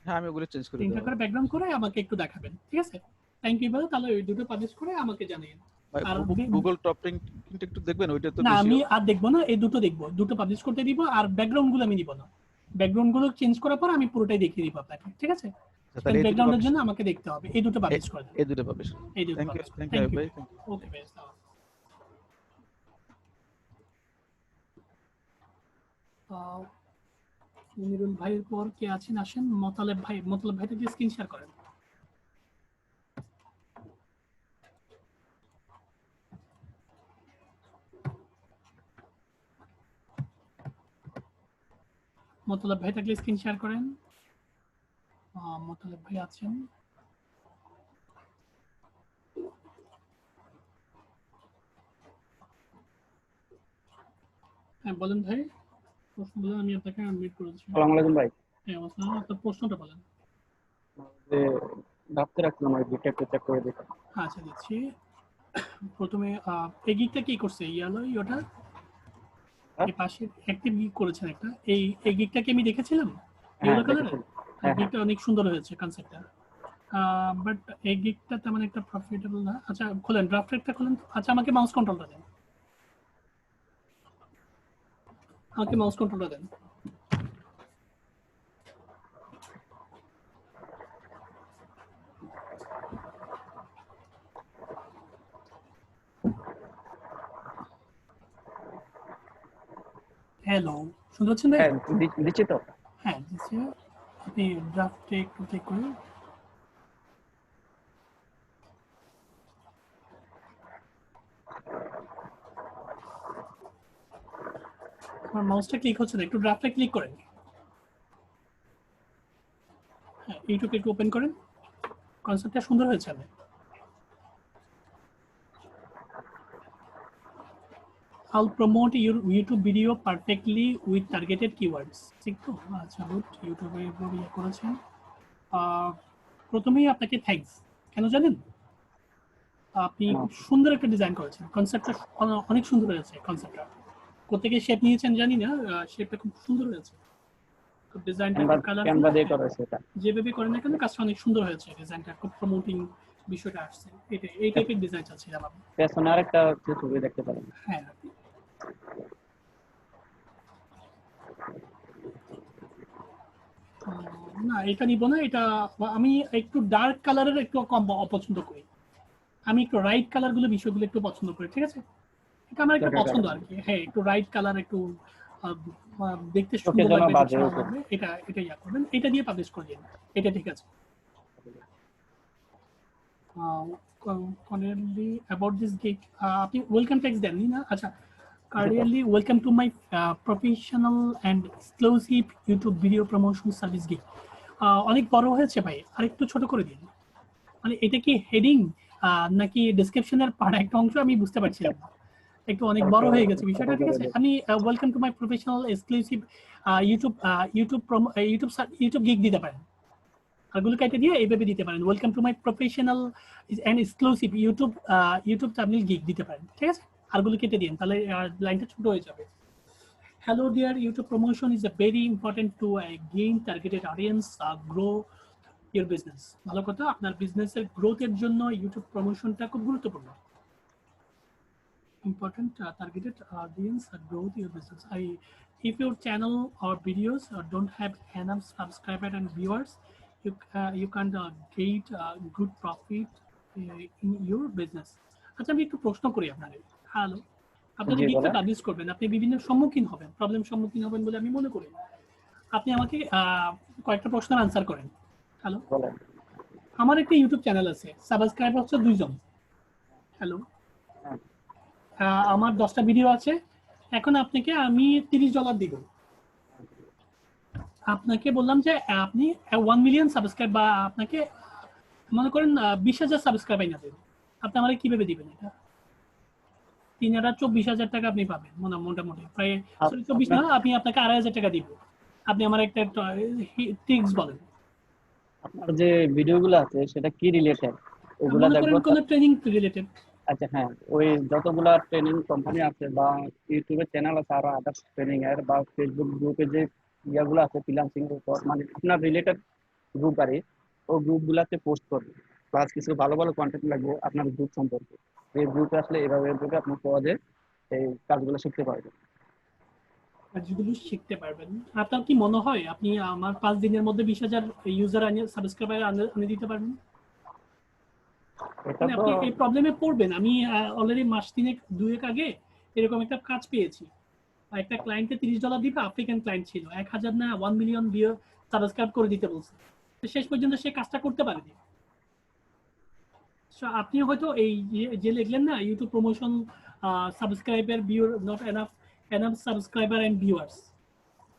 হ্যাঁ আমি ওগুলো চেঞ্জ করে 3টা দেবো। করে ব্যাকগ্রাউন্ড করে আমাকে একটু দেখাবেন, ঠিক আছে? থ্যাংক ইউ ভাই, তাহলে ওই দুটো পাবলিশ করে আমাকে জানিয়ে আর গুগল টপ র্যাঙ্কিংটা একটু দেখবেন, ওইটা তো না বেশি। আমি আর দেখবো না, এই দুটো দেখবো, দুটো পাবলিশ করতে দিব, আর ব্যাকগ্রাউন্ড গুলো আমি দিব না, ব্যাকগ্রাউন্ড গুলো চেঞ্জ করার পর আমি পুরোটাই দেখিয়ে দিব আপনাকে, ঠিক আছে? তাহলে এই দুটো ব্যাকগ্রাউন্ডের পাবলিশ, জন্য আমাকে দেখতে হবে, এই দুটো পাবলিশ করে দেন, এই দুটো পাবলিশ। এই দুটো থ্যাংক ইউ, পাবলিশ করে। থ্যাংক ইউ থ্যাংক ইউ ভাই, থ্যাংক ইউ। ওকে ভাই। মুনিরুল ভাইয়ের পর কে আছেন আসেন, মোতালেব ভাই, মোতালেব ভাই থেকে স্ক্রিন শেয়ার করেন। মোতালেব ভাই থাকলে স্ক্রিন শেয়ার করেন। মোতালেব ভাই আছেন? হ্যাঁ বলেন ভাই, প্রশ্ন বলেন, আমি আপনাকে আনমিউট করেছি। আসসালামু আলাইকুম ভাই। হ্যাঁ আসসালাম, আপনার প্রশ্নটা বলেন। যে ভাবতে রাখলাম আর গিকটা একটু চেক করে দেখি। আচ্ছা দিচ্ছি। প্রথমে এই গিকটা কি করছে, ইয়ালো ওটা এই পাশে অ্যাক্টিভ গিক করেছেন একটা, এই গিকটা কি আমি দেখেছিলাম ইয়েলো কালারের? গিকটা অনেক সুন্দর হয়েছে কনসেপ্টটা, বাট এই গিকটা তেমন একটা প্রফিটেবল না। আচ্ছা খোলেন, ড্রাফট রেটটা খোলেন। আচ্ছা আমাকে মাউস কন্ট্রোলটা দেন, আমাকে মাউস কন্ট্রোলটা দেন। হ্যালো, শুনতে পাচ্ছেন ভাই? হ্যাঁ দিচ্ছি তো। হ্যাঁ দিচ্ছি। আপনি ড্রাফটে একটু ক্লিক করুন। আমার মাউসটা ক্লিক হচ্ছে না, একটু ড্রাফটে ক্লিক করেন। হ্যাঁ ইউটিউব একটু ওপেন করেন, কনসেপ্টটা সুন্দর হয়েছে। আমি I'll promote your YouTube video perfectly with targeted keywords, ঠিক তো? আচ্ছা গুড, ইউটিউবে ইয়ে করেছেন। প্রথমেই আপনাকে থ্যাঙ্কস, কেন জানেন? আপনি খুব সুন্দর একটা ডিজাইন করেছেন, কনসেপ্টটা অনেক সুন্দর হয়েছে। কনসেপ্টটা কোথেকে শেপ নিয়েছেন জানি না, শেপটা খুব সুন্দর হয়েছে। খুব ডিজাইনটা খুব কালারফুল, ক্যানভা দিয়ে করেছে এটা। যেভাবে করেন না কেন কাজটা অনেক সুন্দর হয়েছে, ডিজাইনটা খুব প্রমোটিং বিষয়টা আসছে। এই টাইপের ডিজাইন চাচ্ছিলাম আমি। পেছনে আরেকটা ছবি দেখতে পারেন। হ্যাঁ না এটা নিব না, এটা আমি একটু ডার্ক কালারের একটু কম অপছন্দ করি, আমি একটু রাইট কালার গুলো বিষয়গুলো একটু পছন্দ করি, ঠিক আছে? এটা আমার একটু পছন্দ আর কি। হ্যাঁ একটু রাইট কালার, একটু দেখতে সুন্দর লাগবে, এটা ইয়া করবেন, এটা দিয়ে পাবলিশ করে দিন, এটা ঠিক আছে। Cordially about this gig, আপনি ওয়েলকাম ট্যাক্স দেননি না? আচ্ছা, cordially welcome to my professional and exclusive YouTube video promotion service gig. অনেক বড় হয়েছে ভাই, আরেকটু ছোট করে দিন। মানে এটা কি হেডিং নাকি ডেসক্রিপশনের পার্ট একটা অংশ, আমি বুঝতে পারছিলাম না, একটু অনেক বড় হয়ে গেছে বিষয়টা, ঠিক আছে? আমি welcome to my professional exclusive YouTube gig দিতে পারেন, আরগুলো কেটে দিয়ে এইভাবে দিতে পারেন, welcome to my professional and exclusive YouTube thumbnail gig দিতে পারেন, ঠিক আছে? আরগুলো কেটে দিন, তাহলে লাইনটা ছোট হয়ে যাবে। Hello dear, YouTube promotion is a very important to gain targeted audience, grow your business. ভালো কথা, আপনার বিজনেসের গ্রোথের জন্য ইউটিউব প্রমোশনটা খুব গুরুত্বপূর্ণ। Important targeted audience, growth your business. If your channel or videos don't have enough subscribers and viewers, you can get good profit in your business. আচ্ছা আমি একটু প্রশ্ন করি আপনাদের। হ্যালো, আপনাদের গিগটা পাবলিশ করবেন, আপনি বিভিন্ন সম্মুখীন হবেন, প্রবলেম সম্মুখীন হবেন বলে আমি মনে করি। আপনি আমাকে কয়েকটা প্রশ্নের আনসার করেন। হ্যালো, আমার একটা ইউটিউব চ্যানেল আছে, সাবস্ক্রাইবার হচ্ছে 2 জন। হ্যালো, আমার 10টা ভিডিও আছে, এখন আপনাকে আমি $30 দিব। আপনাকে বললাম যে আপনি 1 মিলিয়ন সাবস্ক্রাইব, বা আপনাকে মনে করেন 20,000 সাবস্ক্রাইব না দেবেন, আপনি আমাকে কিভাবে দিবেন? এটা 3,24,000 টাকা আপনি পাবেন মোটামুটি, প্রায় 24 না, আমি আপনাকে 2,500 টাকা দিব। আপনি আমার একটা ট্রিক্স বলেন। আপনার যে ভিডিওগুলো আছে সেটা কি রিলেটেড? ওগুলা দেখবেন কোন ট্রেনিং রিলেটেড। আচ্ছা হ্যাঁ, ওই যতগুলা ট্রেনিং কোম্পানি আছে বা ইউটিউবে চ্যানেল আছে আর আদার্স ট্রেনিং এর, বা ফেসবুক গ্রুপে যে ইয়াগুলো আছে ফ্রিল্যান্সিং এর উপর, মানে আপনার রিলেটেড গ্রুপ আর ওই গ্রুপগুলোতে পোস্ট করবেন, প্লাস কিছু ভালো ভালো কন্টেন্ট লাগবে আপনার গ্রুপ সম্পর্কে। এই গ্রুপে আসলে এভাবে গ্রুপে আপনি সহজে এই কাজগুলো শিখতে পারবেন। কাজগুলো শিখতে পারবেন। আপনার কি মনে হয় আপনি আমার 5 দিনের মধ্যে 20,000 ইউজার সাবস্ক্রাইবার আনে দিতে পারবেন? এটা মানে তো আপনি এই প্রবলেমে পড়বেন। আমি অলরেডি মাস 3-2 আগে এরকম একটা কাজ পেয়েছি। একটা ক্লায়েন্টকে $30 দিবে, আফ্রিকান ক্লায়েন্ট ছিল, 1,000 না 1 মিলিয়ন সাবস্ক্রাইব করে দিতে বলছে। তো শেষ পর্যন্ত সে কাজটা করতে পারেনি। আপনি হয়তো এই যে লিখলেন না ইউটিউব প্রমোশন সাবস্ক্রাইবার ভিউর not enough subscriber and viewers,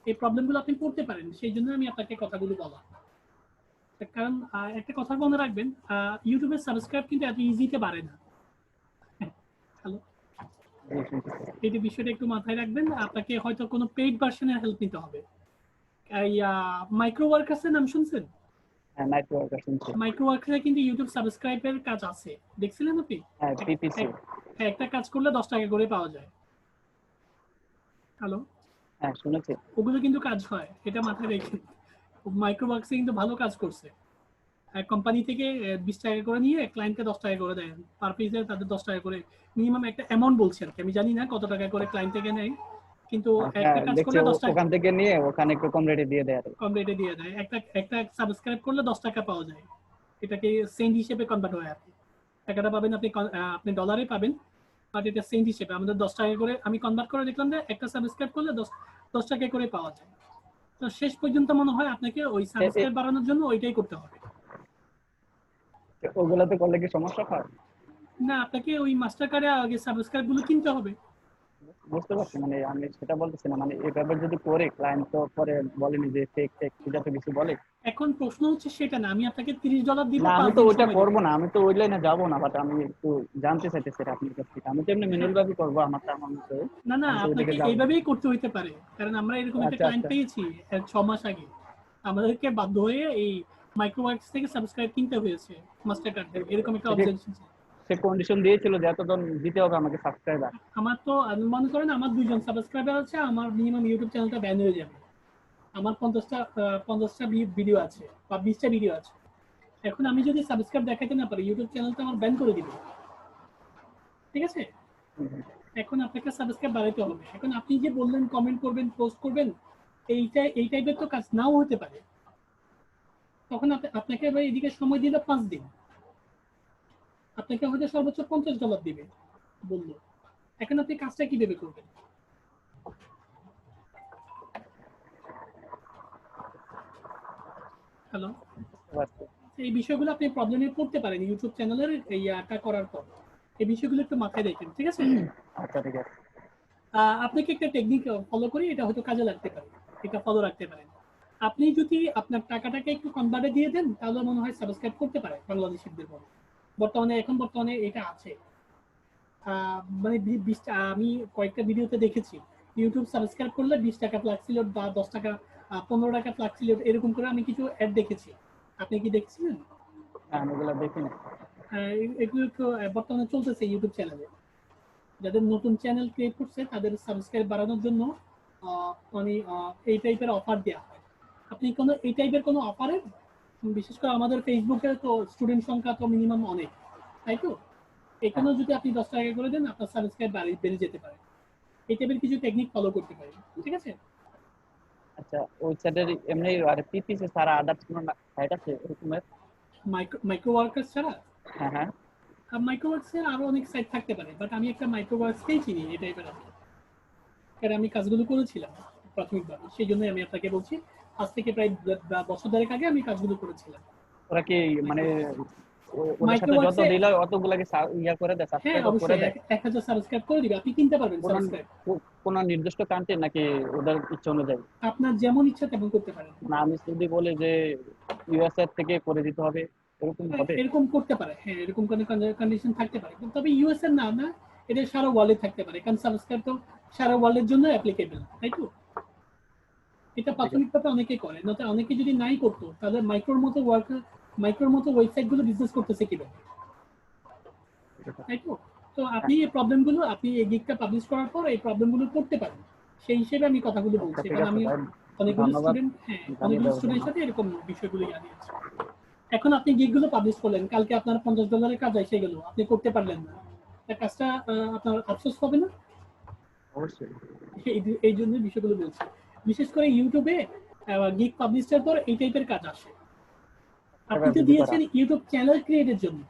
এই প্রবলেমগুলো আপনি পড়তে পারেন। সেই জন্য আমি আপনাকে কথাগুলো বলা। কারণ একটা কথা মনে রাখবেন, ইউটিউবের সাবস্ক্রাইব কিন্তু এত ইজিতে বাড়ে না। হ্যালো, এই বিষয়টা একটু মাথায় রাখবেন। আপনাকে হয়তো কোনো পেইড ভার্সনের হেল্প নিতে হবে। মাইক্রো ওয়ার্কার্সের নাম শুনছেন? হ্যাঁ, নেটওয়ার্ক শুনছি। মাইক্রো ওয়ার্কারে কিন্তু ইউটিউব সাবস্ক্রাইবের কাজ আছে, দেখছিলেন আপনি? হ্যাঁ, পিপিসি। হ্যাঁ, একটা কাজ করলে $10 করে পাওয়া যায়। হ্যালো, হ্যাঁ, শুনেছি। ওগুলো কিন্তু কাজ হয়, এটা মাথায় রেখে। মাইক্রো ওয়ার্কসে কিন্তু ভালো কাজ করছে। কোম্পানি থেকে $20 করে নিয়ে ক্লায়েন্টকে $10 করে দেয় পার পিসে, তাদের $10 করে মিনিমাম একটা অ্যামাউন্ট বলছে আর কি। আমি জানি না কত টাকা করে ক্লায়েন্ট থেকে নেয়, কিন্তু একটা কাজ দেখছি করলে $10 ওখান থেকে নিয়ে ওখানে একটু কম রেটে দিয়ে দেয়। কম রেটে দিয়ে দেয়। একটা সাবস্ক্রাইব করলে $10 পাওয়া যায়। এটাকে সেন্ট হিসেবে কনভার্ট হয় আর কি। টাকাটা পাবেন আপনি ডলারে পাবেন, বাট এটা সেন্ট হিসেবে আমাদের $10 করে আমি কনভার্ট করে দেখলাম যে একটা সাবস্ক্রাইব করলে $10 করে পাওয়া যায়। তো শেষ পর্যন্ত মনে হয় আপনাকে ওই সাবস্ক্রাইব বাড়ানোর জন্য ওইটাই করতে হবে। ওগুলাতে করলে কি সমস্যা হয়? না, আপনাকে ওই মাস্টার কার্ডে আগে সাবস্ক্রাইব গুলো কিনতে হবে। বুঝতে পারছি, মানে আমি সেটা বলতেছি না, মানে এভাবে যদি করে ক্লায়েন্ট তো পরে বলেনি যে ফেক ফেক এটা তো কিছু বলে। এখন প্রশ্ন হচ্ছে সেটা না, আমি আপনাকে $30 দিব, না, আমি 5 তো দিন ওইটা সময় দিব। করবো না, আমি তো ওই লাইনে যাবো না, বাট আমি একটু জানতে চাইতেছি আপনার কাছ থেকে। আমি তো এমনি ম্যানুয়াল ভাবে করবো আমারটা আমার মতো। না না, আমি তো আপনাকে ওইদিকে যাবো না। এইভাবেই করতে হইতে পারে, কারণ আমরা এরকম একটা আচ্ছা ক্লায়েন্ট আচ্ছা পেয়েছি 6 মাস আগে। আমাদেরকে বাধ্য হয়ে এই মাইক্রোওয়ার্কস থেকে সাবস্ক্রাইব কিনতে হয়েছে মাস্টার কার্ড দিয়ে, এরকম একটা অবজেকশন ছিল। সে কন্ডিশন দিয়েছিল যে এতজন দিতে হবে আমাকে সাবস্ক্রাইবার। আমার তো মনে করেন আমার 2 জন সাবস্ক্রাইবার আছে, আমার মিনিমাম ইউটিউব চ্যানেলটা ব্যান হয়ে যাবে। আমার 50টা ভিডিও আছে বা 20টা ভিডিও আছে। এখন আমি যদি সাবস্ক্রাইব দেখাইতে না পারি, ইউটিউব চ্যানেলটা আমার ব্যান করে দিবে। ঠিক আছে, এখন আপনাকে সাবস্ক্রাইব বাড়াইতে হবে। এখন আপনি যে বললেন কমেন্ট করবেন, পোস্ট করবেন, এই টাইপের তো কাজ নাও হতে পারে। তখন আপনাকে এবার এদিকে সময় দিলে 5 দিন, আপনাকে হয়তো সর্বোচ্চ $50 দিবে বললো। এখন আপনি কাজটা কিভাবে করবেন? হ্যালো, এই বিষয়গুলো আপনি প্রবলেমে পড়তে পারেন ইউটিউব চ্যানেলের এই ইয়াটা করার পর। এই বিষয়গুলো একটু মাথায় রাখবেন, ঠিক আছে? আচ্ছা, ঠিক আছে। আপনাকে একটা টেকনিক ফলো করি, এটা হয়তো কাজে লাগতে পারে, এটা ফলো রাখতে পারেন। আপনি যদি আপনার টাকাটাকে একটু কনভার্টে দিয়ে দেন, তাহলে মনে হয় সাবস্ক্রাইব করতে পারে বাংলাদেশিদের মধ্যে। বর্তমানে এটা আছে। মানে আমি কয়েকটা ভিডিওতে দেখেছি, ইউটিউব সাবস্ক্রাইব করলে $20 ফ্ল্যাগ ছিল বা $10, $15 ফ্ল্যাগ ছিল, এরকম করে আমি কিছু অ্যাড দেখেছি। আপনি কি দেখছিলেন? আমি ওগুলো দেখি না। এগুলো তো বর্তমানে চলতেছে ইউটিউব চ্যানেলে। যাদের নতুন চ্যানেল ক্রিয়েট করছে তাদের সাবস্ক্রাইব বাড়ানোর জন্য মানে এই টাইপের অফার দেওয়া হয়। আপনি এই টাইপের কোনো অফারে, বিশেষ করে আমাদের ফেসবুকে তো স্টুডেন্ট সংখ্যা তো মিনিমাম অনেক, তাই তো? এখানেও যদি আপনি $10 করে দেন, আপনার সাবস্ক্রাইব বেড়ে যেতে পারে। এই টাইপের কিছু টেকনিক ফলো করতে পারেন, ঠিক আছে? আচ্ছা, ওয়েবসাইটের এমনি আর পিপিসি ছাড়া আদার্স কোনো সাইট আছে এরকমের? মাইক্রো ওয়ার্কার্স ছাড়া হ্যাঁ হ্যাঁ। মাইক্রো ওয়ার্কসের আরো অনেক সাইট থাকতে পারে, বাট আমি একটা মাইক্রো ওয়ার্কসকেই চিনি এই টাইপের আর কি। কারণ আমি কাজগুলো করেছিলাম প্রাথমিকভাবে, সেই জন্যই আমি আপনাকে বলছি। আজ থেকে প্রায় বছর 2.5 আগে আমি কাজগুলো করেছিলাম। ওরা কি মানে ওদের সাথে যত ডিল হয় অতগুলাকে ইয়া করে দেয়, হ্যাঁ সাবস্ক্রাইব করে অবশ্যই, দেয়? 1000 সাবস্ক্রাইব করে দিবে, আপনি কিনতে পারবেন সাবস্ক্রাইব। কোন নির্দিষ্ট কান্ট্রি নাকি ওদের ইচ্ছা অনুযায়ী? আপনার যেমন ইচ্ছা তেমন করতে পারেন। না, আমি যদি বলি যে ইউএসএ থেকে করে দিতে হবে, এরকম হবে? এরকম করতে পারে, হ্যাঁ, এরকম কোনো কন্ডিশন থাকতে পারে, তবে ইউএস এর না, এটা সারা ওয়ার্ল্ডে থাকতে পারে, কারণ সাবস্ক্রাইব তো সারা ওয়ার্ল্ডের জন্য অ্যাপ্লিকেবল, তাই তো? এটা প্রাথমিকভাবে অনেকেই করে, নয়তো অনেকে যদি নাই করতো তাহলে মাইক্রোর মতো ওয়েবসাইট গুলো বিজনেস করতেছে কিভাবে, তাই তো? তো আপনি এই প্রবলেমগুলো, আপনি এই গিগটা পাবলিশ করার পর এই প্রবলেমগুলো করতে পারেন, সেই হিসেবে আমি কথাগুলো বলছি। কারণ আমি অনেকগুলো স্টুডেন্টের সাথে এরকম বিষয়গুলো জানিয়েছি। এখন আপনি গিগগুলো পাবলিশ করলেন, কালকে আপনার $50 কাজ এসে গেল, আপনি করতে পারলেন না, তার কাজটা আপনার আফসোস হবে না? অবশ্যই। এই জন্য বিষয়গুলো বলছি। বিশেষ করে ইউটিউবে গিগ পাবলিশার পর এই টাইপের কাজ আসে। আপনি তো দিয়েছেন ইউটিউব চ্যানেল ক্রিয়েটের জন্য,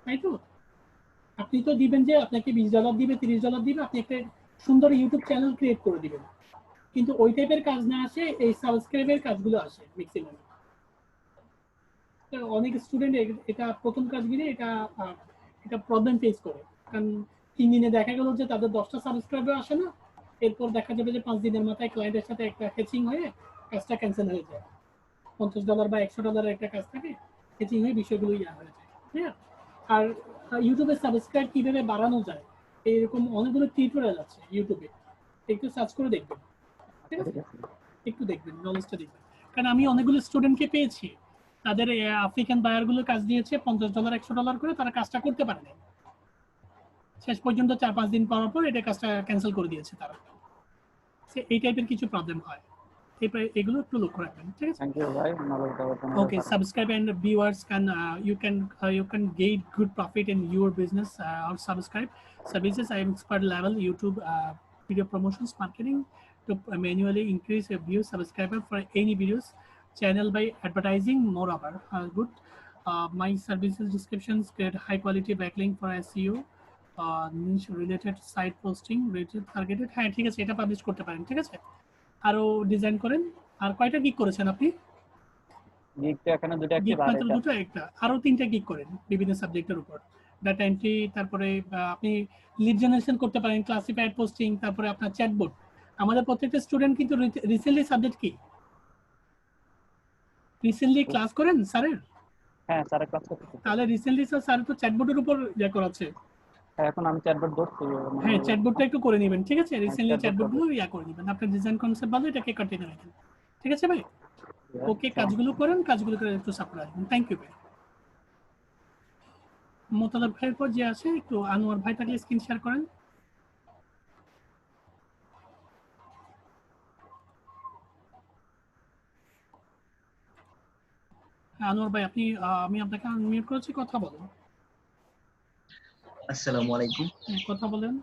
তাই তো? আপনি তো দিবেন যে আপনাকে $20 দিবে, $30 দিবে, আপনি একটা সুন্দর ইউটিউব চ্যানেল ক্রিয়েট করে দিবেন। কিন্তু ওই টাইপের কাজ না আসে, এই সাবস্ক্রাইবের কাজগুলো আসে ম্যাক্সিমাম। অনেক স্টুডেন্ট এটা প্রথম কাজগুলি এটা প্রবলেম ফেস করে, কারণ 3 দিনে দেখা গেল যে তাদের 10টা সাবস্ক্রাইবার আসে না, এরপর দেখা যাবে যে 5 দিনের মাথায় ক্লায়েন্টের সাথে একটা হ্যাচিং হয়ে কাজটা ক্যান্সেল হয়ে যায়। $50 বা $100 একটা কাজ থাকে, হ্যাচিং হয়ে বিষয়গুলো ইয়া হয়ে যায়। ঠিক আছে? আর ইউটিউবে সাবস্ক্রাইব কিভাবে বাড়ানো যায় এরকম অনেকগুলো টিউটোরিয়াল আছে ইউটিউবে, একটু সার্চ করে দেখবেন। ঠিক আছে, একটু দেখবেন, নলেজটা দেখবেন। কারণ আমি অনেকগুলো স্টুডেন্টকে পেয়েছি, তাদের আফ্রিকান বায়ারগুলো কাজ দিয়েছে $50 $100 করে, তারা কাজটা করতে পারেনি। শেষ পর্যন্ত 4-5 দিন পর পর এটা কাজটা ক্যান্সেল করে দিয়েছে তারা। এই টাইপের কিছু প্রবলেম হয়, এগুলো একটু লক্ষ্য রাখবেন। ঠিক আছে, থ্যাংক ইউ ভাই, নলেজ দেওয়ার জন্য। okay, subscribe and viewers can you can gain good profit in your business or subscribe services. I am expert level YouTube video promotions marketing to manually increase your view subscriber for any videos channel by advertising. Moreover, good my services descriptions create high quality backlink for SEO, niche related site posting related targeted. হ্যাঁ ঠিক আছে, এটা publish করতে পারেন। ঠিক আছে, আরো design করেন। আর কয়টা গিগ করেছেন আপনি? গিগটা এখানে দুটো গিগ অ্যাক্টিভ, আর মাত্র এটা দুটো, একটা আরো 3টা গিগ করেন বিভিন্ন সাবজেক্টের উপর। ডাটা এন্ট্রি, তারপরে আপনি লিড জেনারেশন করতে পারেন, ক্লাসিফাইড পোস্টিং, তারপরে আপনার চ্যাটবট। আমাদের প্রত্যেকটা স্টুডেন্ট কিন্তু রিসেন্টলি সাবজেক্ট কি রিসেন্টলি ক্লাস করেন স্যারের? হ্যাঁ স্যার ক্লাস করতেছে। তাহলে রিসেন্টলি স্যার তো চ্যাটবটের উপর ইয়া করাচ্ছে। এখন আমি চ্যাটবট ধরছি, হ্যাঁ, চ্যাটবটটা একটু করে নেবেন। ঠিক আছে, রিসেন্টলি chatbot চ্যাটবটগুলো ইয়া করে নেবেন। আপনার ডিজাইন কনসেপ্ট ভালো, এটাকে কন্টিনিউ রাখেন। ঠিক আছে ভাই, ওকে, কাজগুলো করেন, কাজগুলো করে একটু সাপোর্ট আসবেন। থ্যাংক ইউ ভাই। মোতালেব ভাইয়ের পর যে আছে, একটু আনোয়ার ভাই থাকলে স্ক্রিন শেয়ার করেন। আনোয়ার ভাই, আপনি আমি আপনাকে আনমিউট করেছি, কথা বলুন। আসসালামু আলাইকুম। কথা বলেন।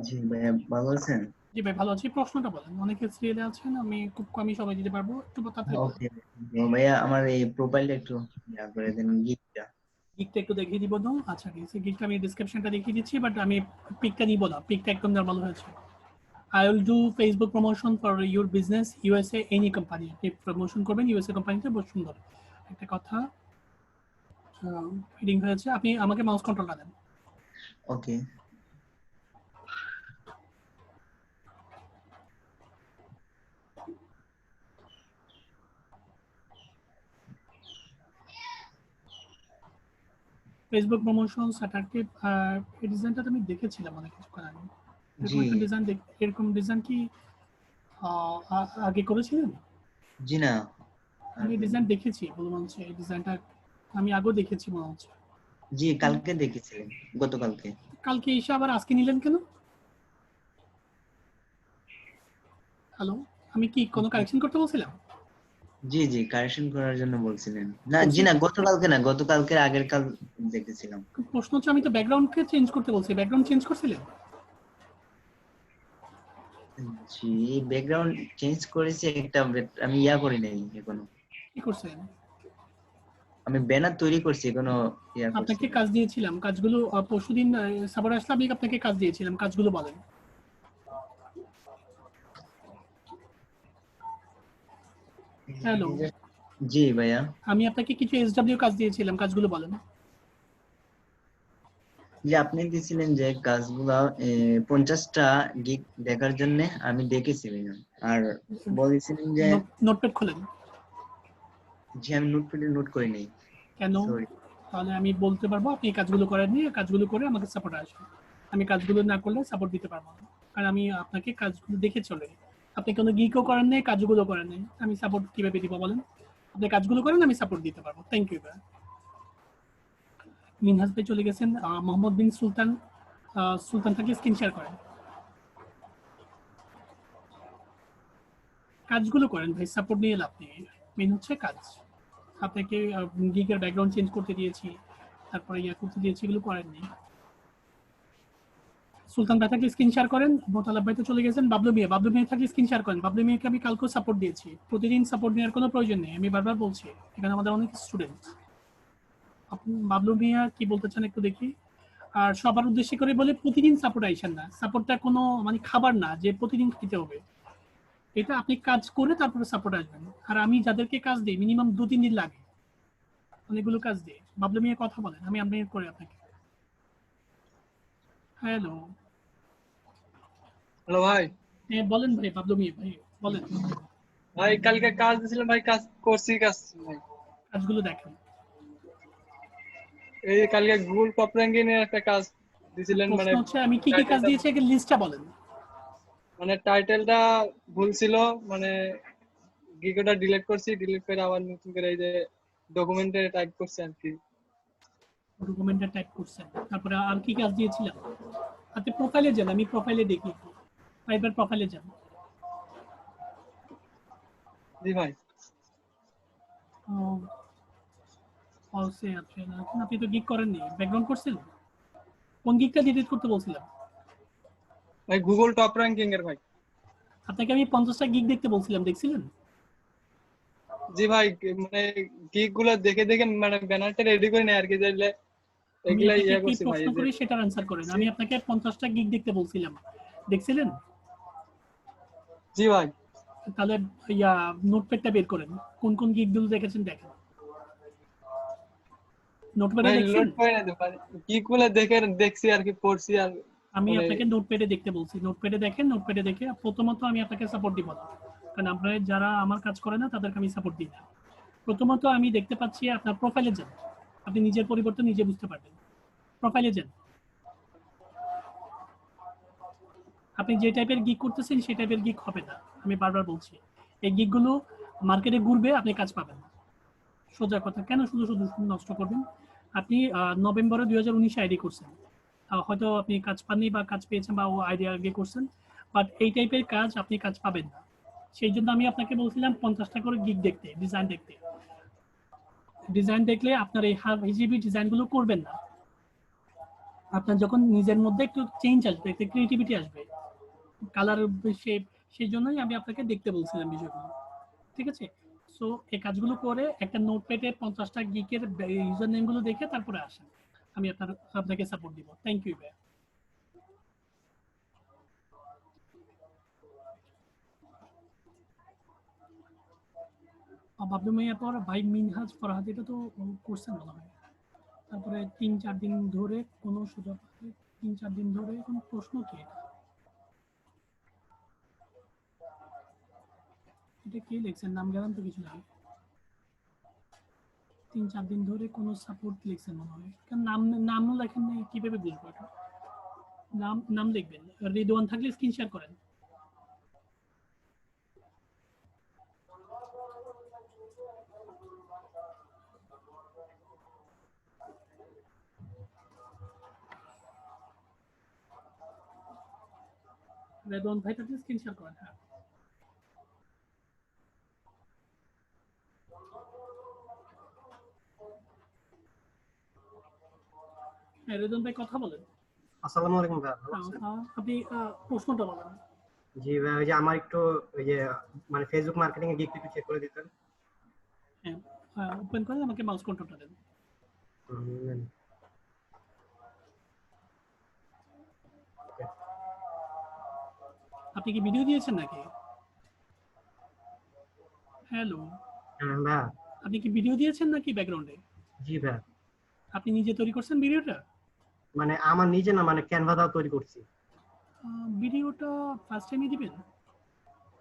জি ভাইয়া, ভালো আছেন? জি ভাই, ভালো আছি। প্রশ্নটা বলেন, অনেকে সিরিয়ালে আছেন, আমি খুব কমই সময় দিতে পারবো, একটু তাড়াতাড়ি বলুন। ওকে ভাইয়া, আমার এই প্রোফাইলটা একটু ইয়া করে দেন, গিকটা। গিকটা একটু দেখিয়ে দিব তো। আচ্ছা ঠিক আছে, গিকটা আমি ডেসক্রিপশনটা দেখিয়ে দিচ্ছি, বাট আমি পিকটা নিব না, পিকটা একদম নরমাল হয়েছে। I will do Facebook promotion for your business USA any company. আপনি প্রমোশন করবেন USA কোম্পানিতে, বহুত সুন্দর একটা কথা। ফিডিং হয়েছে, আপনি আমাকে মাউস কন্ট্রোলটা দেন। ওকে। ফেসবুক প্রমোশন অ্যাট্রাকটিভ, এই ডিজাইনটা তো আমি দেখেছিলাম অনেক কিছুক্ষণ আগে। জি এরকম ডিজাইন কি আগে করেছিলেন? জি না, আমি ডিজাইন দেখেছি বলে মনে হচ্ছে, এই ডিজাইনটা আমি আগেও দেখেছি মনে হচ্ছে। জি কালকে দেখেছিলেন, গতকালকে। কালকে এসে আবার আজকে নিলেন কেন? হ্যালো, আমি কি কোনো কারেকশন করতে বলছিলাম? জি জি, কারেকশন করার জন্য বলছিলেন। না জি না, গতকালকে না, গতকালকের আগের কাল দেখেছিলাম। প্রশ্ন হচ্ছে, আমি তো ব্যাকগ্রাউন্ডকে চেঞ্জ করতে বলছি, ব্যাকগ্রাউন্ড চেঞ্জ করছিলেন? জি, ব্যাকগ্রাউন্ড চেঞ্জ করেছি একটা, আমি ইয়া করি নাই এখনো। কি করছেন? আমি ব্যানার তৈরি করছি, এখনো ইয়া করছি। আপনাকে কাজ দিয়েছিলাম, কাজগুলো পরশুদিন সাবার আসলে আমি আপনাকে কাজ দিয়েছিলাম, কাজগুলো বলেন। হ্যালো, জি ভাইয়া, আমি আপনাকে কিছু এসডব্লিউ কাজ দিয়েছিলাম, কাজগুলো বলেন। যে আপনি দিয়েছিলেন যে কাজগুলা 50টা গিগ দেখার জন্য, আমি দেখেছি ভাইয়া। আর বলেছিলেন যে নোটপ্যাড খোলেন। জি, আমি নোটপ্যাডে নোট করি নাই। কেন? তাহলে আমি বলতে পারবো আপনি এই কাজগুলো করেননি, কাজগুলো করে আমাকে সাপোর্ট আসবে। আমি কাজগুলো না করলে সাপোর্ট দিতে পারবো না, কারণ আমি আপনাকে কাজগুলো দেখে চলে। আপনি কোনো গিকও করেন নাই, কাজগুলো করেন নাই, আমি সাপোর্ট কিভাবে দিব বলেন? আপনি কাজগুলো করেন, আমি সাপোর্ট দিতে পারবো। থ্যাংক ইউ ভাই। মিনহাজ ভাই চলে গেছেন। মোহাম্মদ বিন সুলতান, সুলতান থাকলে স্ক্রিন শেয়ার করেন। কাজগুলো করেন ভাই, সাপোর্ট নিয়ে লাভ নেই, মেন হচ্ছে কাজ। আপনাকে গিগের ব্যাকগ্রাউন্ড চেঞ্জ করতে দিয়েছি, তারপরে ইয়া করতে দিয়েছি, এগুলো করেননি। সুলতান ভাই থাকলে স্ক্রিন শেয়ার করেন। মোতালাব ভাই তো চলে গেছেন। বাবলু মিয়া থাকলে স্ক্রিন শেয়ার করেন। বাবলু মিয়াকে আমি কালকেও সাপোর্ট দিয়েছি। প্রতিদিন সাপোর্ট নেওয়ার কোনো প্রয়োজন নেই, আমি বারবার বলছি, এখানে আমাদের অনেক স্টুডেন্ট। আপনি বাবলু মিয়া কি বলতে চান একটু দেখি। আর সবার উদ্দেশ্যে করে বলে প্রতিদিন সাপোর্ট আইসেন না, সাপোর্টটা কোনো মানে খাবার না যে প্রতিদিন খেতে হবে। এটা আপনি কাজ করে তারপরে সাপোর্ট আসবেন। আর আমি যাদেরকে কাজ দিই মিনিমাম 2-3 দিন লাগে অনেকগুলো কাজ দিই। বাবলু মিয়া কথা বলেন, আমি আপডেট করে আপনাকে। হ্যালো হ্যালো ভাই। হ্যাঁ বলেন ভাই, বাবলু মিয়া ভাই বলেন। ভাই কালকে কাজ দিয়েছিলাম ভাই, কাজ করছি ভাই। কাজগুলো দেখেন। এই যে কালকে গুগল টপ র্যাঙ্কিং এর একটা কাজ দিয়েছিলেন, মানে প্রশ্ন হচ্ছে আমি কি কি কাজ দিয়েছি আগে লিস্টটা বলেন। মানে টাইটেলটা ভুল ছিল, মানে গিগটা ডিলিট করছি, ডিলিট করে আবার নতুন করে এই যে ডকুমেন্টে টাইপ করছি আর কি। ডকুমেন্টে টাইপ করছেন, তারপরে আর কি কাজ দিয়েছিলাম? আপনি প্রোফাইলে যান, আমি প্রোফাইলে দেখি। ফাইবার প্রোফাইলে যান। জি ভাই। অলসে আছে না, আপনি তো গিগ করেননি, ব্যাকগ্রাউন্ড করছেন। কোন গিগটা ডিলিট করতে বলছিলাম? ভাই গুগল টপ র্যাঙ্কিং এর ভাই। আপনাকে আমি 50টা গিগ দেখতে বলছিলাম, দেখছিলেন? জি ভাই, মানে গিগ গুলো দেখে দেখে মানে ব্যানারটা রেডি করে নেয় আর কি, যাইলে এগুলা ইয়া করছি ভাই। প্রশ্ন করি সেটার আনসার করেন। আমি আপনাকে 50টা গিগ দেখতে বলছিলাম, দেখছিলেন? জি ভাই। তাহলে ইয়া নোটপ্যাডটা বের করেন, কোন কোন গিগগুলো দেখেছেন দেখেন। নোটপ্যাডে দেখছেন? গিগগুলো দেখছি আর কি, পড়ছি। আর আমি আপনাকে নোটপ্যাডে দেখতে বলছি, নোটপ্যাডে দেখেন। নোটপ্যাডে দেখে প্রথমত আমি আপনাকে সাপোর্ট দিব না, কারণ আপনারা যারা আমার কাজ করে না তাদেরকে আমি সাপোর্ট দিই না। প্রথমত আমি দেখতে পাচ্ছি আপনার প্রোফাইলে যান, আপনি নিজের পরিবর্তন নিজে বুঝতে পারবেন। প্রোফাইলে যান, আপনি যে টাইপের গিগ করতেছেন সেই টাইপের গিগ হবে না, আমি বারবার বলছি। এই গিগগুলো মার্কেটে ঘুরবে, আপনি কাজ পাবেন না। সোজা কথা, কেন শুধু শুধু নষ্ট করবেন? আপনি নভেম্বরে 2019 আইডি করছেন, হয়তো আপনি কাজ পাননি বা কাজ পেয়েছেন বা ও আইডিয়া আগে করছেন, বাট এই টাইপের কাজ আপনি কাজ পাবেন না। সেই জন্য আমি আপনাকে বলছিলাম 50টা করে গিগ দেখতে, ডিজাইন দেখতে। ডিজাইন দেখলে আপনার এই হিজিবি ডিজাইনগুলো করবেন না। আপনার যখন নিজের মধ্যে একটু চেঞ্জ আসবে, একটু ক্রিয়েটিভিটি আসবে, কালার শেপ, সেই জন্যই আমি আপনাকে দেখতে বলছিলাম বিষয়গুলো। ঠিক আছে? সো এই কাজগুলো করে একটা নোটপ্যাডে 50টা গিকের ইউজার নেমগুলো দেখে তারপরে আসেন, আমি আপনাকে সাপোর্ট দিব। থ্যাংক ইউ ভাই। বাবলু মিয়া পর ভাই মিনহাজ ফরহাদ, এটা তো করছেন মনে হয়। তারপরে 3-4 দিন ধরে কোনো সুযোগ, 3-4 দিন ধরে কোন প্রশ্ন কি এটা কি লিখছেন? নাম গেলাম তো কিছু নাই। 3-4 দিন ধরে কোনো সাপোর্ট লিখছেন মনে হয়, কারণ নামও লেখেন নাই, কিভাবে বুঝবো এটা? নাম লিখবেন। রিদওয়ান থাকলে স্ক্রিন শেয়ার করেন। রিদওয়ান ভাই থাকলে স্ক্রিন শেয়ার করেন। হ্যাঁ রিদওয়ান ভাই কথা বলেন। আসসালামু আলাইকুম ভাই, ভালো আছেন? আপনি প্রশ্নটা বলেন। জি ভাই, ওই যে আমার একটু ওই যে মানে ফেসবুক মার্কেটিং এ গিগ একটু চেক করে দিতেন। হ্যাঁ ওপেন করেন, আমাকে মাউস কন্ট্রোলটা দেন। আপনি কি ভিডিও দিয়েছেন নাকি? হ্যালো হ্যাঁ ভাই। আপনি কি ভিডিও দিয়েছেন নাকি ব্যাকগ্রাউন্ডে? জি ভাই। আপনি নিজে তৈরি করছেন ভিডিওটা? মানে আমার নিজে না, মানে ক্যানভা দাও তৈরি করছি। ভিডিওটা ফার্স্ট টাইমই দিবেন?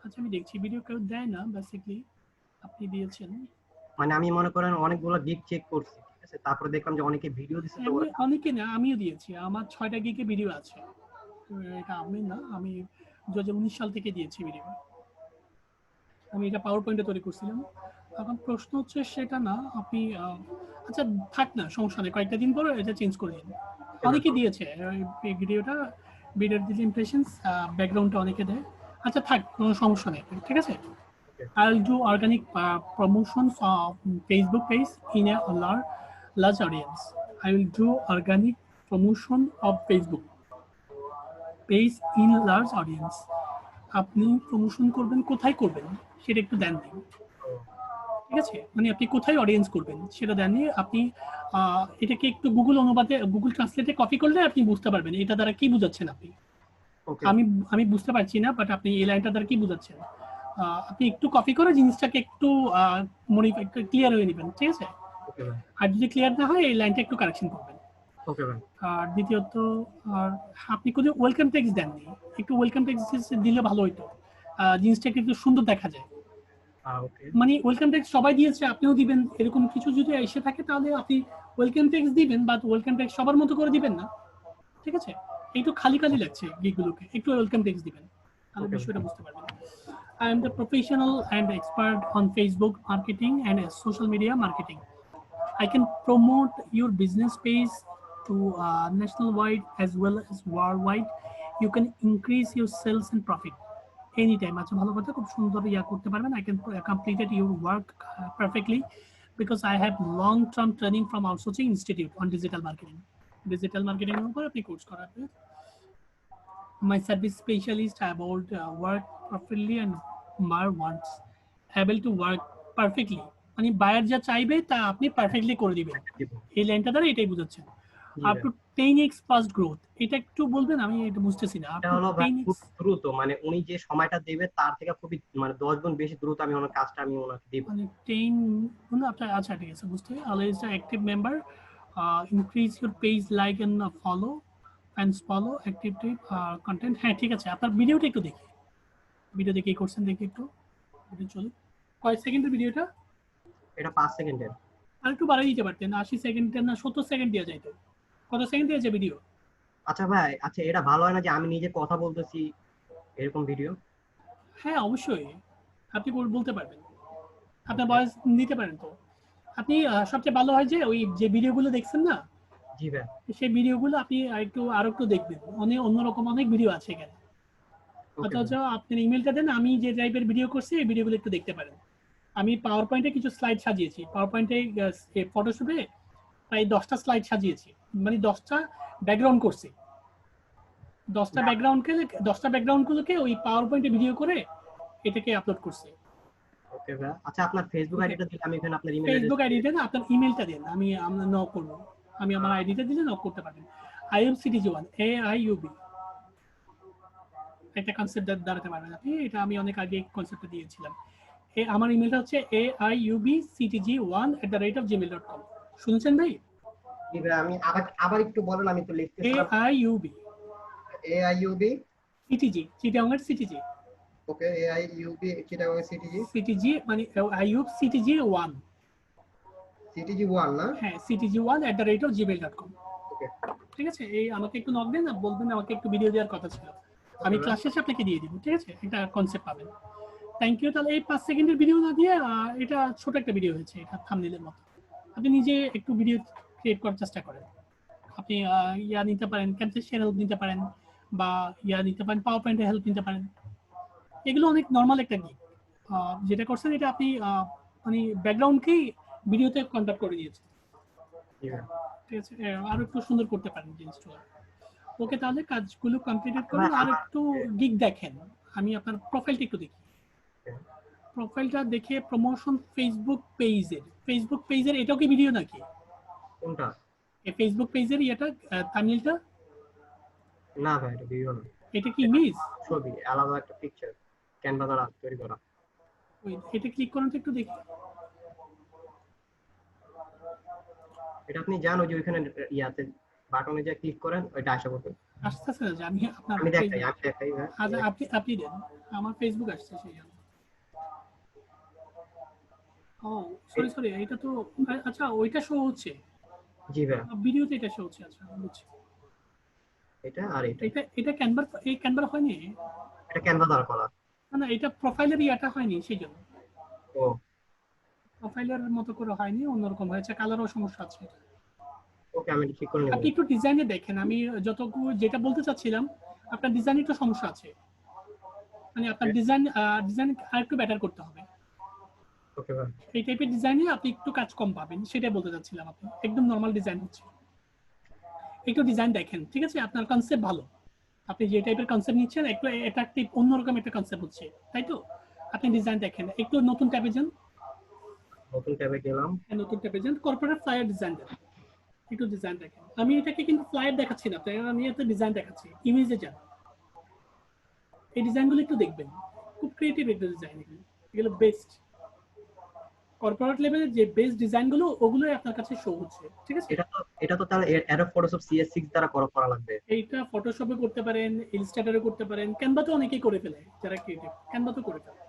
আচ্ছা আমি দেখছি, ভিডিও কেউ দেয় না বেসিক্যালি, আপনি দিয়েছেন। মানে আমি মনে করেন অনেকগুলো গিগ চেক করছি, ঠিক আছে, তারপরে দেখলাম যে অনেকে ভিডিও দিছে, তো অনেকে না, আমিও দিয়েছি, আমার 6টা গিগে ভিডিও আছে। এটা আমি না, আমি 2019 সাল থেকে দিয়েছি ভিডিও। আমি এটা পাওয়ার পয়েন্টে তৈরি করছিলাম। এখন প্রশ্ন হচ্ছে সেটা না, আপনি আচ্ছা থাক না, সমস্যা নেই, কয়েকটা দিন পরে এটা চেঞ্জ করে দিন। অনেকে দিয়েছে এই ভিডিওর দিলে ইমপ্রেশনস, ব্যাকগ্রাউন্ডটা অনেকে দেয়। আচ্ছা থাক, কোনো সমস্যা নেই, ঠিক আছে। I'll do organic promotions of Facebook page in a large audience. I will do organic promotion of Facebook. Page in large audience, আপনি প্রমোশন করবেন কোথায় করবেন সেটা একটু দেন দিন, ঠিক আছে? মানে আপনি কোথায় অডিয়েন্স করবেন সেটা দেননি আপনি। এটাকে একটু গুগল অনুবাদে, গুগল ট্রান্সলেটে কপি করলে আপনি বুঝতে পারবেন এটা দ্বারা কি বুঝাচ্ছেন আপনি। ওকে আমি বুঝতে পারছি না, বাট আপনি এই লাইনটা দ্বারা কি বুঝাচ্ছেন আপনি একটু কপি করে জিনিসটাকে একটু মডিফাই, ক্লিয়ার হয়ে নেবেন, ঠিক আছে? ওকে ভাই আর যদি ক্লিয়ার না হয় এই লাইনটা একটু কারেকশন করবেন। ওকে ভাই আর দ্বিতীয়ত আর আপনি কোনো ওয়েলকাম টেক্সট দেননি, একটু ওয়েলকাম টেক্সট দিলে ভালো হতো, জিনিসটাকে একটু সুন্দর দেখা যায়। ওকে মানে ওয়েলকাম টেক্সট সবাই দিয়েছে আপনিও দিবেন, এরকম কিছু যদি এসে থাকে তাহলে আপনি ওয়েলকাম টেক্সট দিবেন, বাট ওয়েলকাম টেক্সট সবার মতো করে দিবেন না, ঠিক আছে? একটু খালি খালি লাগছে গিগুলোকে, একটু ওয়েলকাম টেক্সট দিবেন, তাহলে Okay. বিষয়টা বুঝতে পারবেন। I am the professional and expert on Facebook marketing and social media marketing. I can promote your business page to nationwide as well as worldwide. You can increase your sales and profit anytime. আচ্ছা ভালো কথা, খুব সুন্দর ইয়া করতে পারবেন। I can completed your work perfectly because I have long-term training from Outsourcing Institute on digital marketing. Digital marketing উপর আপনি course করাবেন। My service specialist about work properly and my wants able to work perfectly, মানে buyer যা চাইবে তা আপনি perfectly করে দিবেন। এই লাইনটা দ্বারা এটাই বুঝাচ্ছেন। Up to 10x fast growth, এটা একটু বলবেন, আমি এটা বুঝতেছি না। আপ এটা টু হলো ভাই 10x খুব দ্রুত, মানে উনি যে সময়টা দেবে তার থেকে খুবই মানে 10 গুণ বেশি দ্রুত আমি ওনার কাজটা আমি ওনাকে দিব। মানে 10 মানে আপনার, আচ্ছা ঠিক আছে বুঝতে হবে। Always the active member, increase your page like and follow fans follow active content. হ্যাঁ ঠিক আছে, আপনার ভিডিওটা একটু দেখি, ভিডিও দেখে করছেন দেখি একটু চলুন। কয় সেকেন্ডের ভিডিওটা? এটা 5 সেকেন্ডের। আর একটু বাড়াই দিতে পারতেন, 80 সেকেন্ডের না 70 সেকেন্ড দেওয়া যাইতো। কত সেকেন্ড দিয়েছে ভিডিও? আচ্ছা ভাই, আচ্ছা এটা ভালো হয় না যে আমি নিজে কথা বলতেছি এরকম ভিডিও? হ্যাঁ অবশ্যই, আপনি বলতে পারবেন, আপনার ভয়েস নিতে পারেন। তো আপনি সবচেয়ে ভালো হয় যে ওই যে ভিডিওগুলো দেখছেন না, জি ভাই সেই ভিডিওগুলো আপনি আরো একটু দেখবেন, অন্যরকম অনেক ভিডিও আছে এখানে। অথচ আপনি ইমেলটা দেন, আমি যে টাইপের ভিডিও করছি এই ভিডিওগুলো একটু দেখতে পারেন। আমি পাওয়ার পয়েন্টে কিছু স্লাইড সাজিয়েছি, পাওয়ার পয়েন্টে ফটোশপে প্রায় 10টা স্লাইড সাজিয়েছি, মানে 10টা ব্যাকগ্রাউন্ড করছি, 10টা ব্যাকগ্রাউন্ডগুলোকে ওই পাওয়ার পয়েন্টে ভিডিও করে এটাকে আপলোড করছি। ওকে ভাই, আচ্ছা আপনার ফেসবুক আইডিটা দিলে আমি এখানে আপনার ইমেল ফেসবুক আইডিটা না, আপনার ইমেলটা দেন, আমরা নক করব, আমি আমার আইডিটা দিলে নক করতে পারবেন। IUBCTG1 AIUB একটা কনসেপ্ট দাঁড়াতে পারবেন আপনি, এটা আমি অনেক আগে কনসেপ্টটা দিয়েছিলাম। আমার ইমেলটা হচ্ছে AIUBCTG1@gmail.com। শুনছেন ভাই? জি ভাই, আমি আবার একটু বলেন, আমি তো লিখতেছিলাম। AIUB AIUB CTG, Chittagong CTG। ওকে, AIUB চিটাগং CTG। CTG মানে IUB CTG1। CTG1 না? হ্যাঁ, CTG1@gmail.com। ওকে ঠিক আছে, এই আমাকে একটু নক দেন, বলবেন আমাকে একটু ভিডিও দেওয়ার কথা ছিল, আমি ক্লাস শেষে আপনাকে দিয়ে দিব, ঠিক আছে? একটা কনসেপ্ট পাবেন। Thank you. তাহলে এই 5 সেকেন্ডের ভিডিও না দিয়ে এটা ছোট একটা ভিডিও হয়েছে, এটা থাম্বনেইলের মতো। আপনি নিজে একটু ভিডিও ক্রিয়েট করার চেষ্টা করেন। আপনি ইয়া নিতে পারেন, ক্যামপেসের হেল্প নিতে পারেন, বা ইয়া নিতে পারেন, পাওয়ার পয়েন্টের হেল্প নিতে পারেন। এগুলো অনেক নর্মাল একটা গিগ। যেটা করছেন এটা আপনি মানে ব্যাকগ্রাউন্ডকেই ভিডিওতে কনভার্ট করে দিয়েছেন, ঠিক আছে? আরো একটু সুন্দর করতে পারেন জিনিসটা। ওকে, তাহলে কাজগুলো কমপ্লিট করুন। আর একটু গিগ দেখেন, আমি আপনার প্রোফাইলটা একটু দেখি। প্রোফাইলটা দেখে প্রমোশন ফেসবুক পেজের এটাও কি ভিডিও নাকি? কোনটা? এই ফেসবুক পেজের এটা থাম্বনেইলটা? না ভাই, এটা ভিডিও না। এটা কি ইমেজ? ছবি, আলাদা একটা পিকচার ক্যানভা দ্বারা তৈরি করা। ওই এটা ক্লিক করুন তো একটু দেখি। এটা আপনি জানো যে ওইখানে ইয়াতে বাটনে যে ক্লিক করেন ওইটা আসা করবে। আসতেছে না যে আমি আপনার আমি দেখাই ভাই। আচ্ছা আপনি দেন, আমার ফেসবুক আসছে সেই জন্য। ও সরি এটা তো, আচ্ছা ওইটা শো হচ্ছে। জি ভাই, ভিডিওতে এটা শো হচ্ছে। আচ্ছা বুঝছি। এটা আর এটা ক্যানভা হয়নি, এটা ক্যানভা দ্বারা করা। না এটা প্রোফাইলের ইয়াটা হয়নি সেই জন্য। ও প্রোফাইলের মতো করে হয়নি, অন্যরকম হয়েছে, কালারও সমস্যা আছে। ওকে, আমি ঠিক করে নেব। আপনি একটু ডিজাইনে দেখেন, আমি যেটা বলতে চাচ্ছিলাম, আপনার ডিজাইনে একটু সমস্যা আছে, মানে আপনার ডিজাইন আরেকটু বেটার করতে হবে। ওকে ভাই, এই টাইপের ডিজাইনে আপনি একটু কাজ কম পাবেন, সেটাই বলতে চাচ্ছিলাম। আপনি একদম নরমাল ডিজাইন হচ্ছে, একটু ডিজাইন দেখেন, ঠিক আছে? আপনার কনসেপ্ট ভালো, আপনি যে টাইপের কনসেপ্ট নিচ্ছেন একটু অ্যাট্রাকটিভ অন্যরকম একটা কনসেপ্ট হচ্ছে, তাই তো? আপনি ডিজাইন দেখেন, একটু নতুন ট্যাবে যান, নতুন ট্যাবে গেলাম। নতুন ট্যাবে যান, কর্পোরেট ফ্লায়ার ডিজাইন দেন, একটু ডিজাইন দেখেন। আমি এটাকে কিন্তু ফ্লায়ার দেখাচ্ছি না আপনাকে, আমি একটা ডিজাইন দেখাচ্ছি। ইমেজে যান, এই ডিজাইনগুলো একটু দেখবেন, খুব ক্রিয়েটিভ একটা ডিজাইন, এগুলো বেস্ট কর্পোরেট লেভেলের যে বেস্ট ডিজাইনগুলো ওগুলোই আপনার কাছে শো হচ্ছে, ঠিক আছে? এটা তো তাহলে অ্যাডোব ফটোশপ CS6 দ্বারা করা লাগবে। এইটা ফটোশপে করতে পারেন, ইলাস্ট্রেটরে করতে পারেন, ক্যানভা তো অনেকেই করে ফেলে যারা ক্রিয়েটিভ, ক্যানভা তো করে ফেলে।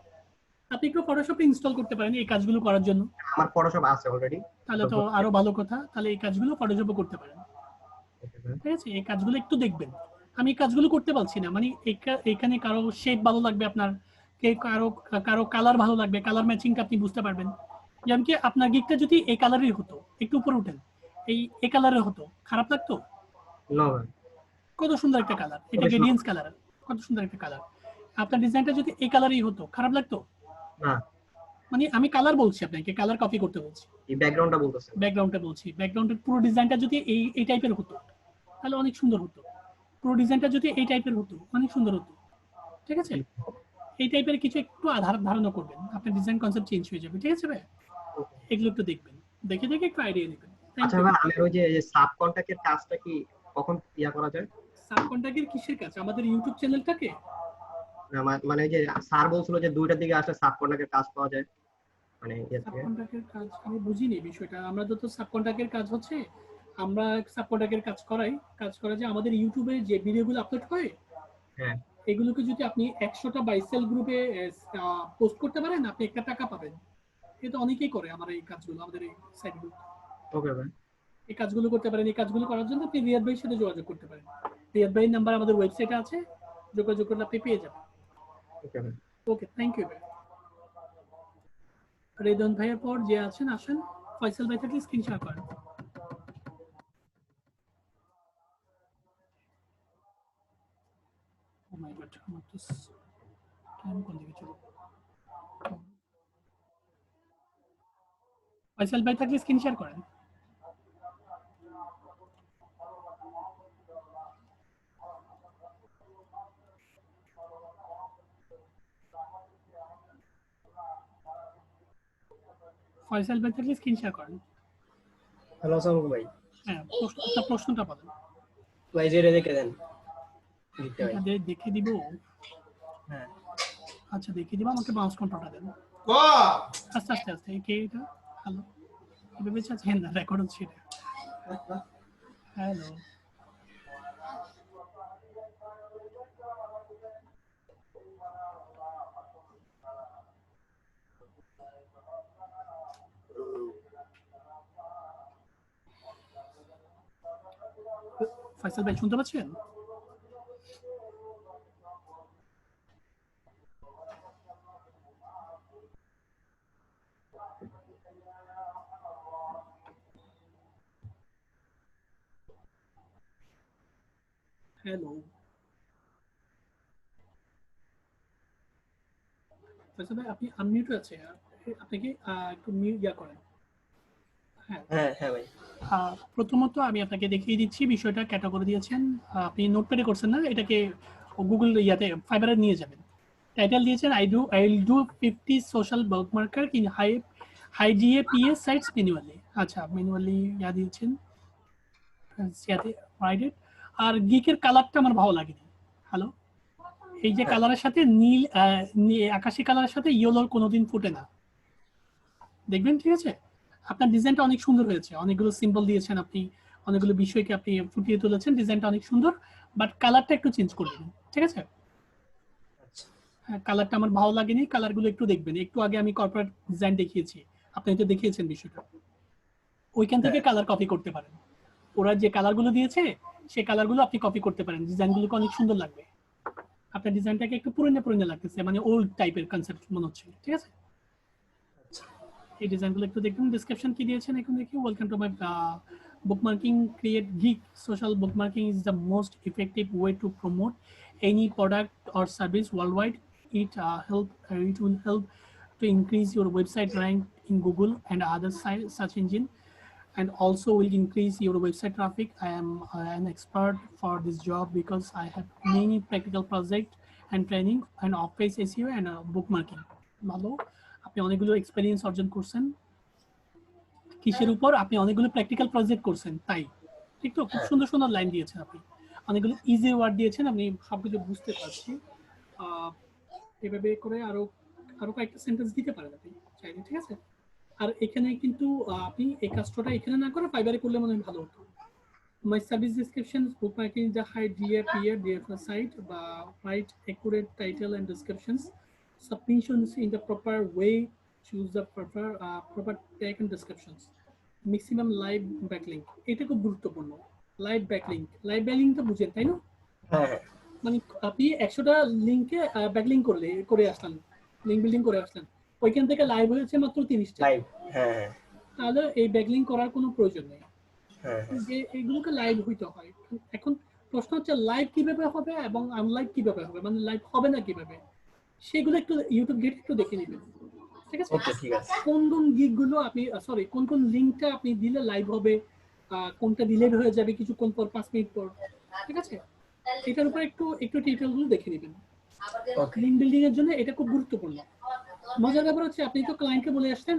আপনি একটু ফটোশপে ইনস্টল করতে পারেন এই কাজগুলো করার জন্য। আমার ফটোশপ আছে অলরেডি। তাহলে তো আরো ভালো কথা, তাহলে এই কাজগুলো ফটোশপে করতে পারেন, ঠিক আছে? এই কাজগুলো একটু দেখবেন। আমি এই কাজগুলো করতে পারছি না, মানে এখানে কারো শেপ ভালো লাগবে আপনার, কারো কালার ভালো লাগবে, কালার ম্যাচিংটা আপনি বুঝতে পারবেন। যেমন কি আপনার গিকটা যদি এই কালারের হতো, একটু উপরে উঠেন, এই কালারের হতো, খারাপ লাগতো? না, কত সুন্দর একটা কালার, এটা গ্রেডিয়েন্স কালার, কত সুন্দর একটা কালার। আপনার ডিজাইনটা যদি এই কালারই হতো, খারাপ লাগতো? না, মানে আমি কালার বলছি আপনাকে, কালার কপি করতে বলছি, এই ব্যাকগ্রাউন্ডটা বলতেছে। ব্যাকগ্রাউন্ডটা বলছি, ব্যাকগ্রাউন্ডের পুরো ডিজাইনটা যদি এই টাইপের হতো তাহলে অনেক সুন্দর হতো। পুরো ডিজাইনটা যদি এই টাইপের হতো অনেক সুন্দর হতো, ঠিক আছে? এই টাইপের কিছু একটু ধারণা করবেন, আপনার ডিজাইন কনসেপ্ট চেঞ্জ হয়ে যাবে, ঠিক আছে ভাই? এগুলো একটু দেখবেন, দেখে একটু আইডিয়া নেবেন। আচ্ছা ভাই, আমি ওই যে সাব কন্টাক্টের কাজটা কি কখন করা যায়? সাব কন্টাক্টের কিসের কাজ? আমাদের ইউটিউব চ্যানেলটাকে মানে যে স্যার বলছিল যে 2টার দিকে আসলে সাব কন্টাক্টের কাজ পাওয়া যায়, মানে সাব কন্টাক্টের কাজ আমি বুঝিনি বিষয়টা। আমরা তো সাব কন্টাক্টের কাজ হচ্ছে, আমরা সাব কন্টাক্টের কাজ করা যে আমাদের ইউটিউবে যে ভিডিওগুলো আপলোড হয়, হ্যাঁ, এগুলোকে যদি আপনি 100টা বাইসেল গ্রুপে পোস্ট করতে পারেন, আপনি 1 টাকা পাবেন। এটা অনেকেই করে আমার এই কাজগুলো, আমাদের এই সাইটগুলো। ওকে ভাই, এই কাজগুলো করতে পারেন। এই কাজগুলো করার জন্য আপনি রিয়াদ ভাইয়ের সাথে যোগাযোগ করতে পারেন। রিয়াদ ভাইয়ের নাম্বার আমাদের ওয়েবসাইটে আছে, যোগাযোগ করলে আপনি পেয়ে যাবেন। ওকে ভাই, ওকে, থ্যাংক ইউ ভাই। রেদন ভাইয়ের পর যে আছেন আসেন, ফয়সাল ভাই থাকলে স্ক্রিন শেয়ার করেন। ও মাই গড, আমার তো টাইম কোন দিকে চলে? ফয়সাল ভাই থাকলে স্ক্রিন শেয়ার করেন। ফয়সাল ভাই থাকলে স্ক্রিন শেয়ার করেন। হ্যালো আসসালামু ভাই। হ্যাঁ, আপনার প্রশ্নটা বলেন ভাই। যে রেখে দেন, দেখে দিব। হ্যাঁ আচ্ছা, দেখে দিব, আমাকে মাউস কন্ট্রোলটা দেন। আস্তে আস্তে আস্তে, কে এটা? হ্যালো, এভাবে চাচ্ছেন না, রেকর্ড হচ্ছে এটা। হ্যালো, ফয়সাল ভাই শুনতে পাচ্ছেন? হ্যালো ফয়সাল ভাই, আপনি আনমিউট আছে, আপনি কি একটু মিউট করেন? হ্যাঁ হ্যাঁ ভাই। প্রথমত আমি আপনাকে দেখিয়ে দিচ্ছি বিষয়টা, ক্যাটাগরি দিয়েছেন আপনি, নোটপ্যাডে করছেন না, এটাকে গুগল ফাইবারে নিয়ে যাবেন। টাইটেল দিয়েছেন I will do 50 social bookmarker in high GAPA sites manually. আচ্ছা, ম্যানুয়ালি দিয়েছেন, রাইট। আর গিকের কালারটা আমার ভালো লাগেনি। হ্যালো, এই যে কালারের সাথে নীল আকাশি কালারের সাথে ইয়েলোর কোনোদিন ফুটে না, দেখবেন, ঠিক আছে? আপনার ডিজাইনটা অনেক সুন্দর হয়েছে, অনেকগুলো সিম্বল দিয়েছেন আপনি, অনেকগুলো বিষয়কে আপনি ফুটিয়ে তুলেছেন, ডিজাইনটা অনেক সুন্দর, বাট কালারটা একটু চেঞ্জ করবেন, ঠিক আছে? হ্যাঁ, কালারটা আমার ভালো লাগেনি, কালারগুলো একটু দেখবেন। একটু আগে আমি কর্পোরেট ডিজাইন দেখিয়েছি, আপনি তো দেখিয়েছেন বিষয়টা, ওইখান থেকে কালার কপি করতে পারেন। ওরা যে কালারগুলো দিয়েছে সেই কালারগুলো আপনি কপি করতে পারেন, ডিজাইনগুলোকে অনেক সুন্দর লাগবে। আপনার ডিজাইনটাকে একটু পুরনো লাগতেছে, মানে ওল্ড টাইপের কনসেপ্ট মনে হচ্ছে, ঠিক আছে? এই ডিজাইনগুলো একটু দেখবেন। ডেসক্রিপশন কি দিয়েছেন এখন দেখি। Welcome to my bookmarking. Create geek. Social bookmarking is the most effective way to promote any product or service worldwide. It will help to increase your website rank in Google and other search engine. and also will increase your website traffic. I am an expert for this job because I have many practical project and training and off-page SEO and bookmarking. ভালো, আপনি অনেকগুলো experience অর্জন করছেন কিসের উপর, আপনি অনেকগুলো practical project করছেন, তাই ঠিক তো? খুব সুন্দর সুন্দর লাইন দিয়েছেন আপনি, অনেকগুলো ইজি ওয়ার্ড দিয়েছেন, আমি সবকিছু বুঝতে পারছি। এভাবে করে আরো আরো কয়েকটা সেন্টেন্স দিতে পারেন আপনি চাইলে, ঠিক আছে? আর এখানে কিন্তু আপনি এই কাজটা এখানে না করে ফাইবারে করলে মনে হয় ভালো হতো। My service descriptions, bookmarking the high DFR site, write accurate title and descriptions, submissions in the proper way, choose the proper tag and descriptions, maximum live backlink. এটা খুব গুরুত্বপূর্ণ। লাইভ ব্যাকলিংক তো বুঝেন তাই না? হ্যাঁ, মানে আপনি 100টা লিংকে ব্যাকলিংক করে আসলেন, লিংক বিল্ডিং করে আসলেন, ওইখান থেকে লাইভ হয়েছে মাত্র 30টা লাইভ। হ্যাঁ, তাহলে এই ব্যাকলিংক করার কোনো প্রয়োজন নেই। হ্যাঁ, যে এগুলোকে লাইভ হইতে হয়। এখন প্রশ্ন হচ্ছে লাইভ কিভাবে হবে এবং আনলাইভ কিভাবে হবে, মানে লাইভ হবে না কিভাবে, সেগুলো একটু ইউটিউব গেট একটু দেখে নেবেন, ঠিক আছে? ওকে, ঠিক আছে। কোন কোন গিগগুলো আপনি কোন কোন লিংকটা আপনি দিলে লাইভ হবে, কোনটা ডিলেট হয়ে যাবে কিছুক্ষণ পর, 5 মিনিট পর, ঠিক আছে? এটার উপর একটু টিউটোরিয়ালগুলো দেখে নেবেন। লিংক বিল্ডিং এর জন্য এটা খুব গুরুত্বপূর্ণ। মজার ব্যাপার হচ্ছে আপনি তো ক্লায়েন্টকে বলে আসছেন,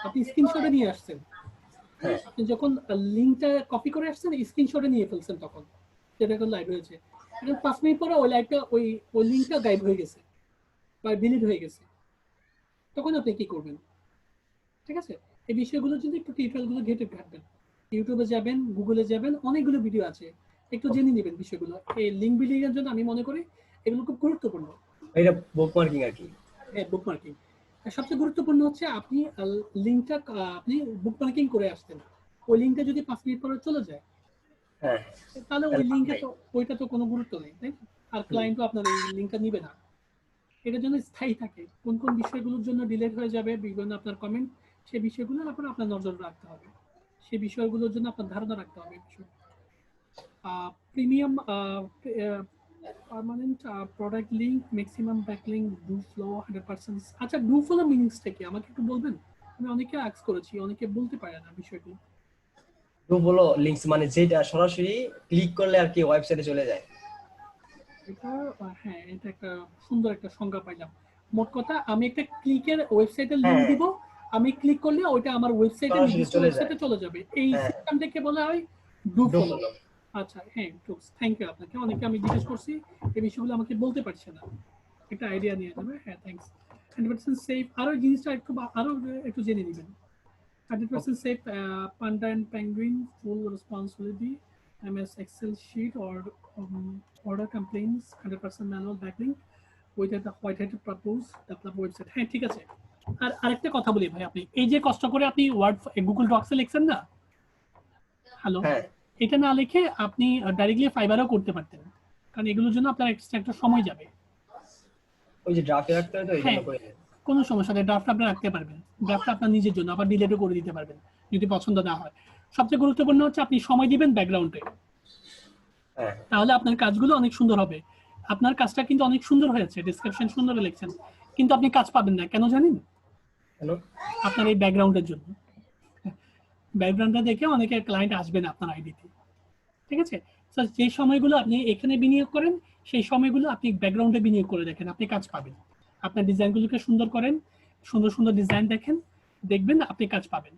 আপনি স্ক্রিনশটে নিয়ে আসছেন, আপনি যখন লিংকটা কপি করে আসছেন স্ক্রিনশটে নিয়ে ফেলছেন, তখন যেটা এখন লাইভ হয়েছে, এখন 5 মিনিট পরে ওই লাইভটা ওই লিংকটা গায়েব হয়ে গেছে বা ডিলিট হয়ে গেছে, তখন আপনি কি করবেন, ঠিক আছে? এই বিষয়গুলোর জন্য একটু টিউটোরিয়ালগুলো ঘাটবেন, ইউটিউবে যাবেন, গুগলে যাবেন, অনেকগুলো ভিডিও আছে, একটু জেনে নেবেন বিষয়গুলো। এই লিংক বিল্ডিং এর জন্য আমি মনে করি এগুলো খুব গুরুত্বপূর্ণ। এটা বুকমার্কিং আর কি? হ্যাঁ, বুকমার্কিং সবচেয়ে গুরুত্বপূর্ণ হচ্ছে আপনি লিংকটা আপনি বুকমার্কিং করে আসতেন, ওই লিংকটা যদি 5 মিনিট পরে চলে যায়, হ্যাঁ, তাহলে ওই লিংকে তো ওইটা তো কোনো গুরুত্ব নেই, তাই না? আর ক্লায়েন্টও আপনার এই লিংকটা নিবে না। এটার জন্য স্থায়ী থাকে কোন কোন বিষয়গুলোর জন্য ডিলেট হয়ে যাবে, বিভিন্ন আপনার কমেন্ট, সেই বিষয়গুলোর উপর আপনার নজর রাখতে হবে, সেই বিষয়গুলোর জন্য আপনার ধারণা রাখতে হবে। Premium permanent product link, maximum backlink, do flow 100%। আচ্ছা, ডু ফ্লো মিনিংসটা কি আমাকে একটু বলবেন? আমি অনেকে আস্ক করেছি, অনেকে বলতে পারে না বিষয়গুলো। ডু ফলো লিংকস মানে যেটা সরাসরি ক্লিক করলে আর কি ওয়েবসাইটে চলে যায়। এটা হ্যাঁ, এটা একটা সুন্দর একটা সংজ্ঞা পাইলাম। মোট কথা আমি একটা ক্লিকের ওয়েবসাইটের লিংক দিব, আমি ক্লিক করলে ওইটা আমার ওয়েবসাইটে চলে যাবে, এই সিস্টেমটাকে বলা হয় ডু ফলো। আচ্ছা, হ্যাঁ, থ্যাংক ইউ আপনাকে। অনেকে আমি জিজ্ঞেস করছি এই বিষয়গুলো আমাকে বলতে পারছে না, একটা আইডিয়া নিয়ে যাবে। হ্যাঁ, থ্যাঙ্কস। 100% সেফ, আরো জিনিসটা একটু জেনে নেবেন। 100% safe, Panda and Penguin, full responsibility, MS Excel sheet or order complaints, 100% manual backlink with the white-hatted purpose, develop website. হ্যাঁ, ঠিক আছে। আর আরেকটা কথা বলি ভাই, আপনি এই যে কষ্ট করে আপনি ওয়ার্ড গুগল ডক্সে লিখছেন না, হ্যালো, এটা না লিখে আপনি ডাইরেক্টলি ফাইবারেও করতে পারতেন, কারণ এগুলোর জন্য আপনার এক্সট্রা একটা সময় যাবে। ওই যে ড্রাফটে রাখতে হয় তো এই জন্য করে। কোনো সমস্যা নেই, ড্রাফট আপনি রাখতে পারবেন, ড্রাফট আপনার নিজের জন্য, আবার ডিলেটও করে দিতে পারবেন যদি পছন্দ না হয়। সবচেয়ে গুরুত্বপূর্ণ হচ্ছে আপনি সময় দিবেন ব্যাকগ্রাউন্ডে, তাহলে আপনার কাজগুলো অনেক সুন্দর হবে। আপনার কাজটা কিন্তু অনেক সুন্দর হয়েছে, ডেসক্রিপশন সুন্দর লিখছেন, কিন্তু আপনি কাজ পাবেন না, কেন জানেন? আপনার এই ব্যাকগ্রাউন্ডের জন্য। ব্যাকগ্রাউন্ডটা দেখে অনেকে ক্লায়েন্ট আসবে না আপনার আইডিতে, ঠিক আছে? যে সময়গুলো আপনি এখানে বিনিয়োগ করেন, সেই সময়গুলো আপনি ব্যাকগ্রাউন্ডে বিনিয়োগ করে দেখেন, আপনি কাজ পাবেন। আপনার ডিজাইনগুলোকে সুন্দর করেন, সুন্দর সুন্দর ডিজাইন দেখেন, দেখবেন আপনি কাজ পাবেন।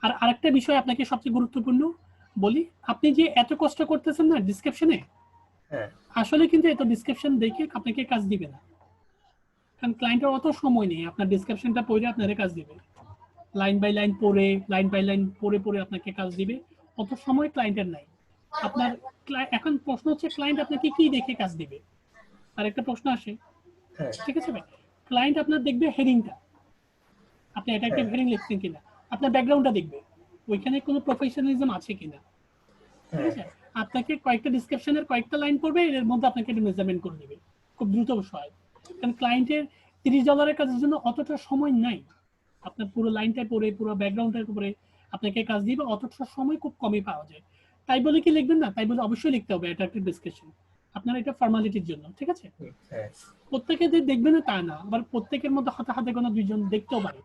আর আরেকটা বিষয় আপনাকে সবচেয়ে গুরুত্বপূর্ণ বলি, আপনি যে এত কষ্ট করতেছেন না ডেসক্রিপশনে, আসলে কিন্তু এত ডেসক্রিপশন দেখে আপনাকে কাজ দিবে না, কারণ ক্লায়েন্টের অত সময় নেই আপনার ডেসক্রিপশনটা পড়ে আপনাদের কাজ দিবে, লাইন বাই লাইন পড়ে, লাইন বাই লাইন পড়ে আপনাকে কাজ দিবে, অত সময় ক্লায়েন্টের নাই। আপনার এখন প্রশ্ন হচ্ছে ক্লায়েন্ট আপনাকে কি দেখে কাজ দিবে, আর একটা প্রশ্ন আসে, ঠিক আছে ভাই? ক্লায়েন্ট আপনার দেখবে হেডিংটা, আপনি অ্যাট্রাকটিভ হেডিং লিখছেন কিনা, আপনার ব্যাকগ্রাউন্ডটা দেখবে ওইখানে কোনো প্রফেশনালিজম আছে কিনা, ঠিক আছে? আপনাকে কয়েকটা ডেসক্রিপশনের কয়েকটা লাইন পড়বে, এর মধ্যে আপনাকে একটা মেজারমেন্ট করে দিবে খুব দ্রুত সময়, কারণ ক্লায়েন্টের $30 কাজের জন্য অতটা সময় নাই। আপনার পুরো লাইনটা পড়ে, পুরো ব্যাকগ্রাউন্ডটা পড়ে আপনাকে কাজ দিবে, অতটা সময় খুব কমই পাওয়া যায়। তাই বলে কি লিখবেন না? তাই বলে অবশ্যই লিখতে হবে অ্যাট্রাকটিভ ডেসক্রিপশন, আপনার এটা ফর্মালিটির জন্য, ঠিক আছে? প্রত্যেকে যে দেখবে না তা না, আবার প্রত্যেকের মধ্যে হাতে হাতে কোনো দুইজন দেখতেও পারে,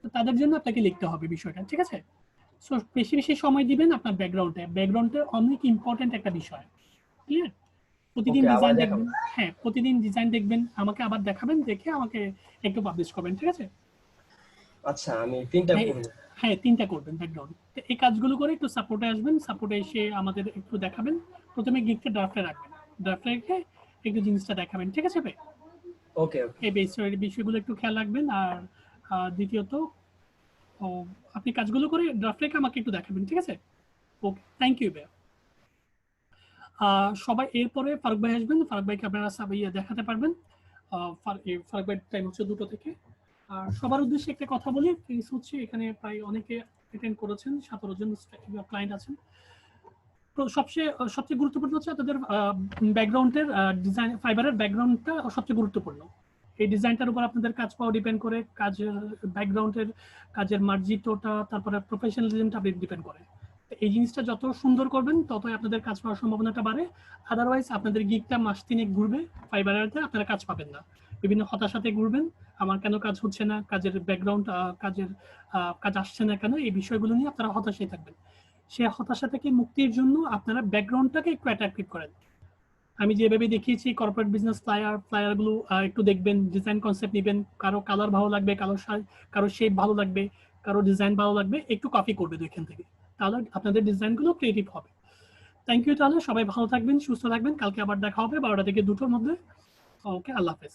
তো তাদের জন্য আপনাকে লিখতে হবে বিষয়টা, ঠিক আছে? সো বেশি বেশি সময় দিবেন আপনার ব্যাকগ্রাউন্ডে অনেক ইম্পর্টেন্ট একটা বিষয়, ক্লিয়ার? প্রতিদিন ওকে, আবার ডিজাইন দেখাবো। দেখবেন, হ্যাঁ প্রতিদিন ডিজাইন দেখবেন, আমাকে আবার দেখাবেন, দেখে আমাকে একটু পাবলিশ করবেন, ঠিক আছে? আচ্ছা, আমি 3টা হ্যাঁ, করব। হ্যাঁ 3টা করবেন ব্যাকগ্রাউন্ড। এই কাজগুলো করে একটু সাপোর্টে আসবেন, সাপোর্টে এসে আমাদের একটু দেখাবেন। প্রথমে গিগটা ড্রাফটে রাখবেন, ড্রাফটে রেখে একটু জিনিসটা দেখাবেন, ঠিক আছে ভাই? ওকে ওকে। এই বিষয়গুলো একটু খেয়াল রাখবেন। আর দ্বিতীয়ত আপনি কাজগুলো করে ড্রাফট রেখে আমাকে একটু দেখাবেন, ঠিক আছে? ওকে, থ্যাংক ইউ ভাই। সবাই এরপরে ফারুক ভাই আসবেন, ফারুক ভাইকে আপনারা দেখাতে পারবেন। ফারুক ভাই টাইম হচ্ছে 2টো থেকে। আর সবার উদ্দেশ্যে একটা কথা বলি, প্লিজ হচ্ছে এখানে প্রায় অনেকে অ্যাটেন্ড করেছেন, 17 জন ক্লায়েন্ট আছেন। তো সবচেয়ে গুরুত্বপূর্ণ হচ্ছে তাদের ব্যাকগ্রাউন্ডের ডিজাইন, ফাইবারের ব্যাকগ্রাউন্ডটা সবচেয়ে গুরুত্বপূর্ণ। এই ডিজাইনটার উপর আপনাদের কাজ পাওয়া ডিপেন্ড করে, কাজের ব্যাকগ্রাউন্ডের কাজের মার্জিতটা, তারপরে প্রফেশনালিজমটা ডিপেন্ড করে। এই জিনিসটা যত সুন্দর করবেন ততই আপনাদের কাজ পাওয়ার সম্ভাবনাটা বাড়ে। আদারওয়াইজ আপনাদের গিগটা মাস 3 ঘুরবে, ফাইবারেতে আপনারা কাজ পাবেন না, বিভিন্ন হতাশাতে ঘুরবেন, আমার কেন কাজ হচ্ছে না, কাজের ব্যাকগ্রাউন্ড কাজ আসছে না কেন, এই বিষয়গুলো নিয়ে আপনারা হতাশায় থাকবেন। সে হতাশা থেকে মুক্তির জন্য আপনারা ব্যাকগ্রাউন্ডটাকে একটু অ্যাট্রাক্টিভ করেন। আমি যেভাবে দেখিয়েছি কর্পোরেট বিজনেস ফ্লায়ারগুলো একটু দেখবেন, ডিজাইন কনসেপ্ট নেবেন, কারো কালার ভালো লাগবে, কারো শেপ ভালো লাগবে, কারো ডিজাইন ভালো লাগবে, একটু কপি করবে এখান থেকে, তাহলে আপনাদের ডিজাইনগুলো ক্রিয়েটিভ হবে। থ্যাংক ইউ, তাহলে সবাই ভালো থাকবেন, সুস্থ থাকবেন। কালকে আবার দেখা হবে 12টা থেকে 2টোর মধ্যে। ওকে, আল্লাহ হাফেজ।